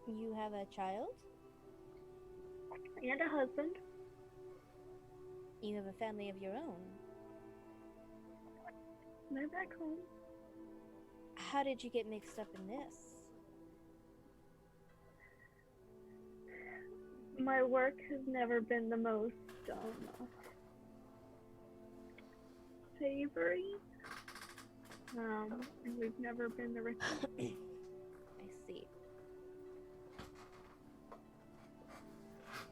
You have a child? And a husband. You have a family of your own. They're back home. How did you get mixed up in this? My work has never been the most, savory. And we've never been the richest. I see.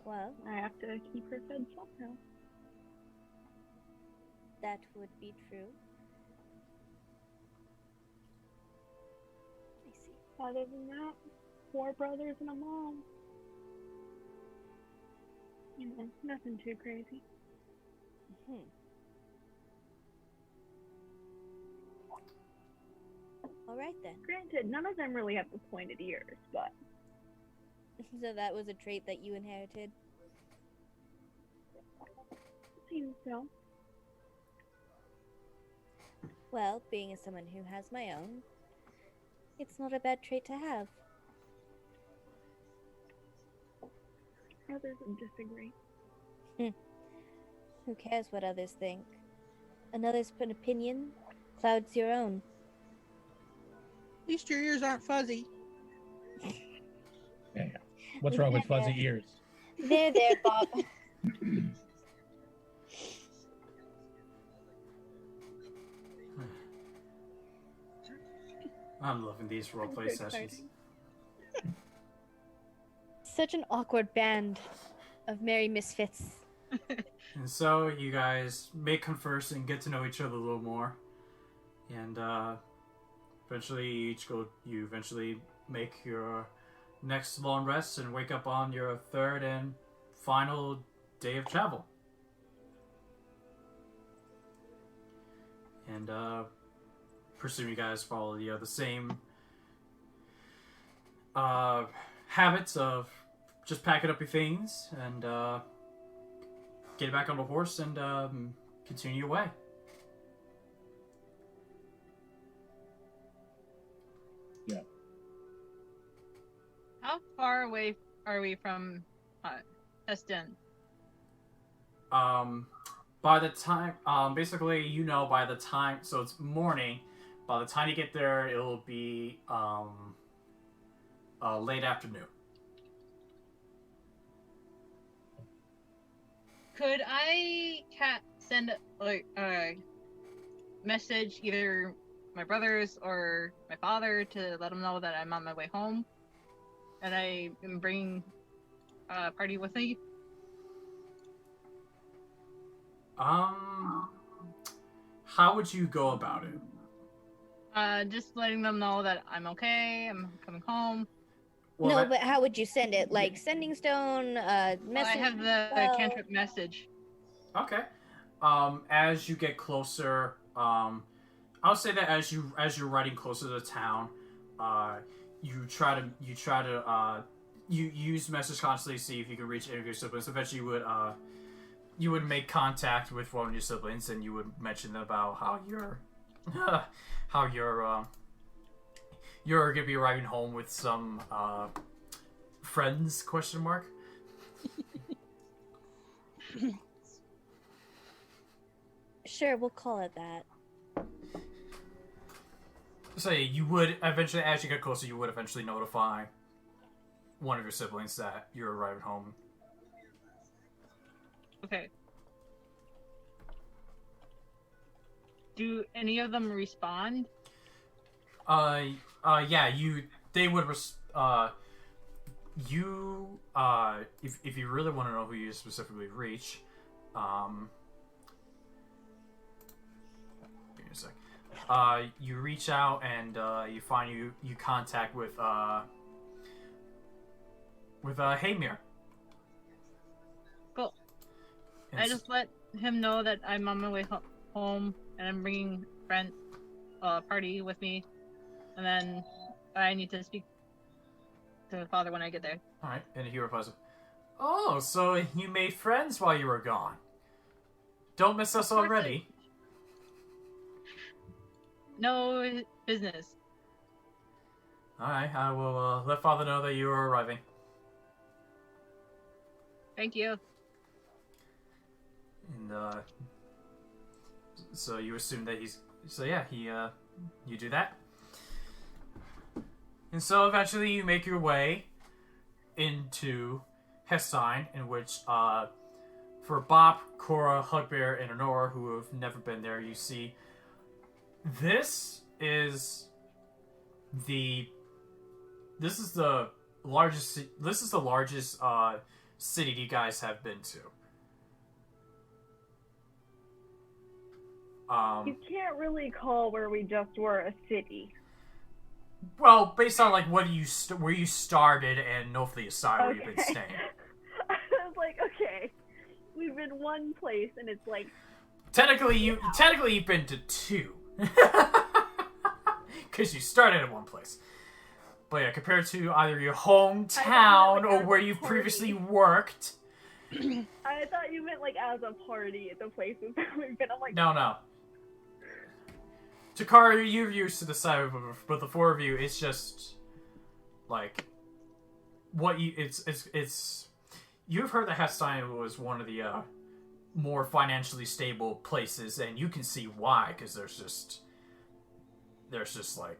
Well, I have to keep her fed somehow. that would be true. I see. Other than that, 4 brothers and a mom. You know, nothing too crazy. Hmm. All right then. Granted, none of them really have the pointed ears, but So that was a trait that you inherited? seems so. Well, being as someone who has my own, it's not a bad trait to have. Others would disagree. Who cares what others think? Another's opinion clouds your own. At least your ears aren't fuzzy. Yeah. What's wrong with fuzzy ears? There, Bob. I'm loving these roleplay So sessions. Such an awkward band of merry misfits. And so you guys may converse and get to know each other a little more, and eventually you eventually make your next long rest and wake up on your third and final day of travel. And presume you guys follow the same habits of just packing up your things and get back on the horse and continue your way. Yeah. How far away are we from Eston? By the time, basically, by the time, so it's morning. By the time you get there, it'll be late afternoon. Could I send a message either my brothers or my father to let them know that I'm on my way home, and I am bringing a party with me? How would you go about it? Just letting them know that I'm okay, I'm coming home. Well, No, but how would you send it? Like sending stone, Well, message? I have the cantrip message. Okay. As you get closer, I'll say that as you're riding closer to town, you use message constantly to see if you can reach any of your siblings. Eventually, you would make contact with one of your siblings, and you would mention about how you're gonna be arriving home with some friends ? Sure, we'll call it that. So you would eventually, as you get closer, you would eventually notify one of your siblings that you're arriving home. Okay. Do any of them respond? Yeah, they would, if you really want to know who you specifically reach, give me a sec. You reach out and, you find you contact with Haymir. Cool. And I just let him know that I'm on my way home and I'm bringing friend party with me, and then I need to speak to father when I get there. Alright, and he replies, "Oh, so you made friends while you were gone. Don't miss us already." no business. Alright, I will let Father know that you are arriving. Thank you. And, so you assume that he's... So yeah, you do that. And so eventually you make your way into Hestine, in which, for Bop, Corra, Hugbear, and Onora, who have never been there, you see this is the largest city you guys have been to. You can't really call where we just were a city. Well, based on like where you started and Nofliasile where you've been staying. I was like, okay, we've been one place, and it's like Technically you've been to 2, because you started in one place. But yeah, compared to either your hometown or where you've previously worked. I thought you meant like as a party at the places that we've been. I'm like, No. Takari, you're used to the side, but the 4 of you, it's just like what you. It's. You've heard that Hestine was one of the more financially stable places, and you can see why, because there's just like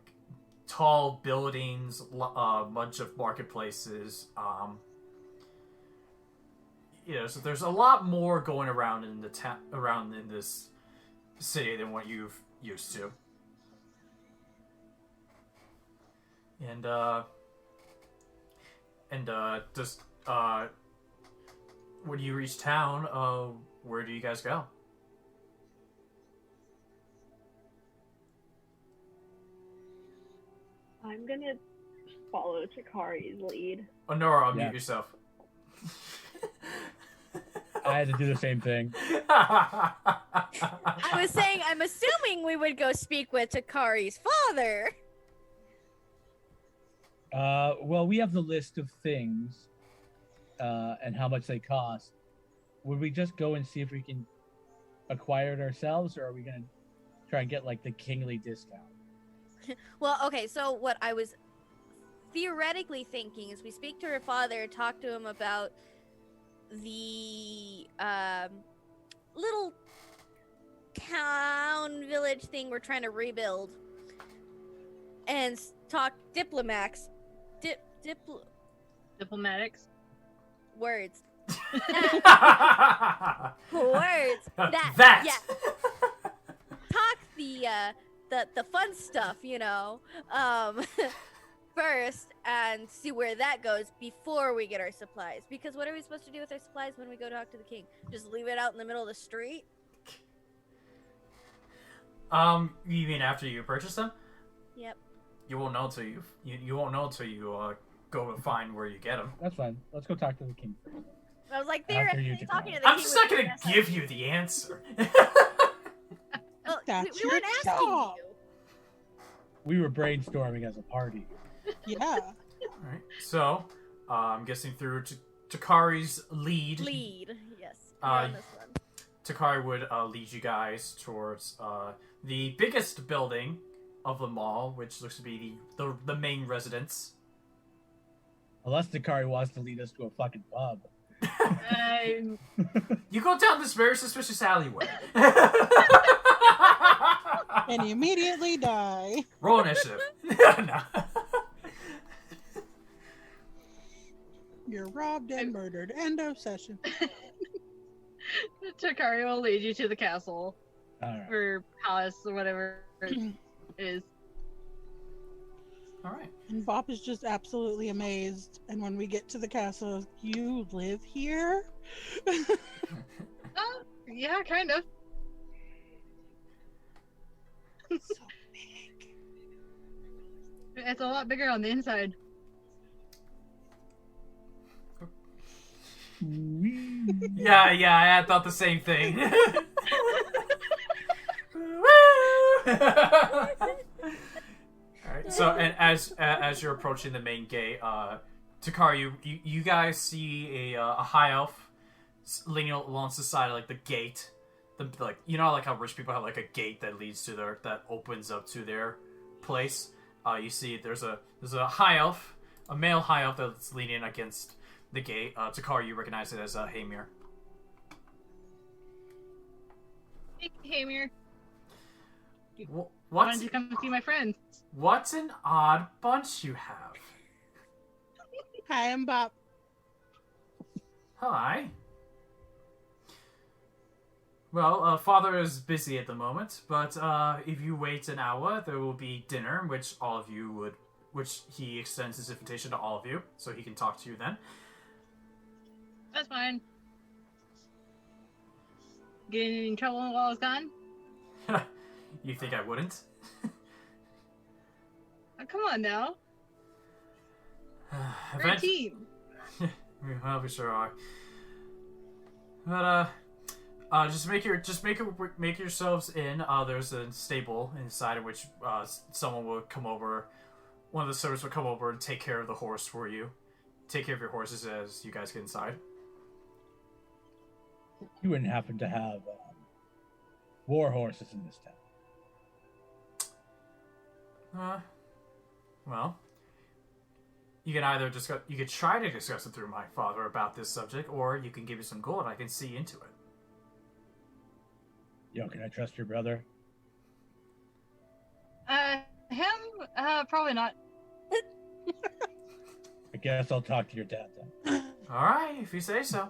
tall buildings, a bunch of marketplaces. So there's a lot more going around in the around in this city than what you've used to. And just when you reach town, where do you guys go? I'm gonna follow Takari's lead. Onora, unmute Yeah. yourself. I had to do the same thing. I was saying, I'm assuming we would go speak with Takari's father. Well, we have the list of things, and how much they cost. Would we just go and see if we can acquire it ourselves, or are we gonna try and get like the kingly discount? Well, okay, so what I was theoretically thinking is we speak to her father, talk to him about the little town village thing we're trying to rebuild, and talk diplomatics. Diplomatics. Words. Words. That. Yeah. Talk the fun stuff, first, and see where that goes before we get our supplies. Because what are we supposed to do with our supplies when we go talk to the king? Just leave it out in the middle of the street? You mean after you purchase them? Yep. You won't know until you won't know until you go to find where you get them. That's fine. Let's go talk to the king first. I was like, After you theoretically, talking to the I'm king. just not gonna give you the answer. Well, That's we weren't your asking job. you. We were brainstorming as a party. Yeah. Alright, so, I'm guessing through Takari's lead. Yes. Uh, You're on this one. Takari would lead you guys towards the biggest building of them all, which looks to be the main residence. Unless Takari wants to lead us to a fucking pub. You go down this very suspicious alleyway. And you immediately die. Roll initiative. No. You're robbed and murdered. End of session. Takari will lead you to the castle Alright. or palace or whatever it is. Alright. And Bop is just absolutely amazed. And when we get to the castle, you live here? Yeah, kind of. So big. It's a lot bigger on the inside. Yeah, I thought the same thing. Alright, so and as you're approaching the main gate, Takari, you guys see a high elf leaning along the side of like the gate, like you know like how rich people have like a gate that leads to that opens up to their place. You see there's a high elf, a male high elf that's leaning against the gate. Takari, you recognize it as Hamir. Hey, Hamir. What? Wanted to come see my friends. What an odd bunch you have. Hi, I'm Bob. Hi. Well, Father is busy at the moment, but if you wait an hour, there will be dinner, which he extends his invitation to all of you, so he can talk to you then. That's fine. Getting in trouble while I was gone? You think I wouldn't? Oh, come on now. We're a team. Well, we sure are. But just make yourselves in. There's a stable inside of which someone will come over. One of the servants will come over and take care of the horse for you. Take care of your horses as you guys get inside. You wouldn't happen to have war horses in this town? Well, you can either discuss. You could try to discuss it through my father about this subject, or you can give me some gold. I can see into it. Yo, can I trust your brother? Him? Probably not. I guess I'll talk to your dad then. All right, if you say so.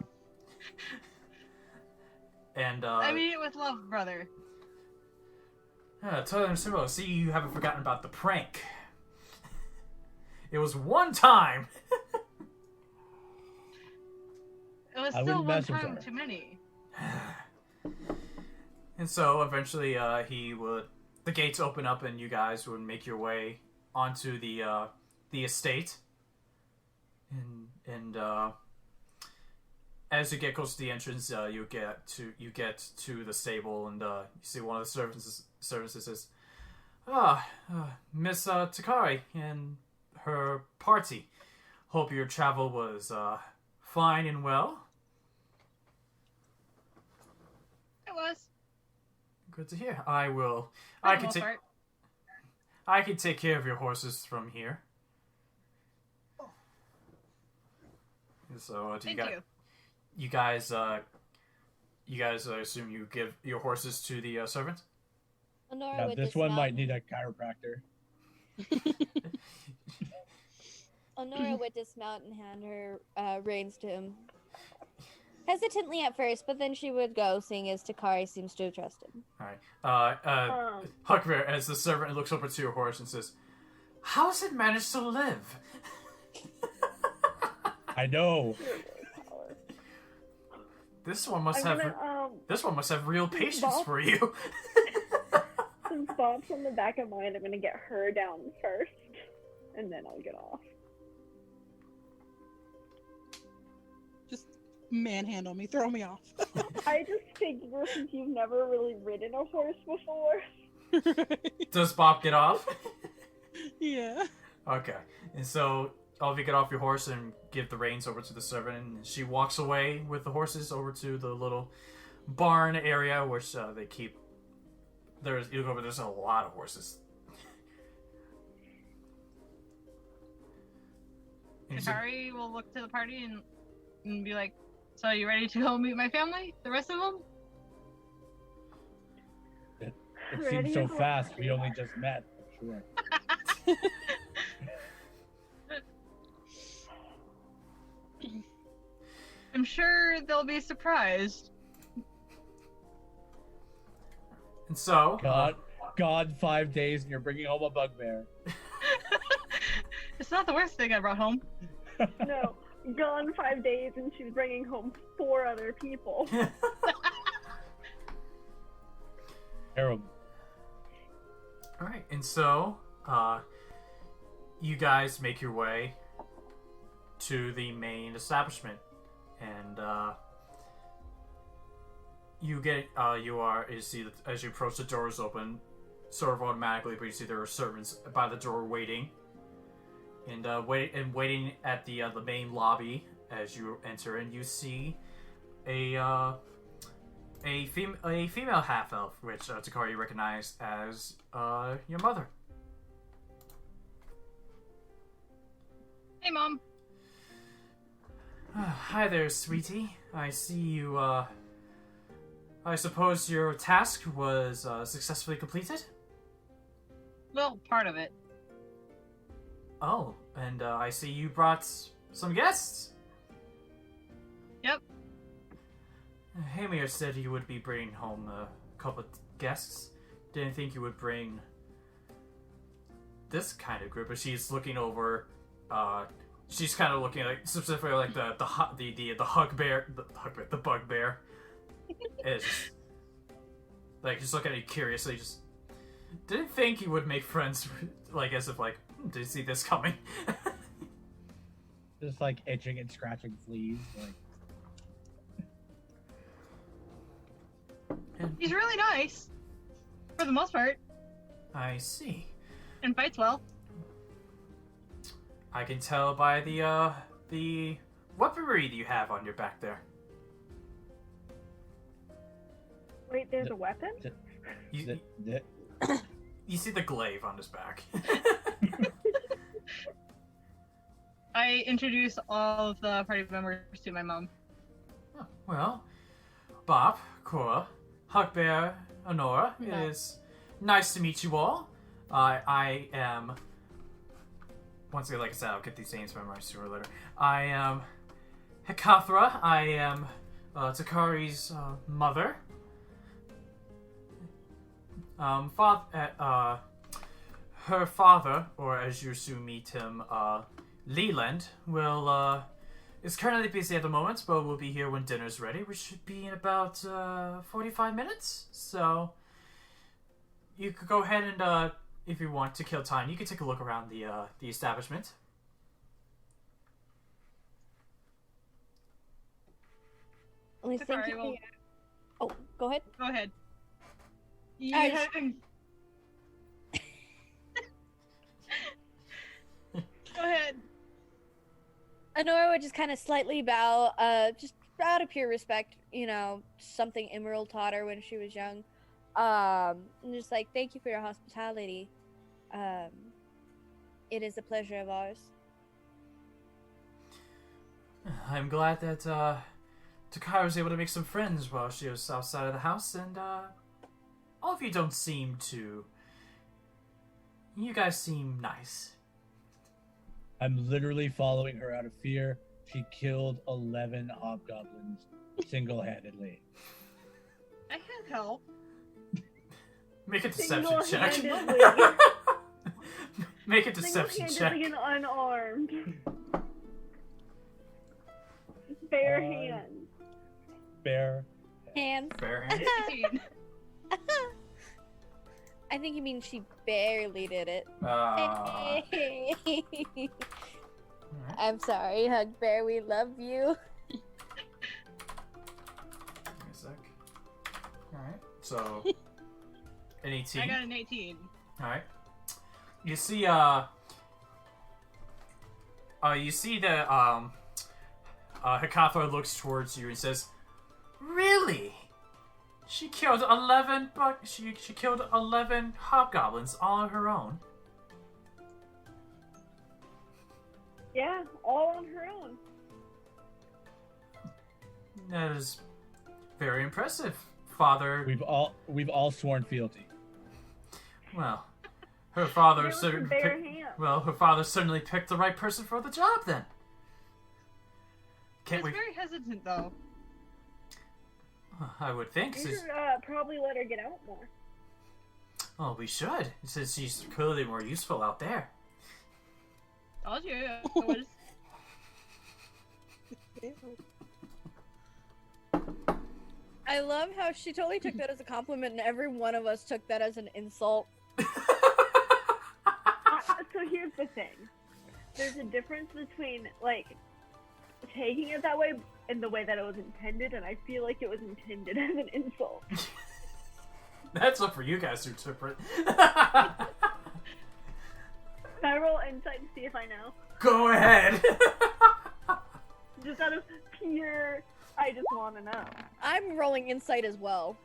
And I mean it with love, brother. Tell them similar. See, you haven't forgotten about the prank. It was one time. It was I still wouldn't one mess with time her. too many. And so eventually, the gates open up, and you guys would make your way onto the estate. And as you get close to the entrance, you get to the stable, and you see one of the servants says, Miss Takari and her party. Hope your travel was fine and well. It was. Good to hear. I For the can most take. part. I can take care of your horses from here. So, Thank you. you guys, I assume you give your horses to the servant? Onora Yeah, would this one dismount. might need a chiropractor. Honora would dismount and hand her reins to him. Hesitantly at first, but then she would go, seeing as Takari seems to have trusted him. Alright. Hugbear, as the servant looks over to your horse and says, how's it managed to live? I know. This one must I'm have gonna, this one must have real patience Bob? for you. Since Bob's on the back of mine, I'm gonna get her down first, and then I'll get off. Just manhandle me, throw me off. I just figure since you've never really ridden a horse before. Does Bob get off? Yeah. Okay. And so all of you get off your horse and give the reins over to the servant, and she walks away with the horses over to the little barn area, which they keep. You look over, there's a lot of horses. And so- Takari will look to the party and be like, so you ready to go meet my family? The rest of them? It Ready seems so for fast. party. We only just met. Sure. I'm sure they'll be surprised. And so, God, 5 days and you're bringing home a bugbear. It's not the worst thing I brought home. No, gone 5 days, and she's bringing home 4 other people. Terrible. all right. And so, you guys make your way to the main establishment, and you see that as you approach, the doors open, sort of automatically, but you see there are servants by the door waiting, and waiting at the main lobby. As you enter, and you see a a female half elf, which Takari recognized as your mother. Hey, Mom. Hi there, sweetie. I see you. I suppose your task was successfully completed. Well, part of it. Oh, and I see you brought some guests. Yep. Hamir said you would be bringing home a couple of guests. Didn't think you would bring this kind of group. But she's looking over. She's kind of looking like specifically like the Hugbear, the bugbear. It's just, like just looking at you curiously. Just didn't think you would make friends. Like as if like did you see this coming? Just like itching and scratching fleas. Like He's really nice. For the most part. I see. And fights well. I can tell by the weaponry that you have on your back there. Wait, there's a weapon? You see the glaive on his back. I introduce all of the party members to my mom. Oh, well, Bob, Corra, Hugbear, Onora, it is nice to meet you all. I am... Once again, like I said, I'll get these names memorized sooner or later. I am Hekathra. I am Takari's mother. Her father, or as you soon meet him, Leland, is currently busy at the moment, but will be here when dinner's ready, which should be in about 45 minutes. So you could go ahead and, if you want to kill time, you can take a look around the establishment. Only Takari thinking- will- Oh, go ahead. Go ahead. I Go ahead. Onora would just kind of slightly bow, just out of pure respect, you know, something Emerald taught her when she was young. And just like, thank you for your hospitality. It is a pleasure of ours. I'm glad that Takari was able to make some friends while she was outside of the house, and all of you don't seem to... You guys seem nice. I'm literally following her out of fear. She killed 11 hobgoblins single-handedly. I can help. Make a deception check. Single-handedly. Make a deception check. Single-handedly and unarmed. Bare hands. Bare. Hands. Fair hand. 18. I think you mean she barely did it. Alright. I'm sorry, Hugbear. We love you. Give me a sec. Alright. So an 18. I got an 18. Alright. You see that Hekathra looks towards you and says, "Really? She killed 11 she killed 11 hobgoblins all on her own." Yeah, all on her own. That is very impressive, Father. We've all sworn fealty. Well, her father There was some certainly bare hands. her father certainly picked the right person for the job then. He's Can't we? very hesitant, though. I would think. You Since, should probably let her get out more. oh, we should, since she's clearly more useful out there. Told you. I was... I love how she totally took that as a compliment, and every one of us took that as an insult. So here's the thing. There's a difference between, like, taking it that way and the way that it was intended, and I feel like it was intended as an insult. That's up for you guys to interpret. Can I roll insight to see if I know? Go ahead. Just out of pure I just want to know. I'm rolling insight as well.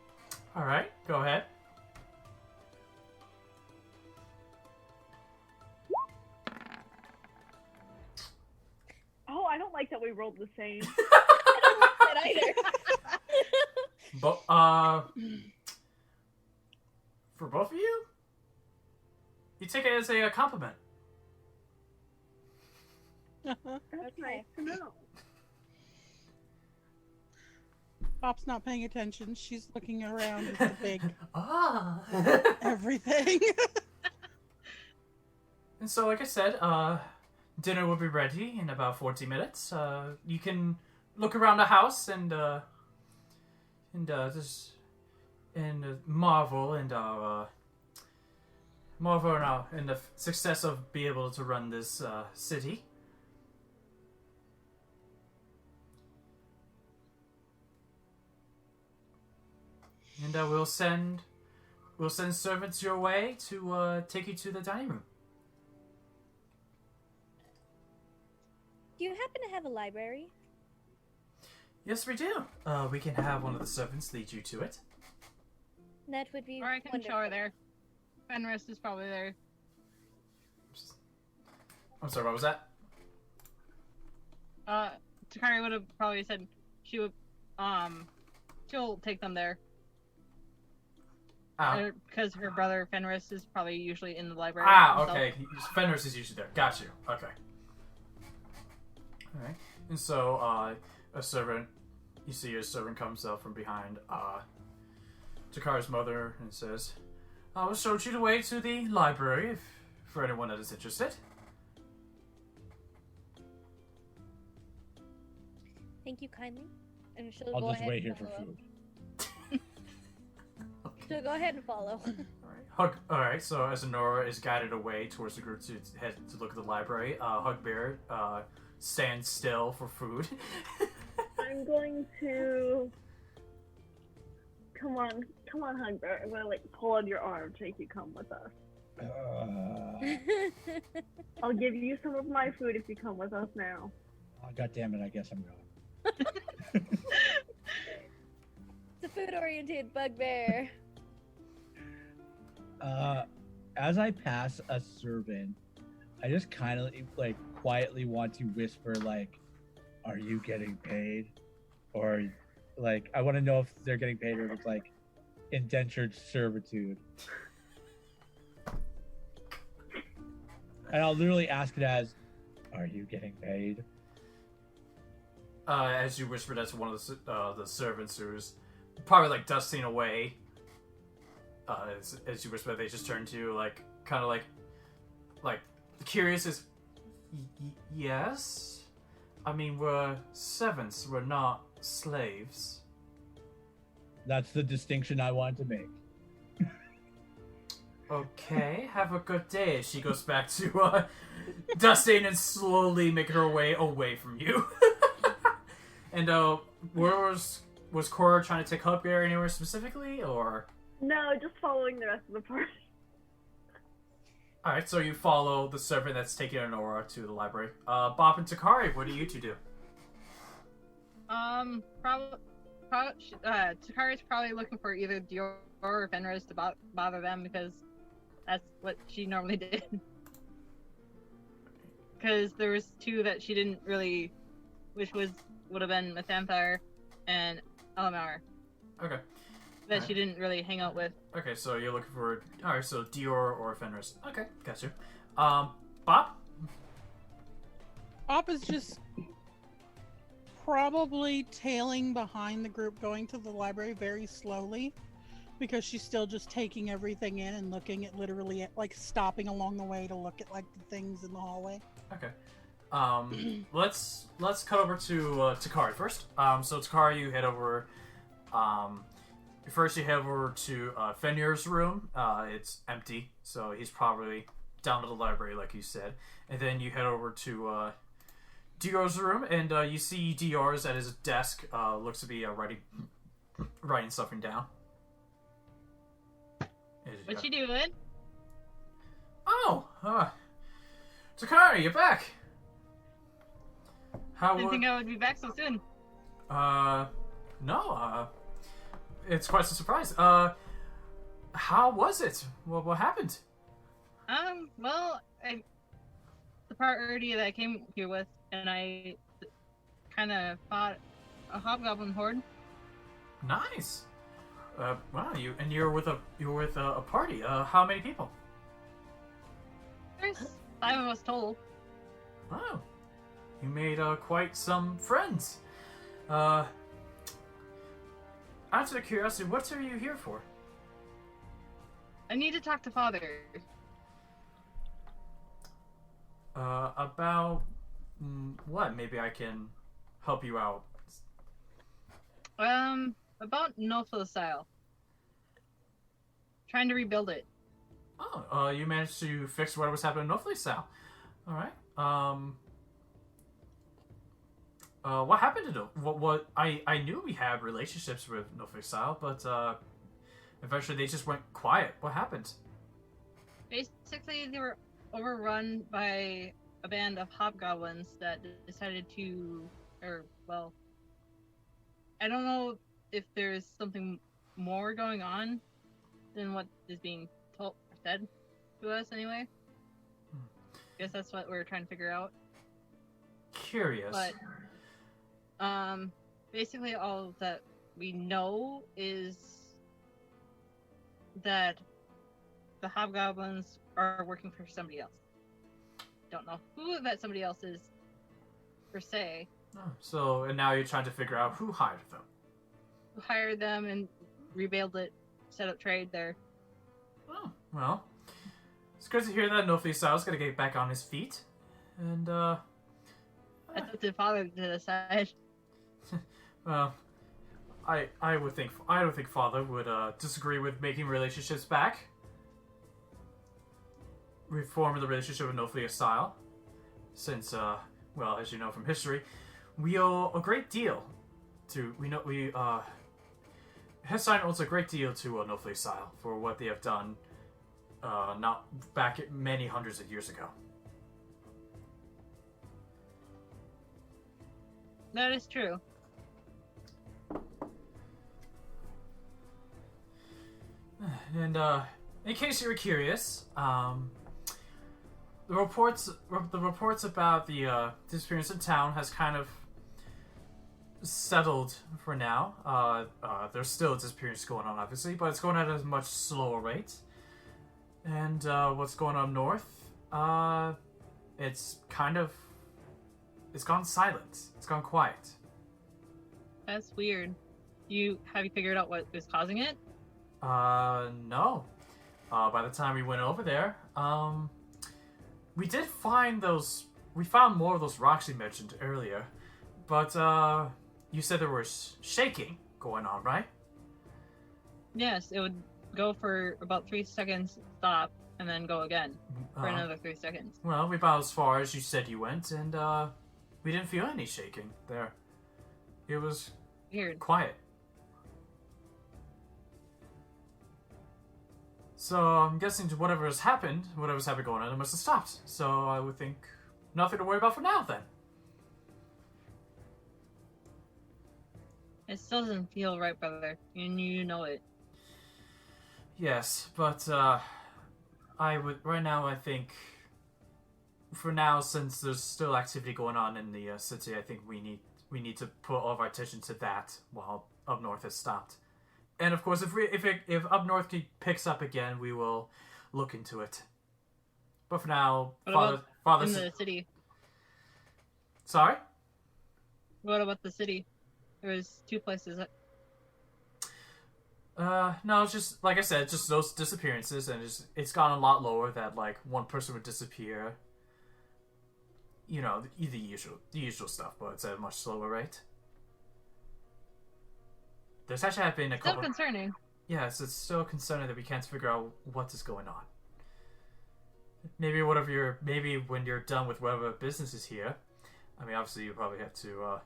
All right, go ahead. Oh, I don't like that we rolled the same. I don't like that either. But for both of you, you take it as a compliment. That's Okay. nice to know. Pop's not paying attention. She's looking around at the big Ah. everything. And so, like I said, dinner will be ready in about 40 minutes. You can look around the house and just marvel and marvel in the success of being able to run this city. And we'll send servants your way to take you to the dining room. Do you happen to have a library? Yes, we do. We can have one of the servants lead you to it. That would be Or I can show her there. Fenris is probably there. I'm sorry, what was that? Takari would have probably said she would, she'll take them there. Because her brother Fenris is probably usually in the library. himself. Okay. Fenris is usually there. Got you. Okay. Alright. And so, a servant, you see a servant comes up from behind Takari's mother and says, I will show you the way to the library for anyone that is interested. Thank you kindly. And she'll I'll go just ahead wait and here for follow. food. She'll go ahead and follow. Alright, so as Onora is guided away towards the group to head to look at the library, Hugbear stands still for food. I'm going to... Come on, Hugbear. I'm gonna pull on your arm to make you come with us. I'll give you some of my food if you come with us now. Oh, God damn it, I guess I'm going. It's a food-oriented bugbear. As I pass a servant, I just kind of quietly want to whisper "Are you getting paid?" Or I want to know if they're getting paid or if it's indentured servitude. And I'll literally ask it as, "Are you getting paid?" As you whisper that to one of the servants who's probably dusting away. As you whisper, they just turn to you, kind of curious. Is yes. I mean, we're servants. We're not slaves. That's the distinction I wanted to make. Okay, have a good day. She goes back to dusting and slowly making her way away from you. And where was Corra trying to take Hugbear anywhere specifically, or? No, just following the rest of the party. Alright, so you follow the servant that's taking Onora to the library. Bob and Takari, what do you two do? Takari's probably looking for either Dior or Fenris to bother them because that's what she normally did. Because there was two that she didn't really, which would have been Faephyra and Elamar. Okay. That she didn't really hang out with. Okay, so you're looking for... Alright, so Dior or Fenris. Okay, got you. Bob? Bob is just probably tailing behind the group going to the library very slowly because she's still just taking everything in and looking at literally stopping along the way to look at the things in the hallway. Okay. Let's cut over to Takari first. So Takari, you head over... First, you head over to Fenrir's room. It's empty, so he's probably down to the library, like you said. And then you head over to Dior's room, and you see Dior's at his desk. Looks to be writing something down. What you doing? Oh, Takari, you're back. Didn't think I would be back so soon. No, it's quite a surprise. How was it? What happened? Well, the party that I came here with, and I kind of fought a hobgoblin horde. Nice. Wow, you're with a party. How many people? There's 5 of us total. Wow, you made quite some friends. Out of curiosity, what are you here for? I need to talk to Father. About what? Maybe I can help you out. About Nofliasile. Trying to rebuild it. Oh, you managed to fix what was happening in Nofliasile. All right. What happened to what? I knew we had relationships with Nofliasile, but eventually they just went quiet. What happened? Basically, they were overrun by a band of hobgoblins that decided to, I don't know if there's something more going on than what is being told or said to us anyway. Guess that's what we're trying to figure out. Curious. But basically all that we know is that the hobgoblins are working for somebody else. Don't know who that somebody else is per se. Oh, and now you're trying to figure out who hired them. Who hired them and rebuild it, set up trade there. Oh, well. It's good to hear that Nofliasile's gonna get back on his feet. And, That's up to the Father to decide. Well, I don't think Father would disagree with making relationships back. Reform the relationship with Nofliasile. Since, well, as you know from history, we owe a great deal to, Hesine owes a great deal to Nofliasile for what they have done, not back many hundreds of years ago. That is true. And, in case you were curious, the reports about the disappearance in town has kind of settled for now. There's still a disappearance going on, obviously, but it's going at a much slower rate. And what's going on north? It's gone silent. It's gone quiet. That's weird. Have you figured out what is causing it? No. By the time we went over there, we did find we found more of those rocks you mentioned earlier, but, you said there was shaking going on, right? Yes, it would go for about 3 seconds, stop, and then go again for another 3 seconds. Well, we about as far as you said you went, and, we didn't feel any shaking there. It was weird. Quiet. So I'm guessing whatever's happened going on, it must have stopped. So I would think nothing to worry about for now, then. It still doesn't feel right, brother. And you know it. Yes, but I think for now, since there's still activity going on in the city, I think we need to put all of our attention to that while up north has stopped. And of course, if up north picks up again, we will look into it. But for now, Father in the city. Sorry? What about the city? There was 2 places. No, it's just like I said, just those disappearances, and it's gone a lot lower. That like one person would disappear. You know, the usual stuff, but it's at a much slower rate. There's actually been a couple. Still concerning. Yes, it's still concerning that we can't figure out what is going on. Maybe when you're done with whatever business is here, I mean, obviously you probably have to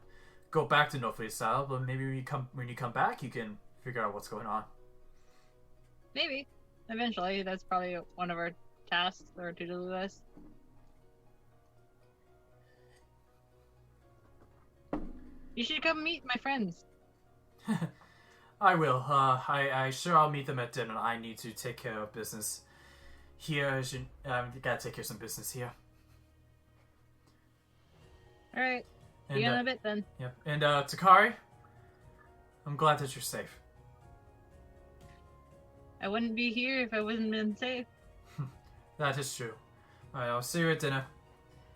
go back to Nofliasile, but maybe when you come back, you can figure out what's going on. Maybe. Eventually, that's probably one of our tasks or to-do list. All You should come meet my friends. I will. I sure I'll meet them at dinner. I need to take care of business here. Gotta take care of some business here. All right. See And, you in a bit then. yeah. And Takari, I'm glad that you're safe. I wouldn't be here if I wasn't been safe. That is true. Alright, I'll see you at dinner.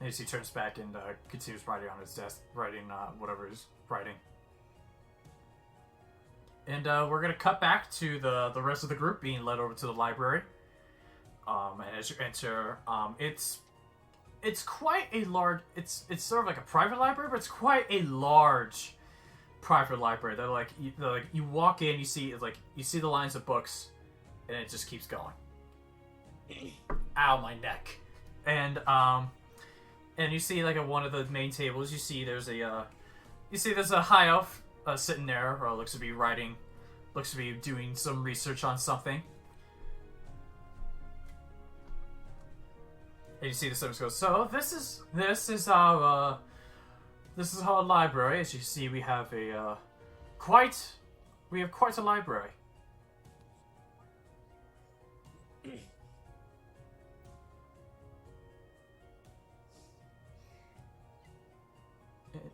And he turns back and continues writing on his desk, writing whatever he's writing. And we're gonna cut back to the rest of the group being led over to the library. And as you enter, it's quite a large. It's sort of like a private library, but it's quite a large private library. They're like you walk in, you see the lines of books, and it just keeps going. Ow, my neck. And you see like at one of the main tables, you see there's a high elf sitting there, or looks to be doing some research on something. And you see the servants go, so this is our library. As you see, we have quite a library.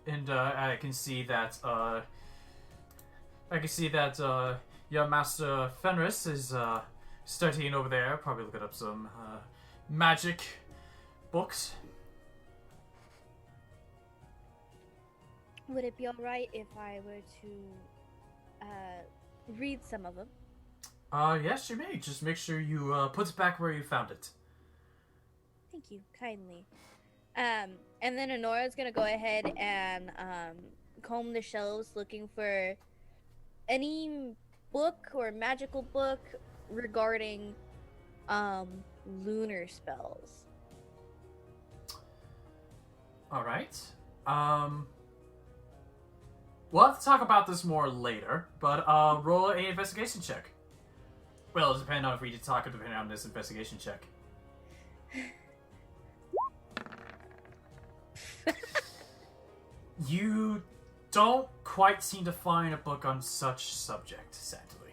And I can see that your master Fenris is studying over there, probably looking up some magic books. Would it be alright if I were to read some of them? Yes, you may. Just make sure you put it back where you found it. Thank you, kindly. And then Onora's gonna go ahead and comb the shelves looking for any book or magical book regarding lunar spells. Alright. We'll have to talk about this more later, but roll an investigation check. Well, it depends on if we need to talk depending on this investigation check. You don't quite seem to find a book on such subject, sadly.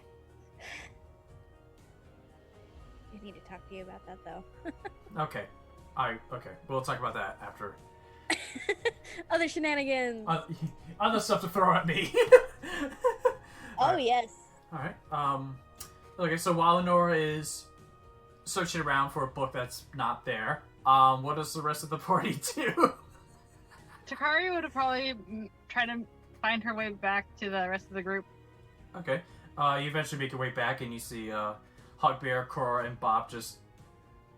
I need to talk to you about that, though. Okay. Okay. We'll talk about that after. Other shenanigans. Other stuff to throw at me. Oh, yes. Alright. Okay, so while Onora is searching around for a book that's not there, what does the rest of the party do? Takari would have probably tried to find her way back to the rest of the group. Okay. You eventually make your way back, and you see Hugbear, Corra, and Bob just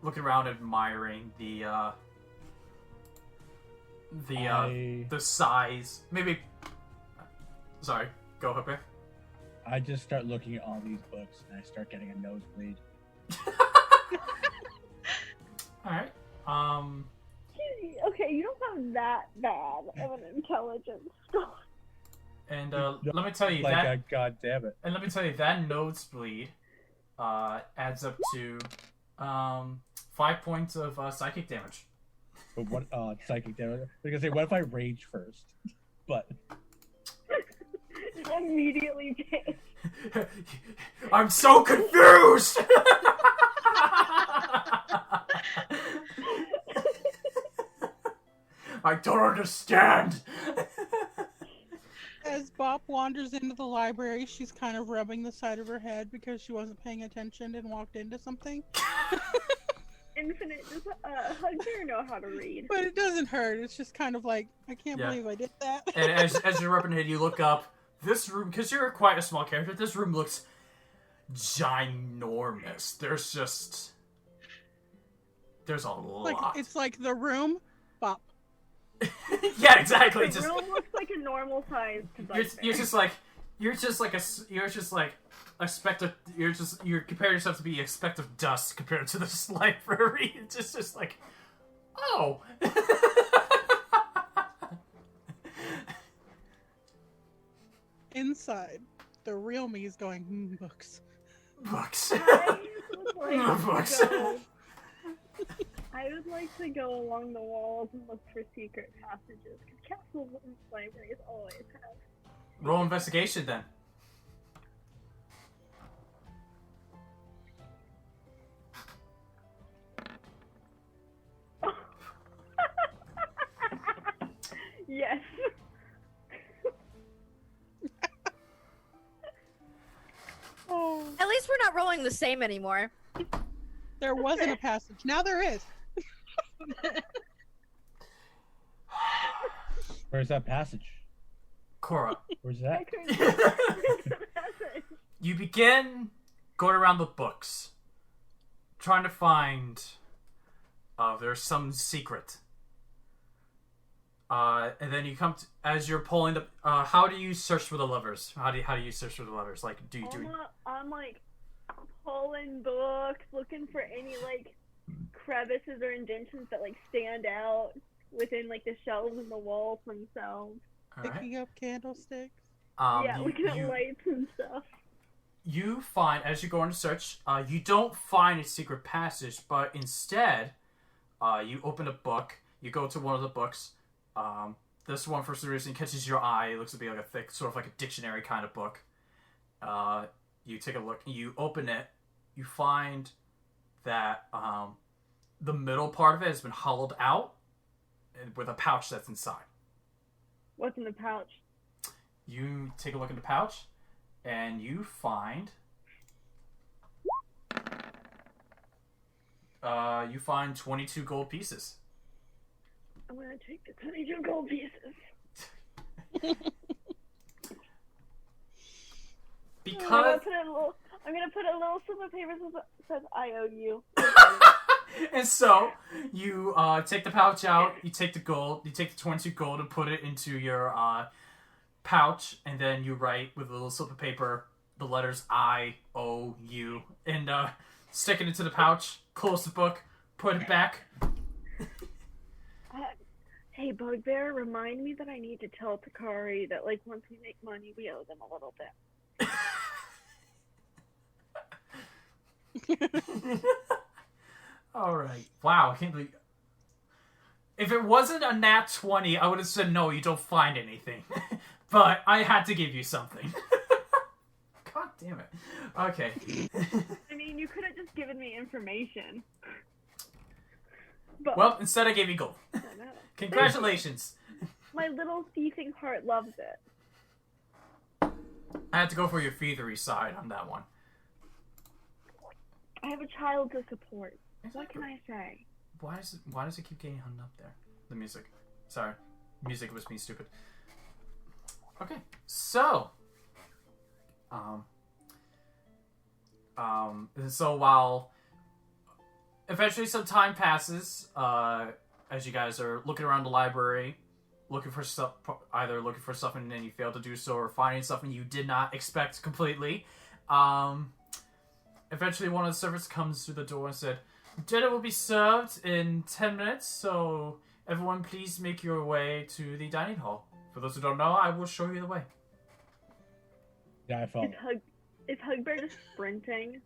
looking around, admiring the size. Maybe. Sorry. Go, Hugbear. I just start looking at all these books, and I start getting a nosebleed. All right. Okay, you don't have that bad of an intelligence score. And let me tell you Like, that. God damn it. And let me tell you that nosebleed adds up to 5 points of psychic damage. But what? Psychic damage. I was gonna say, what if I rage first? But Immediately changed. I'm so confused. I don't understand. As Bop wanders into the library, she's kind of rubbing the side of her head because she wasn't paying attention and walked into something. Infinite, does Hugbear know how to read? But it doesn't hurt. It's just kind of like, I can't believe I did that. And as you're rubbing your head, you look up. This room, because you're quite a small character, this room looks ginormous. There's a lot. It's like the room, Bop. Yeah, exactly. The room looks like a normal size. You're comparing yourself to be a speck of dust compared to this library. It's just like, oh. Inside, the real me is going, books. Books. Like, Books. go. I would like to go along the walls and look for secret passages, because castles and libraries always have. Roll investigation then. Yes. Oh, At least we're not rolling the same anymore. there wasn't a passage. Now there is. Where's that passage? Corra. Where's I that? couldn't get the passage. You begin going around the books, trying to find there's some secret. And then you come to, as you're pulling the. How do you search for the levers? How do you search for the levers? Like, do you do? I'm like pulling books, looking for any like crevices or indentions that like stand out within like the shelves and the walls themselves. All right. Picking up candlesticks. Yeah, looking at lights and stuff. You find, as you go into search, you don't find a secret passage, but instead, you open a book. You go to one of the books. This one, for some reason, catches your eye. It looks to be like a thick, sort of like a dictionary kind of book. You take a look. You open it. You find that the middle part of it has been hollowed out with a pouch that's inside. What's in the pouch? You take a look in the pouch, and you find 22 gold pieces. I'm gonna take the 22 gold pieces. Because I'm gonna put a little slip of paper that says I owe you. and so you take the pouch out, you take the gold, you take the 22 gold and put it into your pouch, and then you write with a little slip of paper the letters I owe you, and stick it into the pouch, close the book, put it back. Hey, Bugbear, remind me that I need to tell Takari that, like, once we make money, we owe them a little bit. Alright. Wow, I can't believe... If it wasn't a nat 20, I would have said, no, you don't find anything. But I had to give you something. God damn it. Okay. I mean, you could have just given me information. But Well, instead I gave you gold. I know. Congratulations. My little thieving heart loves it. I had to go for your thievery side on that one. I have a child to support. What can I say? Why does it keep getting hung up there? The music. Sorry. Music was being stupid. Okay. So so while eventually some time passes, as you guys are looking around the library, looking for stuff, either looking for stuff and then you fail to do so, or finding something you did not expect completely. Eventually one of the servants comes through the door and said, dinner will be served in 10 minutes, so everyone please make your way to the dining hall. For those who don't know, I will show you the way. Yeah, I follow. Is Hugbear just sprinting?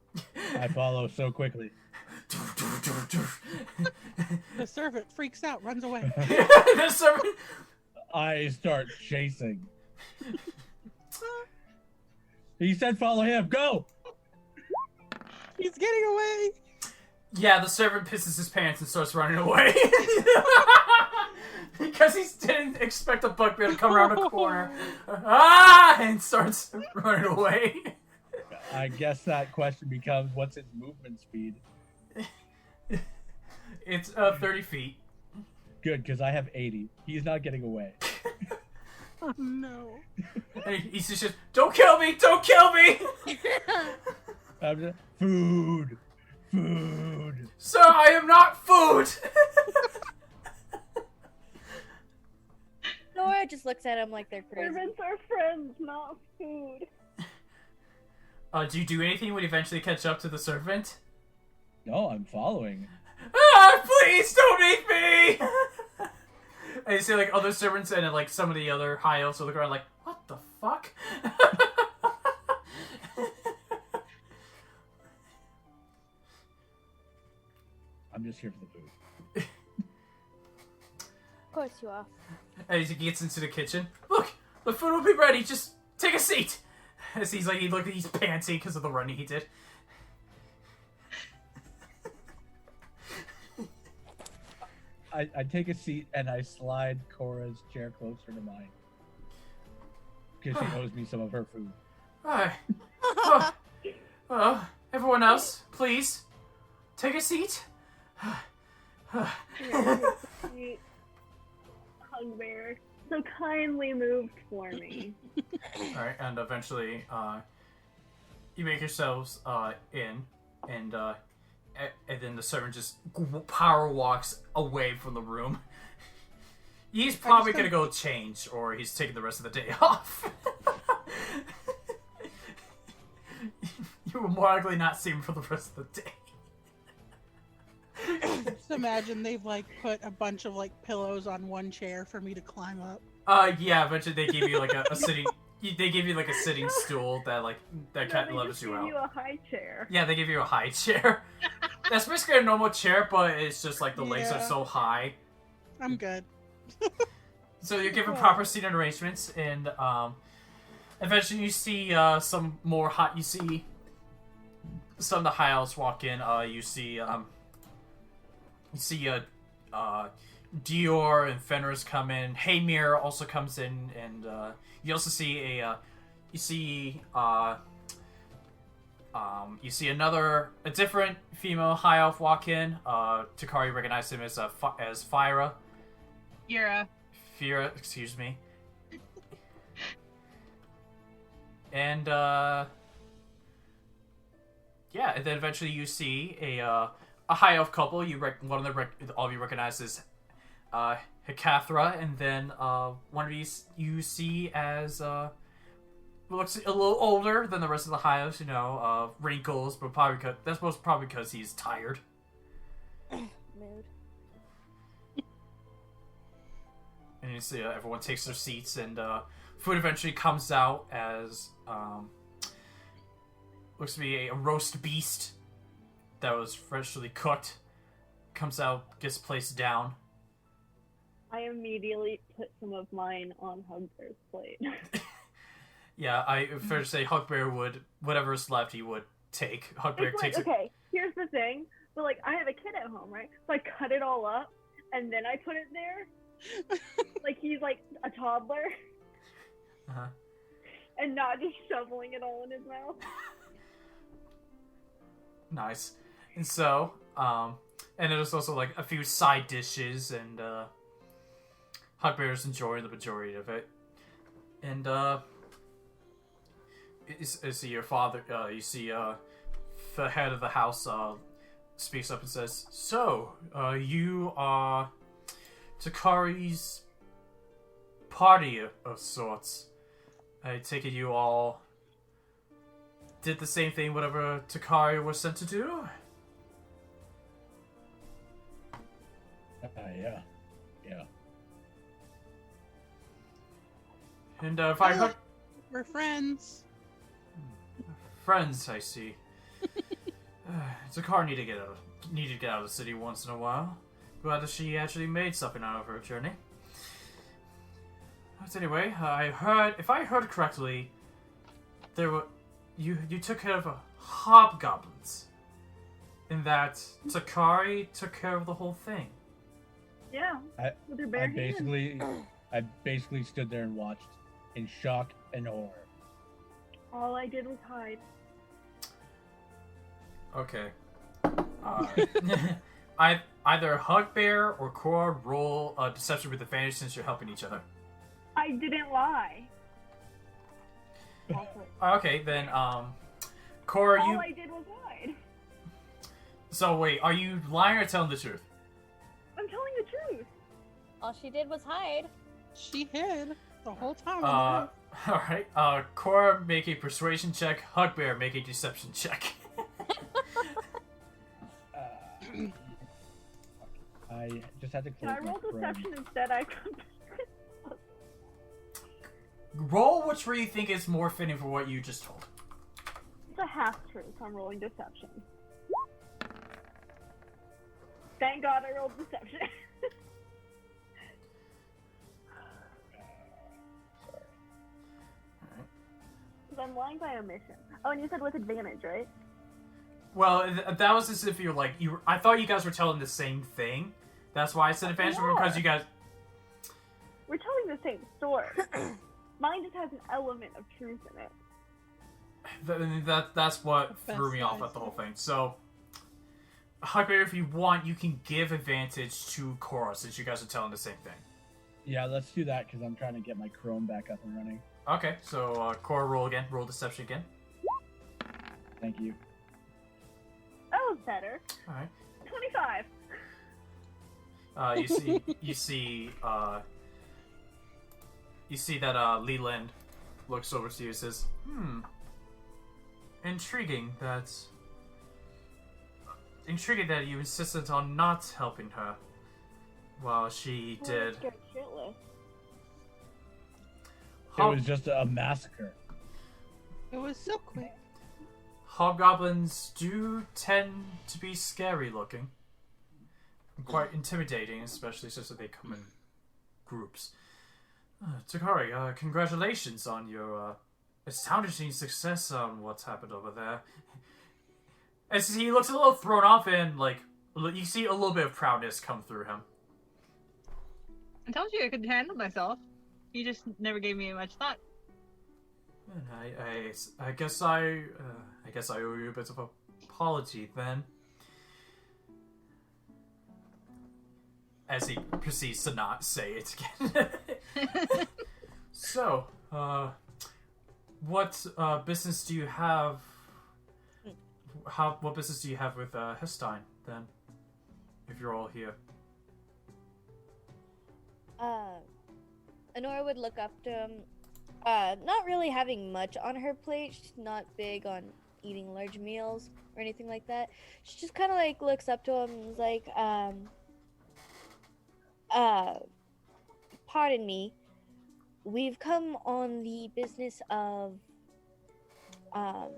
I follow so quickly. The servant freaks out, runs away. The servant... I start chasing. He said follow him. Go! He's getting away. Yeah, the servant pisses his pants and starts running away. Because he didn't expect a bugbear to come around a corner. And starts running away. I guess that question becomes, what's his movement speed? It's 30 feet. Good, because I have 80. He's not getting away. Oh no. And he's just, don't kill me! Don't kill me! I'm just, food! Food! Sir, I am not food! Nora just looks at him like they're crazy. Servants are friends, not food. Do you do anything when you eventually catch up to the servant? No, I'm following. Ah, please don't eat me! And you see like other servants and like some of the other high elves will look around like, what the fuck? I'm just just here for the food. Of course you are. As he gets into the kitchen, look, the food will be ready. Just take a seat. As he's he's panting because of the running he did. I take a seat and I slide Corra's chair closer to mine. Because she owes me some of her food. Alright. Everyone else, please, take a seat. Hugbear, so kindly moved for me. Alright, and eventually, you make yourselves, in, and then the servant just power walks away from the room. He's probably gonna go change, or he's taking the rest of the day off. You will more likely not see him for the rest of the day. Just imagine they've put a bunch of pillows on one chair for me to climb up. Yeah, eventually they give you a sitting. They give you a sitting stool that kind of levels you out. They give you a high chair. Yeah, they give you a high chair. That's basically a normal chair, but it's just the legs are so high. I'm good. So you're given proper seating arrangements, and eventually you see some more hot. You see some of the high elves walk in. You see Dior and Fenris come in. Haymir also comes in, and you also see a different female high elf walk in. Takari recognized him as Faephyra. Faephyra, excuse me. And and then eventually you see a high elf couple. One of them all of you recognize as Hekathra, and then one of these you see as looks a little older than the rest of the high elves. Wrinkles, but that's probably because he's tired. Mood. And you see everyone takes their seats, and food eventually comes out as looks to be a roast beast that was freshly cooked. Comes out, gets placed down. I immediately put some of mine on Hugbear's plate. Yeah, fair to say Hugbear would, whatever's left, he would take. Hugbear takes it. Okay, here's the thing. But I have a kid at home, right? So I cut it all up, and then I put it there. He's a toddler. Uh-huh. And not just shoveling it all in his mouth. Nice. And so, and there's also a few side dishes, and Hugbear's enjoying the majority of it. And you see your father, you see the head of the house speaks up and says, "So, you are Takari's party of sorts. I take it you all did the same thing whatever Takari was sent to do?" Yeah. And if I heard... We're friends. Friends, I see. Takari needed to get out of the city once in a while. Glad that she actually made something out of her journey. But anyway, if I heard correctly, you took care of hobgoblins. And that Takari took care of the whole thing. Yeah. With her bare hands. I basically stood there and watched in shock and horror. All I did was hide. Okay. Either Hugbear or Corra roll deception with advantage since you're helping each other. I didn't lie. Okay, then, Corra, All I did was hide. So wait, are you lying or telling the truth? I'm telling the truth. All she did was hide. She hid the whole time. Alright, Corra, make a persuasion check. Hugbear, make a deception check. I just had to close Can I roll deception instead? Roll which way you think is more fitting for what you just told. It's a half truth. I'm rolling deception. Thank God I rolled deception. Because I'm lying by omission. Oh, and you said with advantage, right? Well, that was as if you're like I thought you guys were telling the same thing. That's why I said advantage because you guys. We're telling the same story. Mine just has an element of truth in it. That's what threw me off at the whole thing. So, Hugbear, if you want, you can give advantage to Corra since you guys are telling the same thing. Yeah, let's do that because I'm trying to get my Chrome back up and running. Okay, so Corra, roll again. Roll deception again. Thank you. That was better. All right. 25. You see that Leland looks over to you and says, intriguing that you insisted on not helping her while she did. Scared shitless. It was just a massacre. It was so quick. Hobgoblins do tend to be scary looking. And quite intimidating, especially since they come in groups. Takari, congratulations on your astonishing success on what's happened over there. As he looks a little thrown off and, like, you see a little bit of proudness come through him. I told you I could handle myself. You just never gave me much thought. I guess I owe you a bit of an apology then. As he proceeds to not say it again. So, what business do you have? What business do you have with Hestein then? If you're all here. Onora would look up to him. Not really having much on her plate. She's not big on eating large meals or anything like that. She just kind of like looks up to him and is like, pardon me. We've come on the business of, how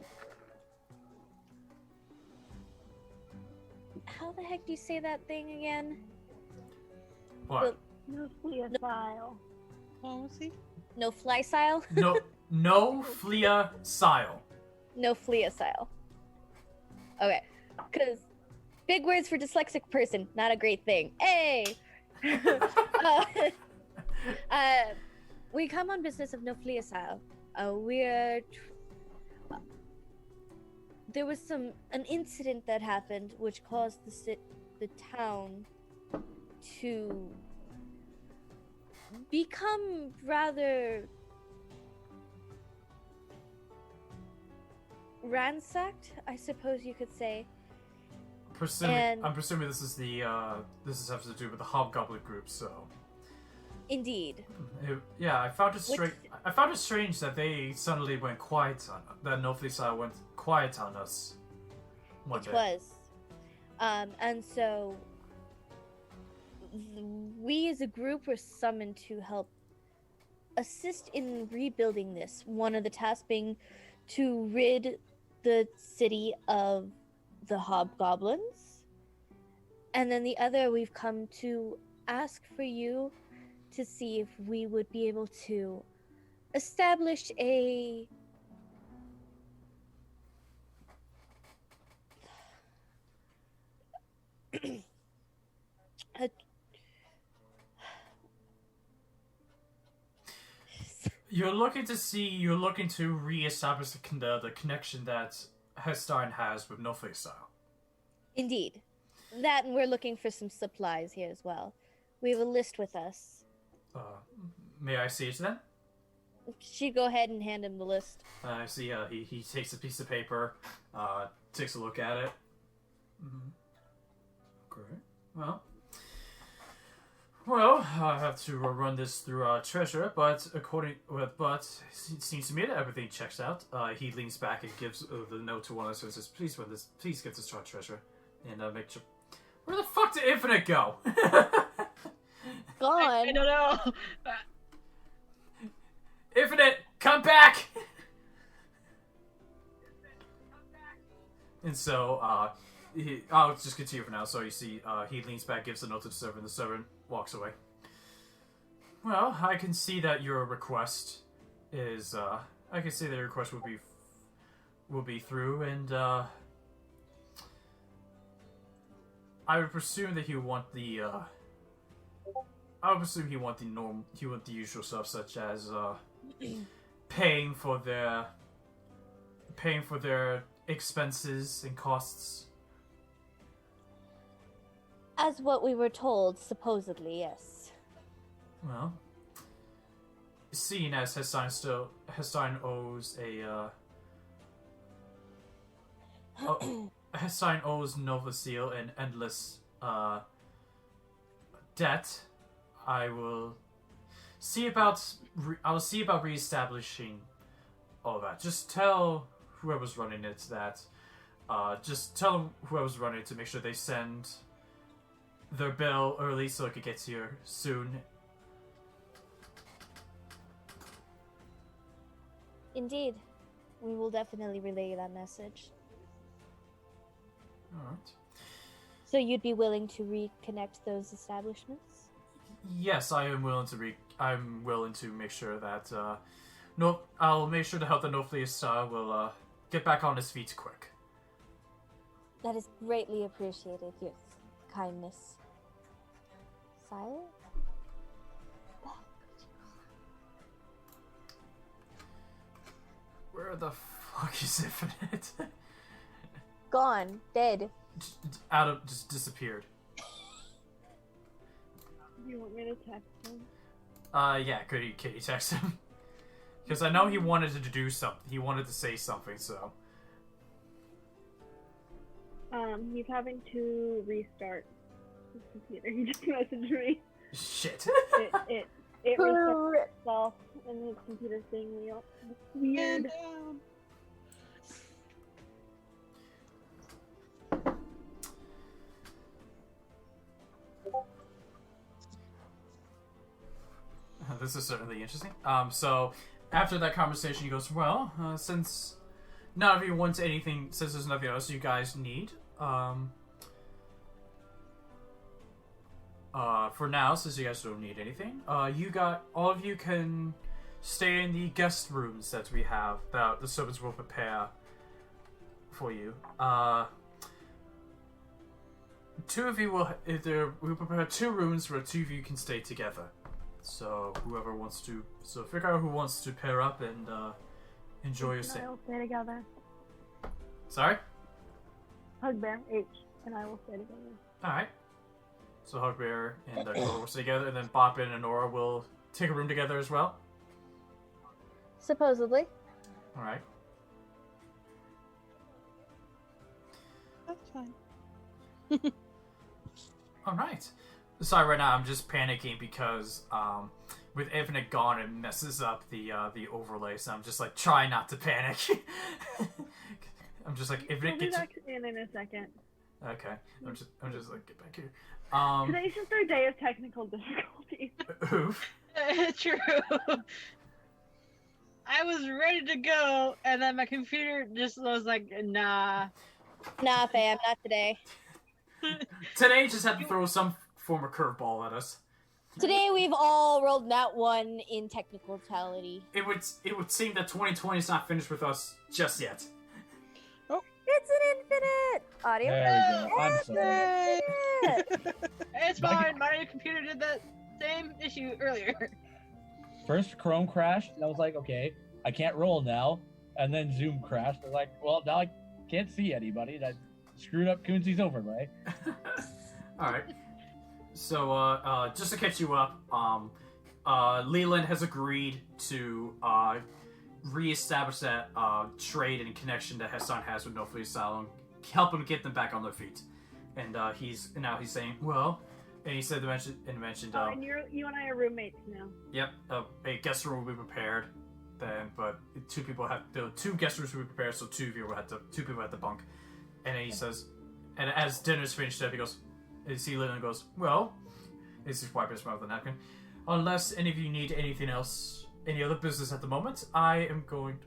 the heck do you say that thing again? What? Nofliasile. What was he? Nofliasile? Nofliasile. Nofliasile. Okay. Because big words for dyslexic person, not a great thing. Hey! We come on business of Nofliasile. There was an incident that happened which caused the town to become rather ransacked, I suppose you could say. I'm presuming this is has to do with the Hobgoblin group, so. Indeed. I found it strange. I found it strange that they suddenly went quiet that Nofliasile went quiet on us. One day. Was, and so we as a group were summoned to help assist in rebuilding this. One of the tasks being to rid the city of the Hobgoblins, and then the other we've come to ask for you to see if we would be able to establish a You're looking to re-establish the connection that Hestein has with Nofliasile. Indeed. That, and we're looking for some supplies here as well. We have a list with us. May I see it then? She'd go ahead and hand him the list. I see. He takes a piece of paper, takes a look at it. Mm-hmm. Great. Well, I have to run this through our treasurer, but it seems to me that everything checks out. He leans back and gives the note to one of us and says, "Please get this to our treasurer, and make sure." Where the fuck did Infinite go? Gone. I don't know. Infinite, come back! And so, I'll just continue for now. So you see, he leans back, gives the note to the servant, and the servant walks away. Well, I can see that your request is, I can see that your request will be through, and, I would presume that he would want the, I would assume he would want the usual stuff, such as, paying for their expenses and costs. As what we were told, supposedly, yes. Well, seeing as Hestein owes Hestein owes Nofliasile an endless debt, I will see about reestablishing all that. Just tell whoever's running it that. Just tell them whoever's running it to make sure they send their bill early so it could get here soon. Indeed. We will definitely relay that message. Alright. So you'd be willing to reconnect those establishments? Yes, I am willing to I'm willing to make sure that I'll make sure to help the Nofliasile will get back on his feet quick. That is greatly appreciated, your kindness. Sire? Where the fuck is Infinite? Gone. Dead. Just disappeared. Do you want me to text him? Yeah, can you text him? Because I know he wanted to do something. He wanted to say something, so. He's having to restart his computer. He just messaged me. Shit. It restarted itself, and his computer's being weird. This is certainly interesting. So after that conversation, he goes, well, since none of you wants anything, since there's nothing else you guys need, for now, since you guys don't need anything, all of you can stay in the guest rooms that we have, that the servants will prepare for you. Two of you we'll prepare 2 rooms where 2 of you can stay together. So figure out who wants to pair up and enjoy your stay. I will stay together. Sorry? Hugbear, H, and I will stay together. Alright. So Hugbear and Corra will stay together, and then Bop and Onora will take a room together as well. Supposedly. Alright. That's fine. Alright. Sorry, right now I'm just panicking because with Infinite gone, it messes up the overlay. So I'm just like trying not to panic. I'm just like Infinite. We'll be back in a second. Okay, I'm just like get back here. Today's just our day of technical difficulties. Oof. True. I was ready to go, and then my computer just was like, nah. Nah, fam, not today. Today just had to throw some form of curveball at us. Today we've all rolled that one in technicality. It would seem that 2020 is not finished with us just yet. It's an infinite audio. There we go. I'm sorry. It's fine. My computer did that same issue earlier. First Chrome crashed, and I was like, okay, I can't roll now. And then Zoom crashed. I was like, well, now I can't see anybody. That screwed up Kunzi's overlay. Alright. So, just to catch you up, Leland has agreed to re-establish that trade and connection that Hestein has with Nofliasile and help him get them back on their feet. And he's saying, well, and he said mentioned and you and I are roommates now. Yep, a guest room will be prepared then, but 2 guest rooms will be prepared, so 2 people had to bunk. And then he says, and as dinner's finished up, he goes, and see Leland goes, well, this is wiping his mouth with a napkin. Unless any of you need anything else, any other business at the moment, I am going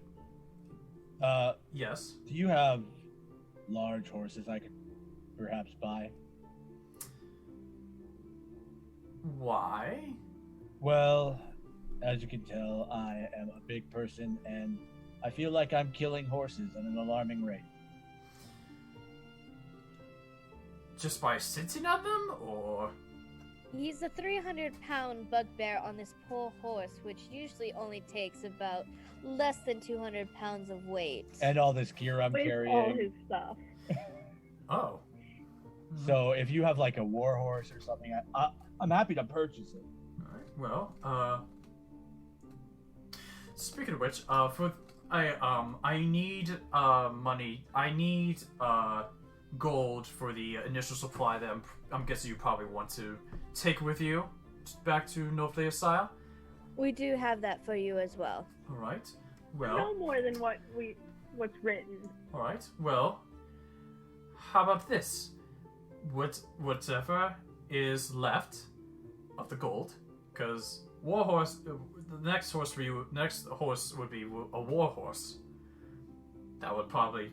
to... Yes? Do you have large horses I could perhaps buy? Why? Well, as you can tell, I am a big person, and I feel like I'm killing horses at an alarming rate. Just by sitting on them, or? He's a 300-pound bugbear on this poor horse, which usually only takes about less than 200 pounds of weight. And all this gear I'm With carrying. all his stuff. Oh. So if you have like a war horse or something, I'm happy to purchase it. Alright, well, speaking of which, I need, money. I need, gold for the initial supply that I'm guessing you probably want to take with you back to Nofliasile. We do have that for you as well. Alright, No well, more than what's written. alright, well, how about this? Whatever is left of the gold, because warhorse, the next horse would be a warhorse. That would probably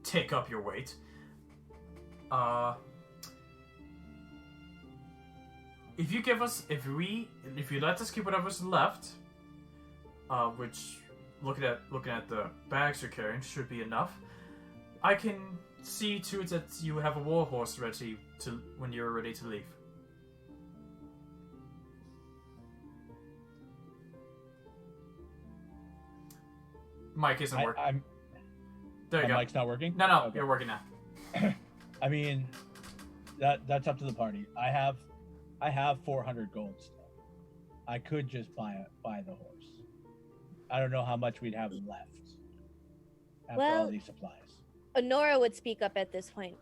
take up your weight. If you let us keep whatever's left, which looking at the bags you're carrying should be enough, I can see to it that you have a warhorse ready to when you're ready to leave. Mike isn't working. There you go. Mike's not working? No, Okay. you're working now. I mean, that's up to the party. I have 400 gold still. I could just buy the horse. I don't know how much we'd have left after all these supplies. Onora would speak up at this point.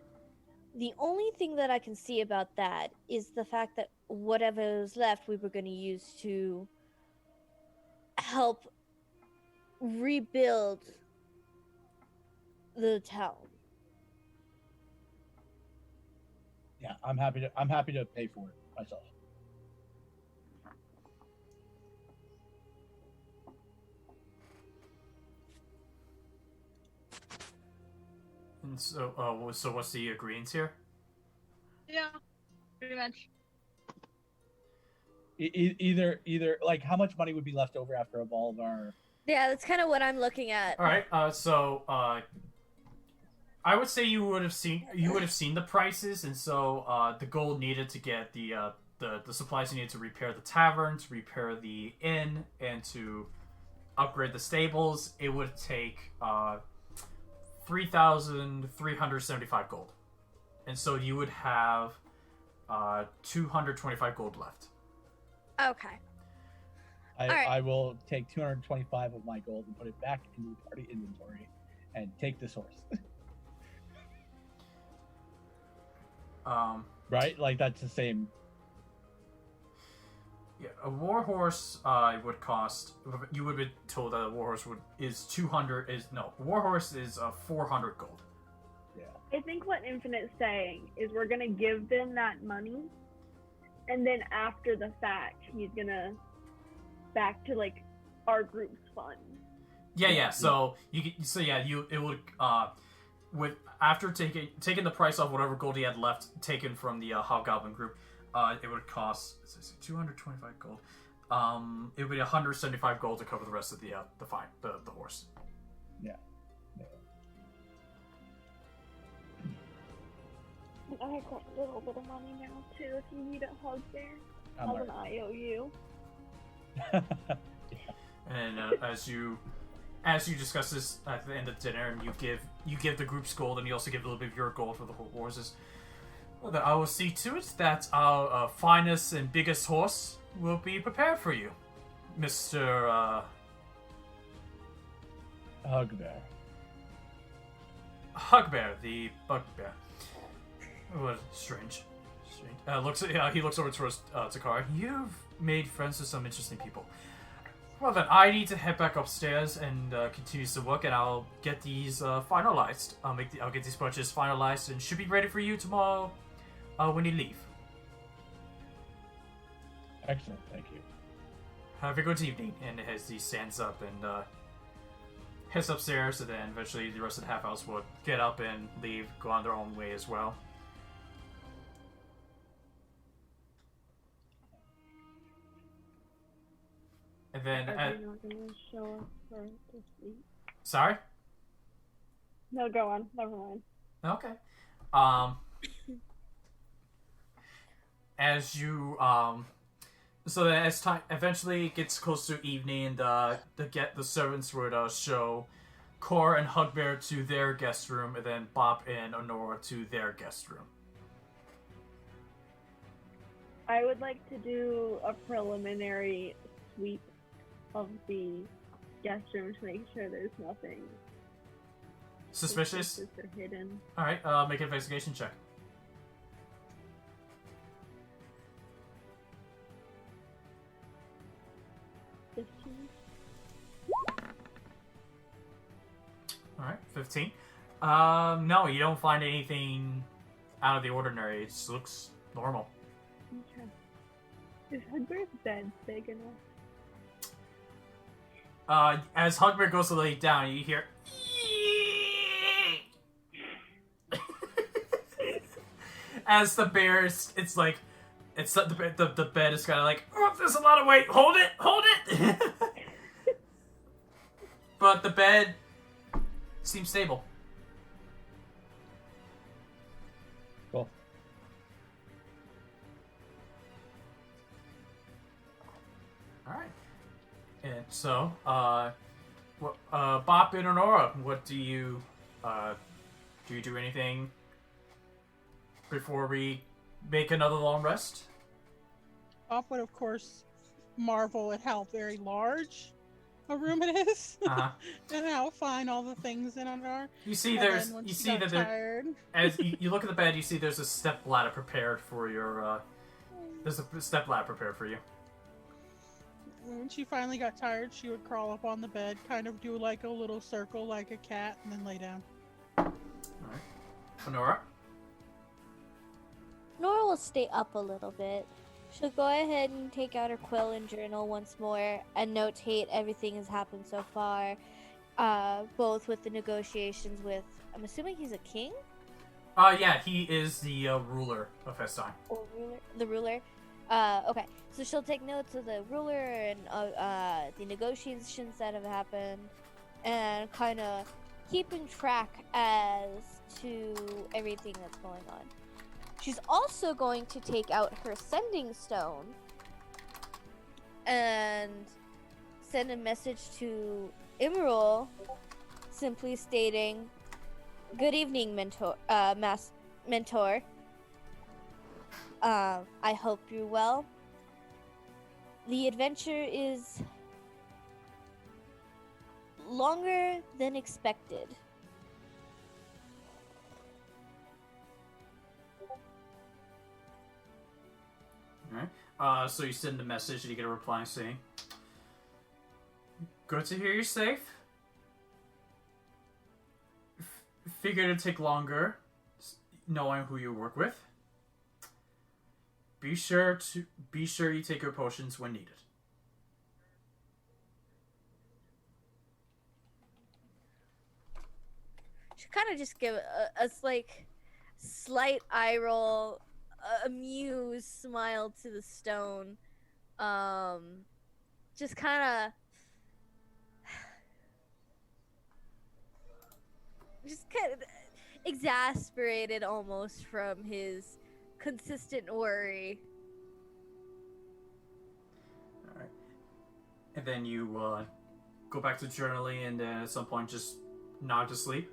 The only thing that I can see about that is the fact that whatever is left we were going to use to help rebuild the town. Yeah, I'm happy to pay for it myself. And so, so what's the agreement here? Yeah, pretty much. Either like how much money would be left over after all of our. Yeah, that's kind of what I'm looking at. All right. I would say you would have seen the prices, and so the gold needed to get the supplies you needed to repair the tavern, to repair the inn, and to upgrade the stables. It would take 3,375 gold, and so you would have 225 gold left. Okay. I will take 225 of my gold and put it back into the party inventory, and take this horse. Right? Like that's the same. Yeah, a warhorse would cost. You would be told that a warhorse is 400 gold. Yeah. I think what Infinite's saying is we're gonna give them that money, and then after the fact, he's gonna back to like our group's fund. Yeah. So it would with after taking the price off whatever gold he had left taken from the Hobgoblin group, it would cost 225 gold. It would be 175 gold to cover the rest of the horse. Yeah. I got a little bit of money now too. If you need a hug there, I'm I'll an alright. IOU. And as you discuss this at the end of dinner, and you give the group's gold, and you also give a little bit of your gold for the horses. Well, then I will see to it that our finest and biggest horse will be prepared for you, Mr. Hugbear. Hugbear, the bugbear. What strange. He looks over towards Takari. You've made friends with some interesting people. Well then, I need to head back upstairs and continue some work, and I'll get these finalized. I'll get these purchases finalized, and should be ready for you tomorrow when you leave. Excellent, thank you. Have a good evening. And as he stands up, heads upstairs, and then eventually the rest of the half house would get up and leave, go on their own way as well. And then, Are they not gonna show up for to sleep? sorry. No, go on. Never mind. Okay. As you so then as time eventually gets close to evening, the servants would show Corra and Hugbear to their guest room, and then Bob and Onora to their guest room. I would like to do a preliminary sweep of the guest room to make sure there's nothing Suspicious? or hidden. Alright, make an investigation check. Alright, 15. No, you don't find anything out of the ordinary. It just looks normal. Okay. Is Hugbear's bed big enough? As Hugbear goes to lay down, you hear... As the bear is, it's like... It's the bed is kind of like, oh, there's a lot of weight. Hold it! But the bed seems stable. Cool. Alright. And so, Bop and Onora, what do you do anything before we make another long rest? Bob would, of course, marvel at how very large a room it is, Uh-huh. and how fine all the things in it are. You see, And there's then when you she see got that there, tired, as you look at the bed, you see there's a step ladder prepared for your. There's a step ladder prepared for you. when she finally got tired, she would crawl up on the bed, kind of do like a little circle like a cat, and then lay down. All right, Onora. Nora will stay up a little bit. She'll go ahead and take out her quill and journal once more and notate everything that's happened so far, both with the negotiations with, I'm assuming he's a king? Yeah, he is the ruler of Hestine. Or ruler? The ruler? Okay, so she'll take notes of the ruler and the negotiations that have happened and kind of keeping track as to everything that's going on. She's also going to take out her sending stone and send a message to Imrul, simply stating, "Good evening, mentor. Mentor. I hope you're well. The adventure is longer than expected." Alright. So you send a message and you get a reply saying, "Good to hear you're safe. Figured it'd take longer, knowing who you work with. Be sure you take your potions when needed." She kind of just give a like slight eye roll, amused smile to the stone, just kind of exasperated almost from his consistent worry. Alright. And then you go back to journaling and then at some point just nod to sleep.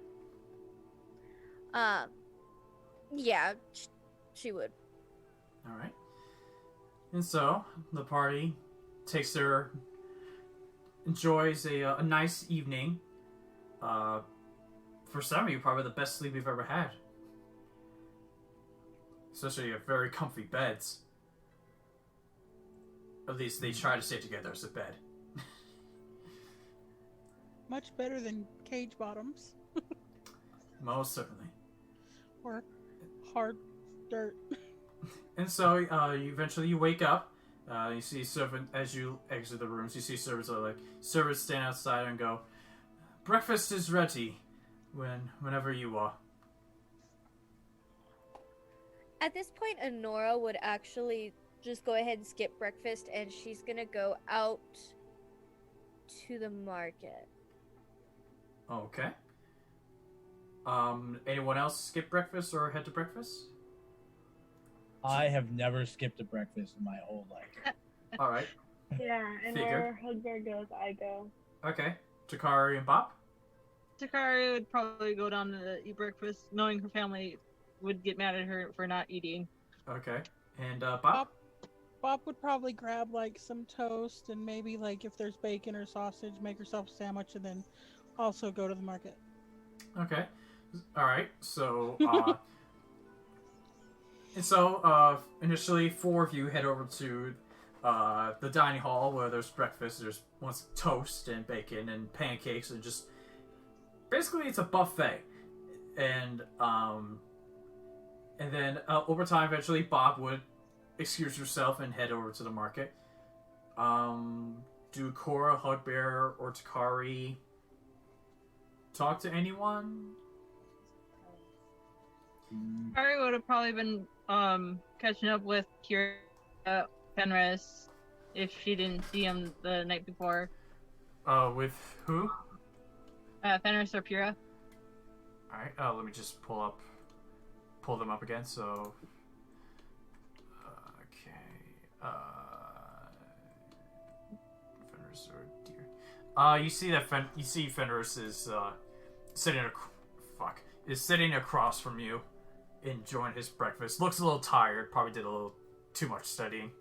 Yeah, she would. Alright. And so, the party enjoys a nice evening. For some of you, probably the best sleep you've ever had. Especially your very comfy beds. At least they try to stay together as a bed. Much better than cage bottoms Most certainly. or hard dirt. And so, you eventually wake up. You see servant as you exit the rooms. You see servants stand outside and go, breakfast is ready. Whenever you are. At this point, Onora would actually just go ahead and skip breakfast, and she's gonna go out to the market. Okay. Anyone else skip breakfast or head to breakfast? I have never skipped a breakfast in my whole life. All right. Yeah, and Figured. where Hugbear goes, I go. Okay. Takari and Bob? Takari would probably go down to eat breakfast, knowing her family would get mad at her for not eating. Okay. And Bob? Bob would probably grab like some toast and maybe like if there's bacon or sausage, make herself a sandwich and then also go to the market. Okay. All right. So, initially, 4 of you head over to the dining hall where there's breakfast. There's toast and bacon and pancakes and just basically it's a buffet. And then over time, eventually, Bob would excuse herself and head over to the market. Do Corra, Hugbear, or Takari talk to anyone? Takari would have probably been catching up with Kira, Fenris, if she didn't see him the night before. With who? Fenris or Pura. Alright, let me just pull them up again, so... Okay, Fenris or dear. You see Fenris is, sitting across from you, enjoying his breakfast. Looks a little tired, probably did a little too much studying.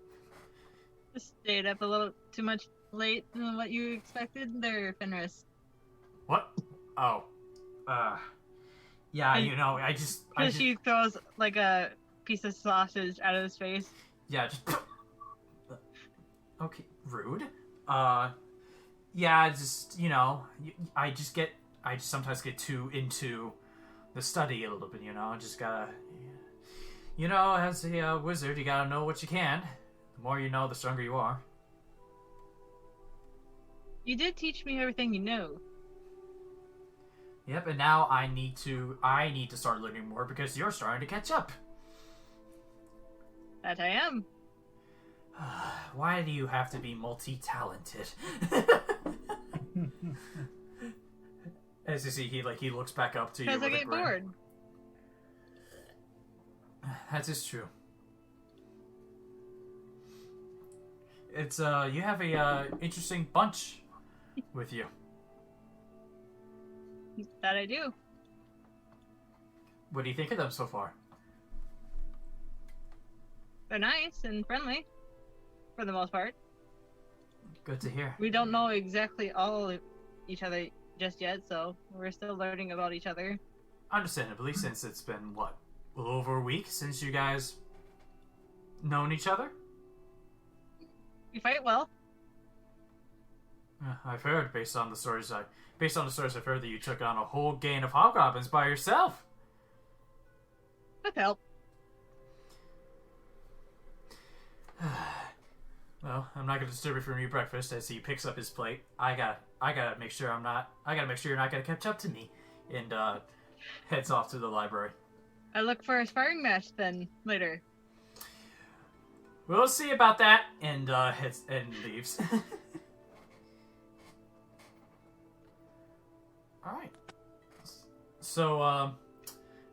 Just stayed up a little too much late than what you expected there, Fenris. What? Oh. Yeah, I just... She throws, like, a piece of sausage out of his face. Yeah, just... Okay, rude. Yeah, just, I just sometimes get too into the study a little bit, I just gotta... as a wizard, you gotta know what you can. The more you know, the stronger you are. You did teach me everything you know. Yep, and now I need to start learning more because you're starting to catch up. That I am. Why do you have to be multi-talented? As you see, he looks back up to you. Because I get bored. That is true. It's you have a interesting bunch with you. That I do. What do you think of them so far? They're nice and friendly, for the most part. Good to hear. We don't know exactly all of each other just yet, so we're still learning about each other. Understandably, since it's been, what, a little over a week since you guys known each other? We fight well. I've heard, based on the stories I've heard, that you took on a whole gang of Hobgoblins by yourself. With help. Well, I'm not gonna disturb you from your breakfast as he picks up his plate. I gotta make sure you're not gonna catch up to me, and heads off to the library. I look for a sparring match then later. We'll see about that, and leaves. Alright. So,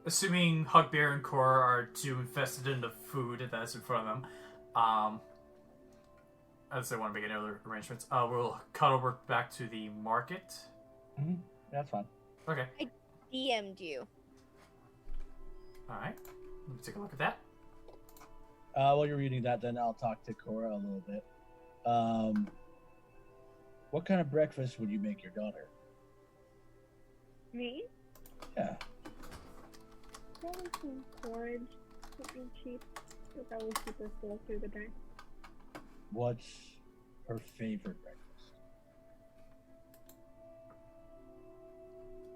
assuming Hugbear and Corra are too invested in the food that's in front of them, as they want to make any other arrangements, we'll cut over back to the market. Mm-hmm. That's fine. Okay. I DM'd you. Alright. Let me take a look at that. While you're reading that, then I'll talk to Corra a little bit. What kind of breakfast would you make your daughter? Me? Yeah. Probably some porridge, something cheap, but that will keep her full through the day. What's her favorite breakfast?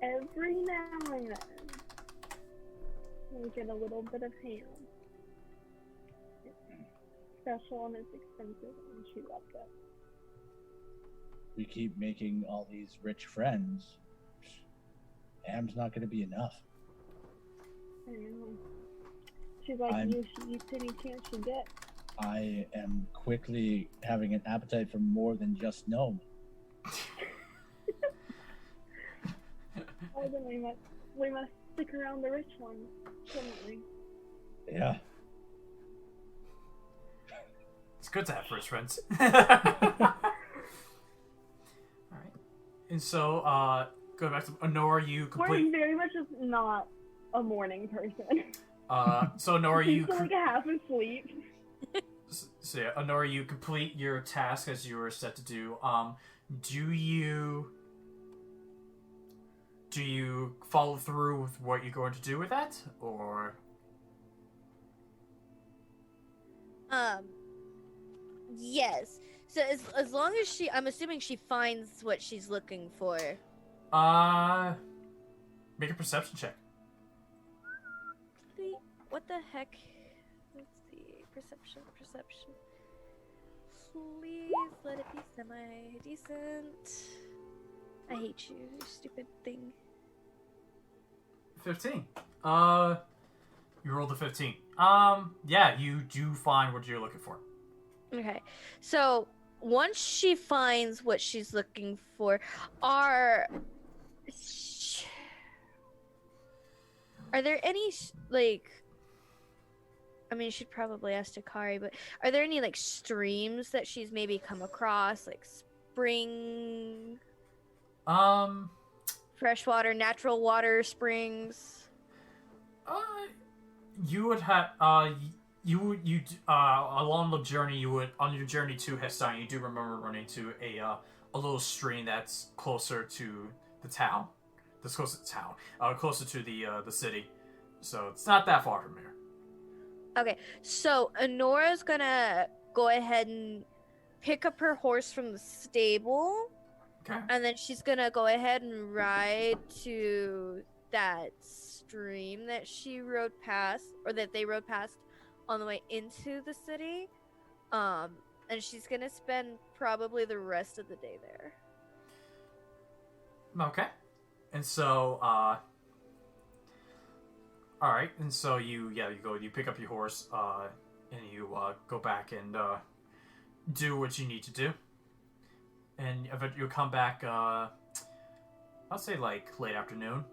Every now and then, we get a little bit of ham. It's special and it's expensive, and she loves it. We keep making all these rich friends. ham's not going to be enough. I know. She's like, you should eat any chance you get. I am quickly having an appetite for more than just gnome. Oh, then we must stick around the rich ones, shouldn't we? Yeah. It's good to have first friends. Alright. And so, go back to Onora, you complete... We're very much just not a morning person. So Onora, you... She's like half asleep. So yeah, Onora, you complete your task as you were set to do. Do you follow through with what you're going to do with that, or? Yes. So as long as I'm assuming she finds what she's looking for. Make a perception check. What the heck? Let's see. Perception. Please let it be semi-decent. I hate you, you stupid thing. 15. You rolled a 15. Yeah, you do find what you're looking for. Okay. So, once she finds what she's looking for, are there any, like... I mean, she'd probably ask Takari, but are there any, like, streams that she's maybe come across? Like, spring... Freshwater, natural water springs. You would have, along the journey, on your journey to Heston, you do remember running to a little stream that's closer to the town. That's closer to the town. Closer to the city. So it's not that far from here. Okay, so Onora's gonna go ahead and pick up her horse from the stable. Okay. And then she's gonna go ahead and ride to that stream that she rode past, or that they rode past on the way into the city. And she's gonna spend probably the rest of the day there. Okay. And so, alright, and so you pick up your horse, and you, go back and, do what you need to do. And you'll come back, I'll say, like, late afternoon.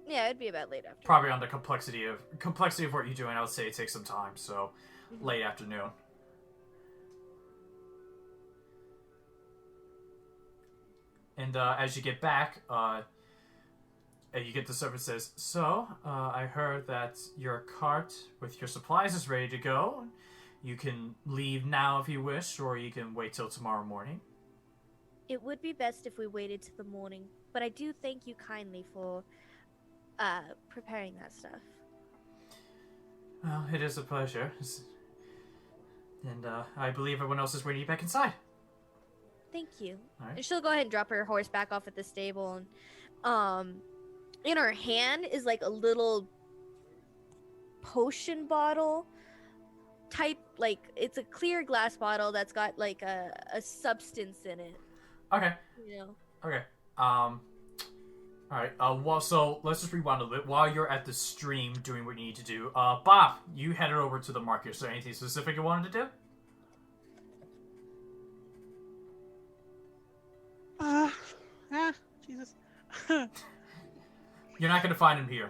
Yeah, it'd be about late afternoon. Probably on the complexity of what you're doing, I would say it takes some time, so late afternoon. And, as you get back, you get the service says, so, I heard that your cart with your supplies is ready to go. You can leave now if you wish, or you can wait till tomorrow morning. It would be best if we waited till the morning, but I do thank you kindly for preparing that stuff. Well, it is a pleasure. And I believe everyone else is waiting back inside. Thank you. All right. And she'll go ahead and drop her horse back off at the stable, and in her hand is like a little potion bottle type, like it's a clear glass bottle that's got like a substance in it. Okay. You know. Okay. Alright, so let's just rewind a little bit. While you're at the stream doing what you need to do, Bob, you headed over to the market. Is there anything specific you wanted to do? Jesus. You're not going to find him here.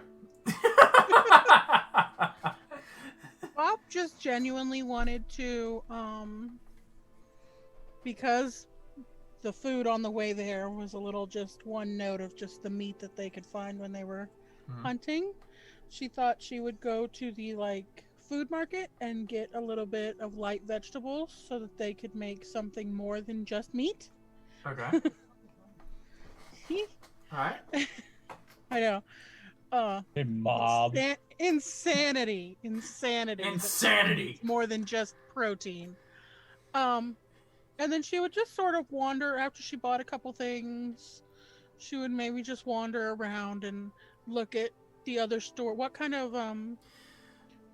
Bob just genuinely wanted to, because the food on the way there was a little just one note of just the meat that they could find when they were hunting. She thought she would go to the, like, food market and get a little bit of light vegetables so that they could make something more than just meat. Okay. Alright. I know. Hey, mob. Insanity. More than just protein. And then she would just sort of wander after she bought a couple things. She would maybe just wander around and look at the other store. What kind of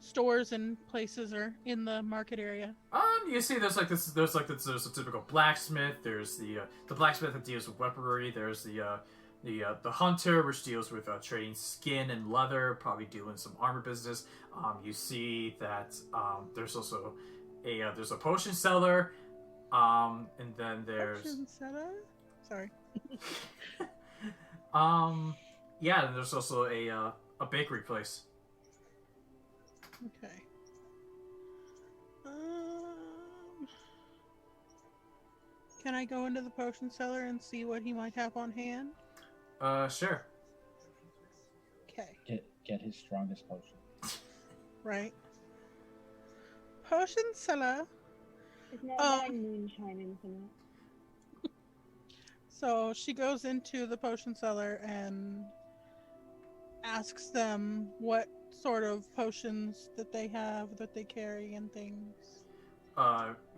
stores and places are in the market area? You see, there's a typical blacksmith. There's the blacksmith that deals with weaponry. There's the the hunter, which deals with trading skin and leather, probably doing some armor business. You see that there's also there's a potion seller, and then there's Potion seller? Sorry. yeah, and there's also a bakery place. Okay. Can I go into the potion cellar and see what he might have on hand? Sure. Okay. Get his strongest potion. Right. Potion seller. It's not like moonshine infinite. So she goes into the potion cellar and asks them what sort of potions that they have, that they carry, and things.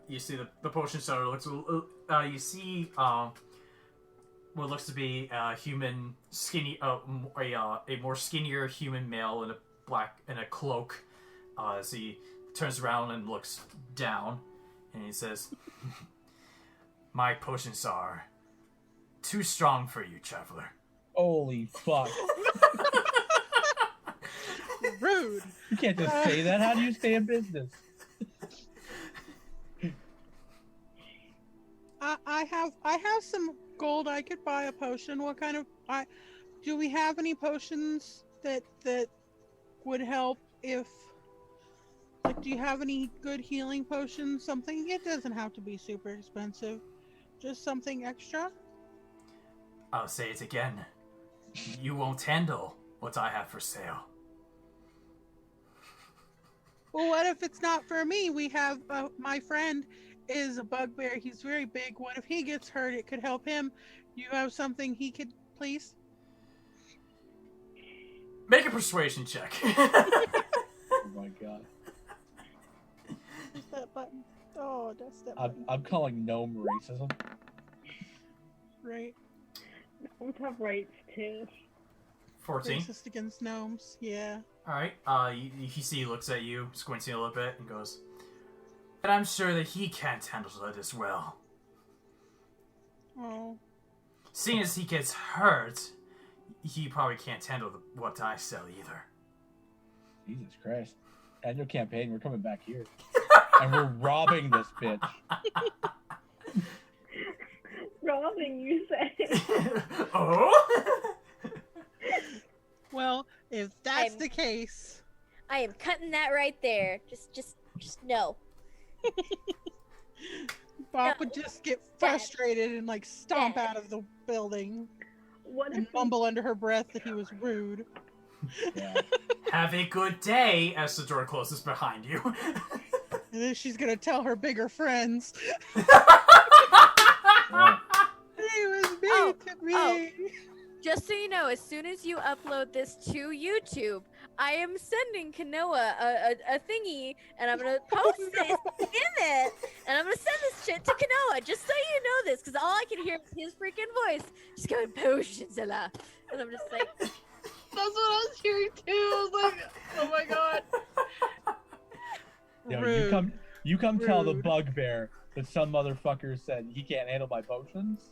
You see the potion seller looks. You see what looks to be a human skinny, a more skinnier human male in a cloak. As he turns around and looks down, and he says, "My potions are too strong for you, traveler." Holy fuck. Rude. You can't just say that. How do you stay in business? I have some gold. I could buy a potion. What kind of do we have any potions that would help if, like, do you have any good healing potions? Something, it doesn't have to be super expensive. Just something extra? I'll say it again. You won't handle what I have for sale. Well, what if it's not for me? We have my friend is a bugbear. He's very big. What if he gets hurt? It could help him. You have something he could, please? Make a persuasion check. Oh my god. Where's that button? Oh, that's that I'm, button. I'm calling gnome racism. Right. Gnomes have rights too. 14. Racist against gnomes. Yeah. Alright, you see he looks at you, squinting a little bit, and goes, "But I'm sure that he can't handle it as well. Oh. Seeing as he gets hurt, he probably can't handle what I sell either." Jesus Christ. Annual campaign, we're coming back here. And we're robbing this bitch. Robbing, you say? Oh? Well, if that's I'm- the case, I am cutting that right there. Just no. Bob No. would just get frustrated and like stomp out of the building What and if mumble under her breath that he was rude. Yeah. Have a good day, as the door closes behind you. And then she's gonna tell her bigger friends. Yeah. He was mean to me. oh. Just so you know, as soon as you upload this to YouTube, I am sending Kanoa a thingy, and I'm gonna post this in it, and I'm gonna send this shit to Kanoa, just so you know this, because all I can hear is his freaking voice, just going, "Potionzilla," and I'm just like, That's what I was hearing too. I was like, oh my god. Yo, Rude. you come tell the Rude. bugbear that some motherfucker said he can't handle my potions?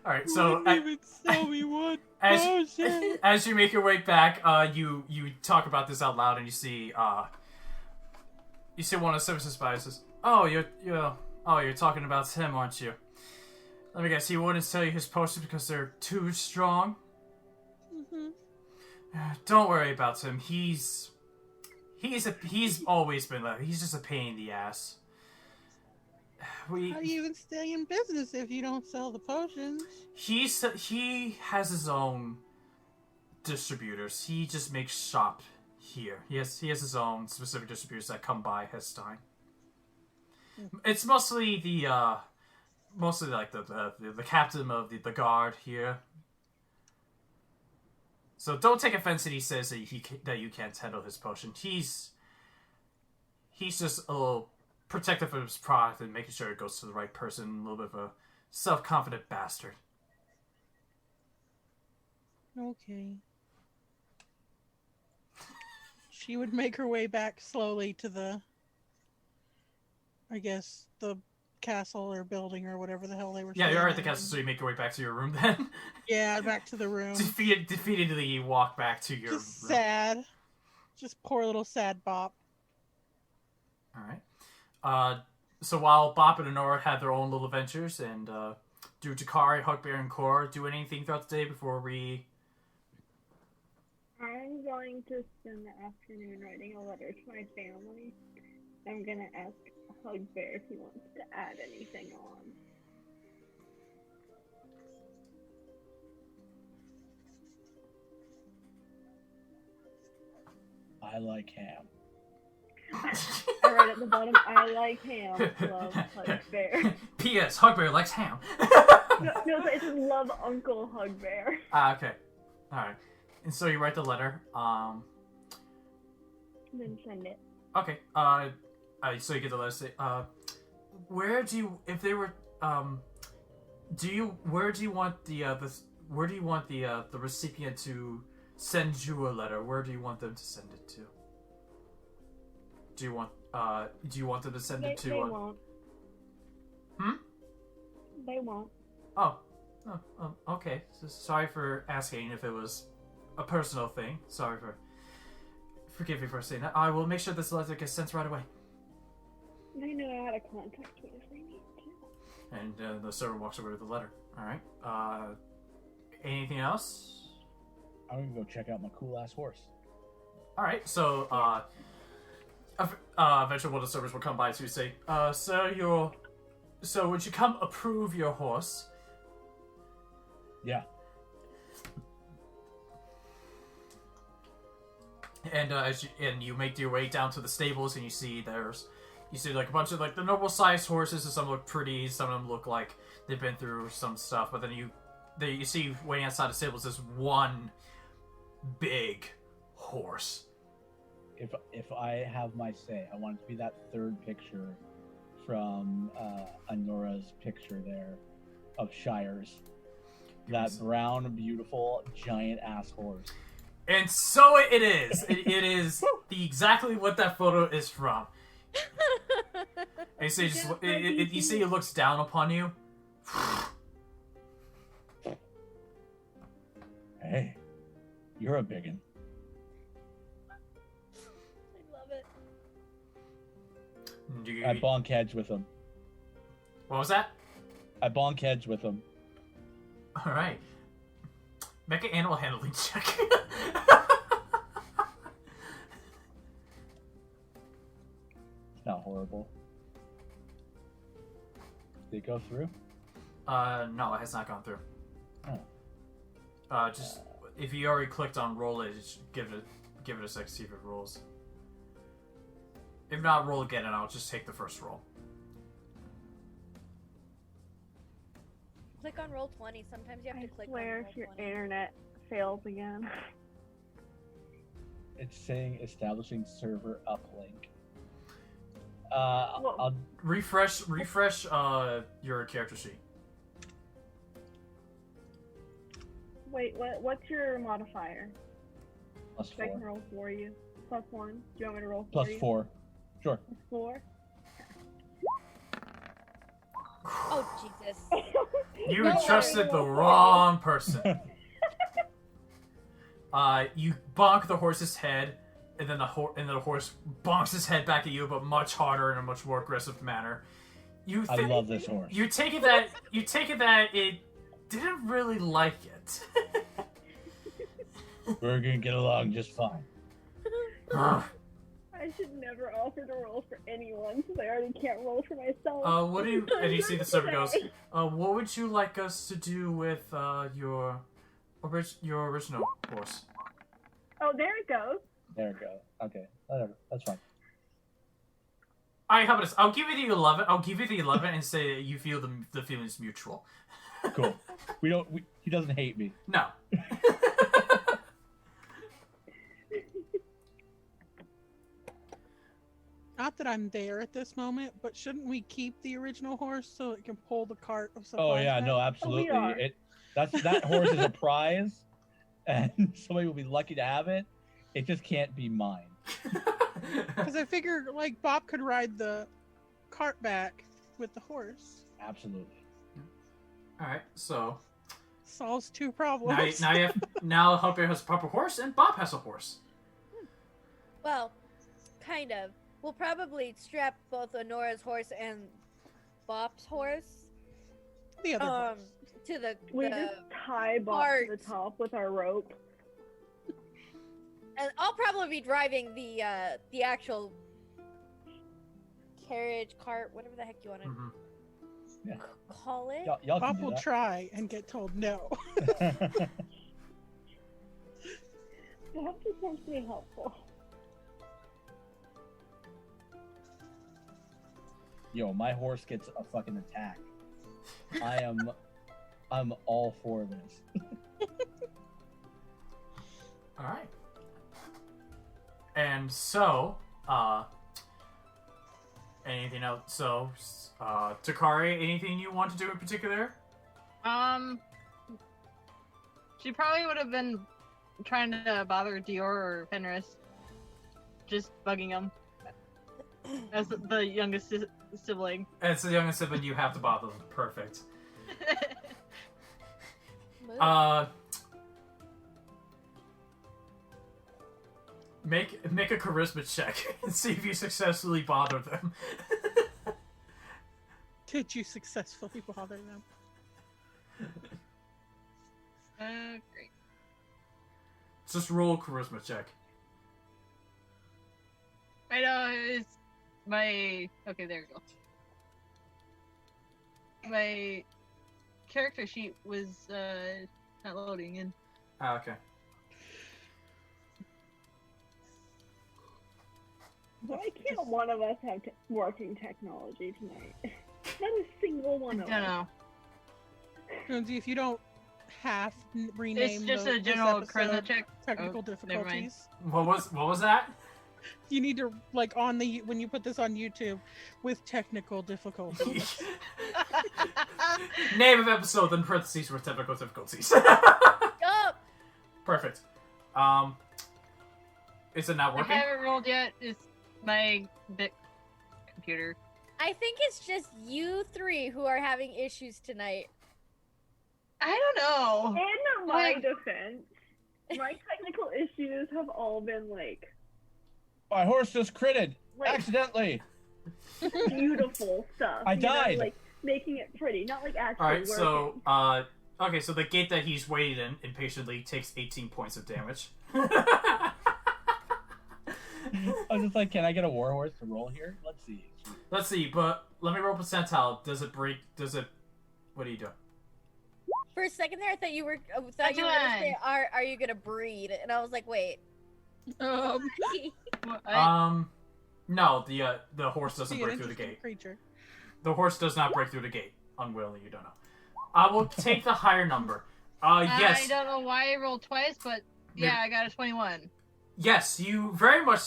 Alright, so Wouldn't even sell me one as, potion. as you make your way back, you talk about this out loud, and you see one of the services spies says, "Oh, you're talking about him, aren't you? Let me guess, he wouldn't sell you his potions because they're too strong? Mhm. Don't worry about him. He's always been like, he's just a pain in the ass. How do you even stay in business if you don't sell the potions? He has his own distributors. He just makes shop here. He has his own specific distributors that come by his time. It's mostly like the captain of the guard here. So don't take offense that he says that you can't handle his potion. He's just a little protective of his product and making sure it goes to the right person. A little bit of a self-confident bastard." Okay. She would make her way back slowly to the castle or building or whatever the hell they were. Yeah, you're staying at the in. castle, so you make your way back to your room then. Yeah, back to the room. Defeatedly, you walk back to your Just room. sad. Just poor little sad Bop. Alright. So while Bop and Onora had their own little adventures, and do Takari, Hugbear, and Corra do anything throughout the day before we... I'm going to spend the afternoon writing a letter to my family. I'm gonna ask Hugbear if he wants to add anything on. I like ham. I write at the bottom, I like ham. Love Hugbear. P.S. Hugbear likes ham. No, it says love Uncle Hugbear. Okay. Alright. And so you write the letter. Then send it. Okay. So you get the letter. Say, where do you, if they were, where do you want the recipient to send you a letter? Where do you want them to send it to? Do you want them to send it to? They won't. They won't. Oh, okay. So sorry for asking if it was a personal thing. Forgive me for saying that. I will make sure this letter gets sent right away. They know how to contact me if they need to. And the servant walks away with the letter. Alright. Anything else? I'm gonna go check out my cool ass horse. Alright, so, eventually one of the servants will come by to say, sir, so would you come approve your horse? Yeah. And you make your way down to the stables, and you see like a bunch of like the normal sized horses, and some look pretty, some of them look like they've been through some stuff. But then you see waiting outside the stables is one big horse. If I have my say, I want it to be that third picture from Onora's picture there of Shires. That brown, beautiful, giant ass horse. And so it is. It is exactly what that photo is from. And you see, you see, it looks down upon you. Hey, you're a biggin. I love it. I bonk heads with him. What was that? I bonk heads with him. All right. Make an animal handling check. It's not horrible. Did it go through? No, it has not gone through. Oh. Just if you already clicked on roll it, just give it a sec, see if it rolls. If not, roll again, and I'll just take the first roll. Click on roll 20. Sometimes you have to click on swear roll if your 20. internet fails again. It's saying establishing server uplink. I'll Refresh your character sheet. Wait, what's your modifier? plus So I can 4. roll for you. +1. Do you want me to roll Plus for you? 4. Sure. +4. Oh, Jesus. You No, trusted I the rolled wrong person. You bonk the horse's head, and then the horse bonks his head back at you, but much harder in a much more aggressive manner. I love this horse. You take it that it didn't really like it. We're gonna get along just fine. I should never offer to roll for anyone since I already can't roll for myself. What do you? And you see the servant goes, what would you like us to do with your original horse? Oh, there it goes. There it goes. Okay, whatever. That's fine. Alright, how about this? I'll give you the 11. I'll give you the 11 and say that you feel the feeling is mutual. Cool. He doesn't hate me. No. Not that I'm there at this moment, but shouldn't we keep the original horse so it can pull the cart of supplies? Oh yeah, back? no, absolutely. are. That horse is a prize, and somebody will be lucky to have it. It just can't be mine. Because I figure like Bob could ride the cart back with the horse. Absolutely. All right, so Solves two problems. now Hugbear has a proper horse and Bob has a horse. Well, kind of. We'll probably strap both Onora's horse and Bop's horse The other horse. to the We just tie Bob to the cart. top with our rope. And I'll probably be driving the actual carriage, cart, whatever the heck you want to Mhm. call it. Y'all can Bob do will that. try and get told no. That tends to be helpful. Yo, my horse gets a fucking attack. I'm all for this. All right. And so, anything else? So, Takari, anything you want to do in particular? She probably would have been trying to bother Dior or Fenris, just bugging them. As the youngest sibling. It's the youngest sibling, you have to bother them. Perfect. Move. Make a charisma check and see if you successfully bother them. Did you successfully bother them? Great. Just roll a charisma check. I know, it's my... Okay, there we go. My character sheet was, not loading in. Okay. Why can't one of us have working technology tonight? Not a single one I of don't us. know. Jonesy, if you don't rename It's just the, a general this charisma episode, check. technical Oh, never mind. difficulties. What was that? You need to on the when you put this on YouTube with technical difficulties. Name of episode, then parentheses with technical difficulties. Yup. Perfect. Is it not I working? haven't rolled yet. It's my bit computer. I think it's just you three who are having issues tonight. I don't know. In my defense, my technical issues have all been like My horse just critted Like- accidentally. beautiful stuff. I you know, died. like making it pretty, not like actually Alright, working. so, okay, so the gate that he's waiting in impatiently takes 18 points of damage. I was just like, can I get a war horse to roll here? Let's see. Let's see, but let me roll percentile. What do you do? For a second there, I thought you were gonna say, "Are you gonna breed?" And I was like, "Wait." Um, No, the horse doesn't see an break through the interesting gate. creature. The horse does not break through the gate. Unwillingly, you don't know. I will take the higher number. Yes. I don't know why I rolled twice, but yeah, Maybe- I got a 21. Yes, you very much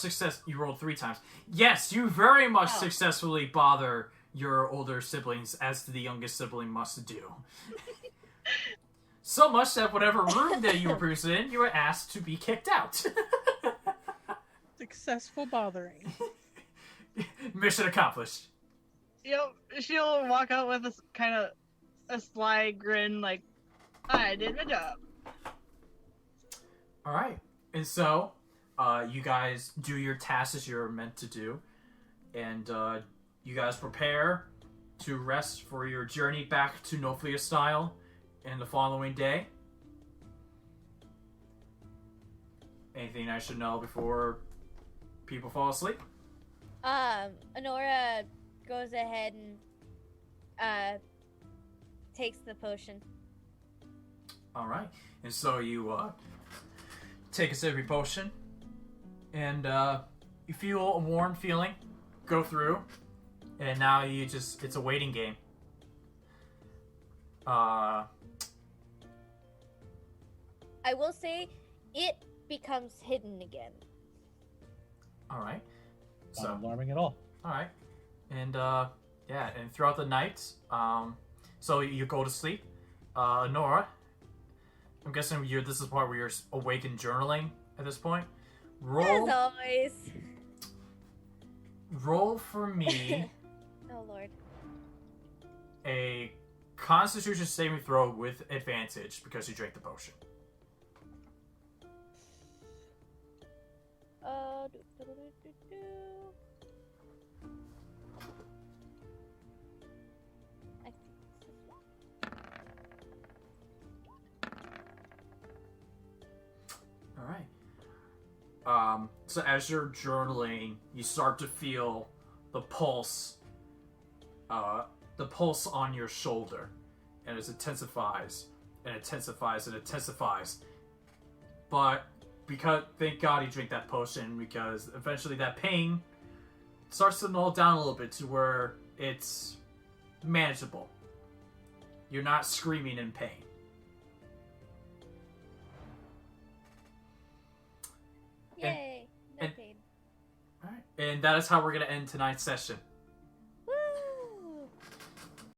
You rolled 3 times. Yes, you very much Oh. successfully bother your older siblings, as the youngest sibling must do. So much that whatever room that you were previously in, you were asked to be kicked out. Successful bothering. Mission accomplished. She'll walk out with a kind of a sly grin, like, I did my job. All right, and so you guys do your tasks as you're meant to do, and you guys prepare to rest for your journey back to Nofliasile in the following day. Anything I should know before people fall asleep? Onora goes ahead and takes the potion. All right, and so you take a sip of your potion, and you feel a warm feeling go through, and now it's a waiting game. I will say, it becomes hidden again. All right, Not so alarming at all. all right, and and throughout the night, so you go to sleep. Nora, I'm guessing this is the part where you're awake and journaling at this point. As always. Roll for me. Oh lord. a Constitution saving throw with advantage because you drank the potion. All right. So as you're journaling, you start to feel the pulse on your shoulder, and it intensifies and intensifies and intensifies. But thank God you drink that potion, because eventually that pain starts to null down a little bit to where it's manageable. You're not screaming in pain. Yay! No pain. Alright. And that is how we're going to end tonight's session.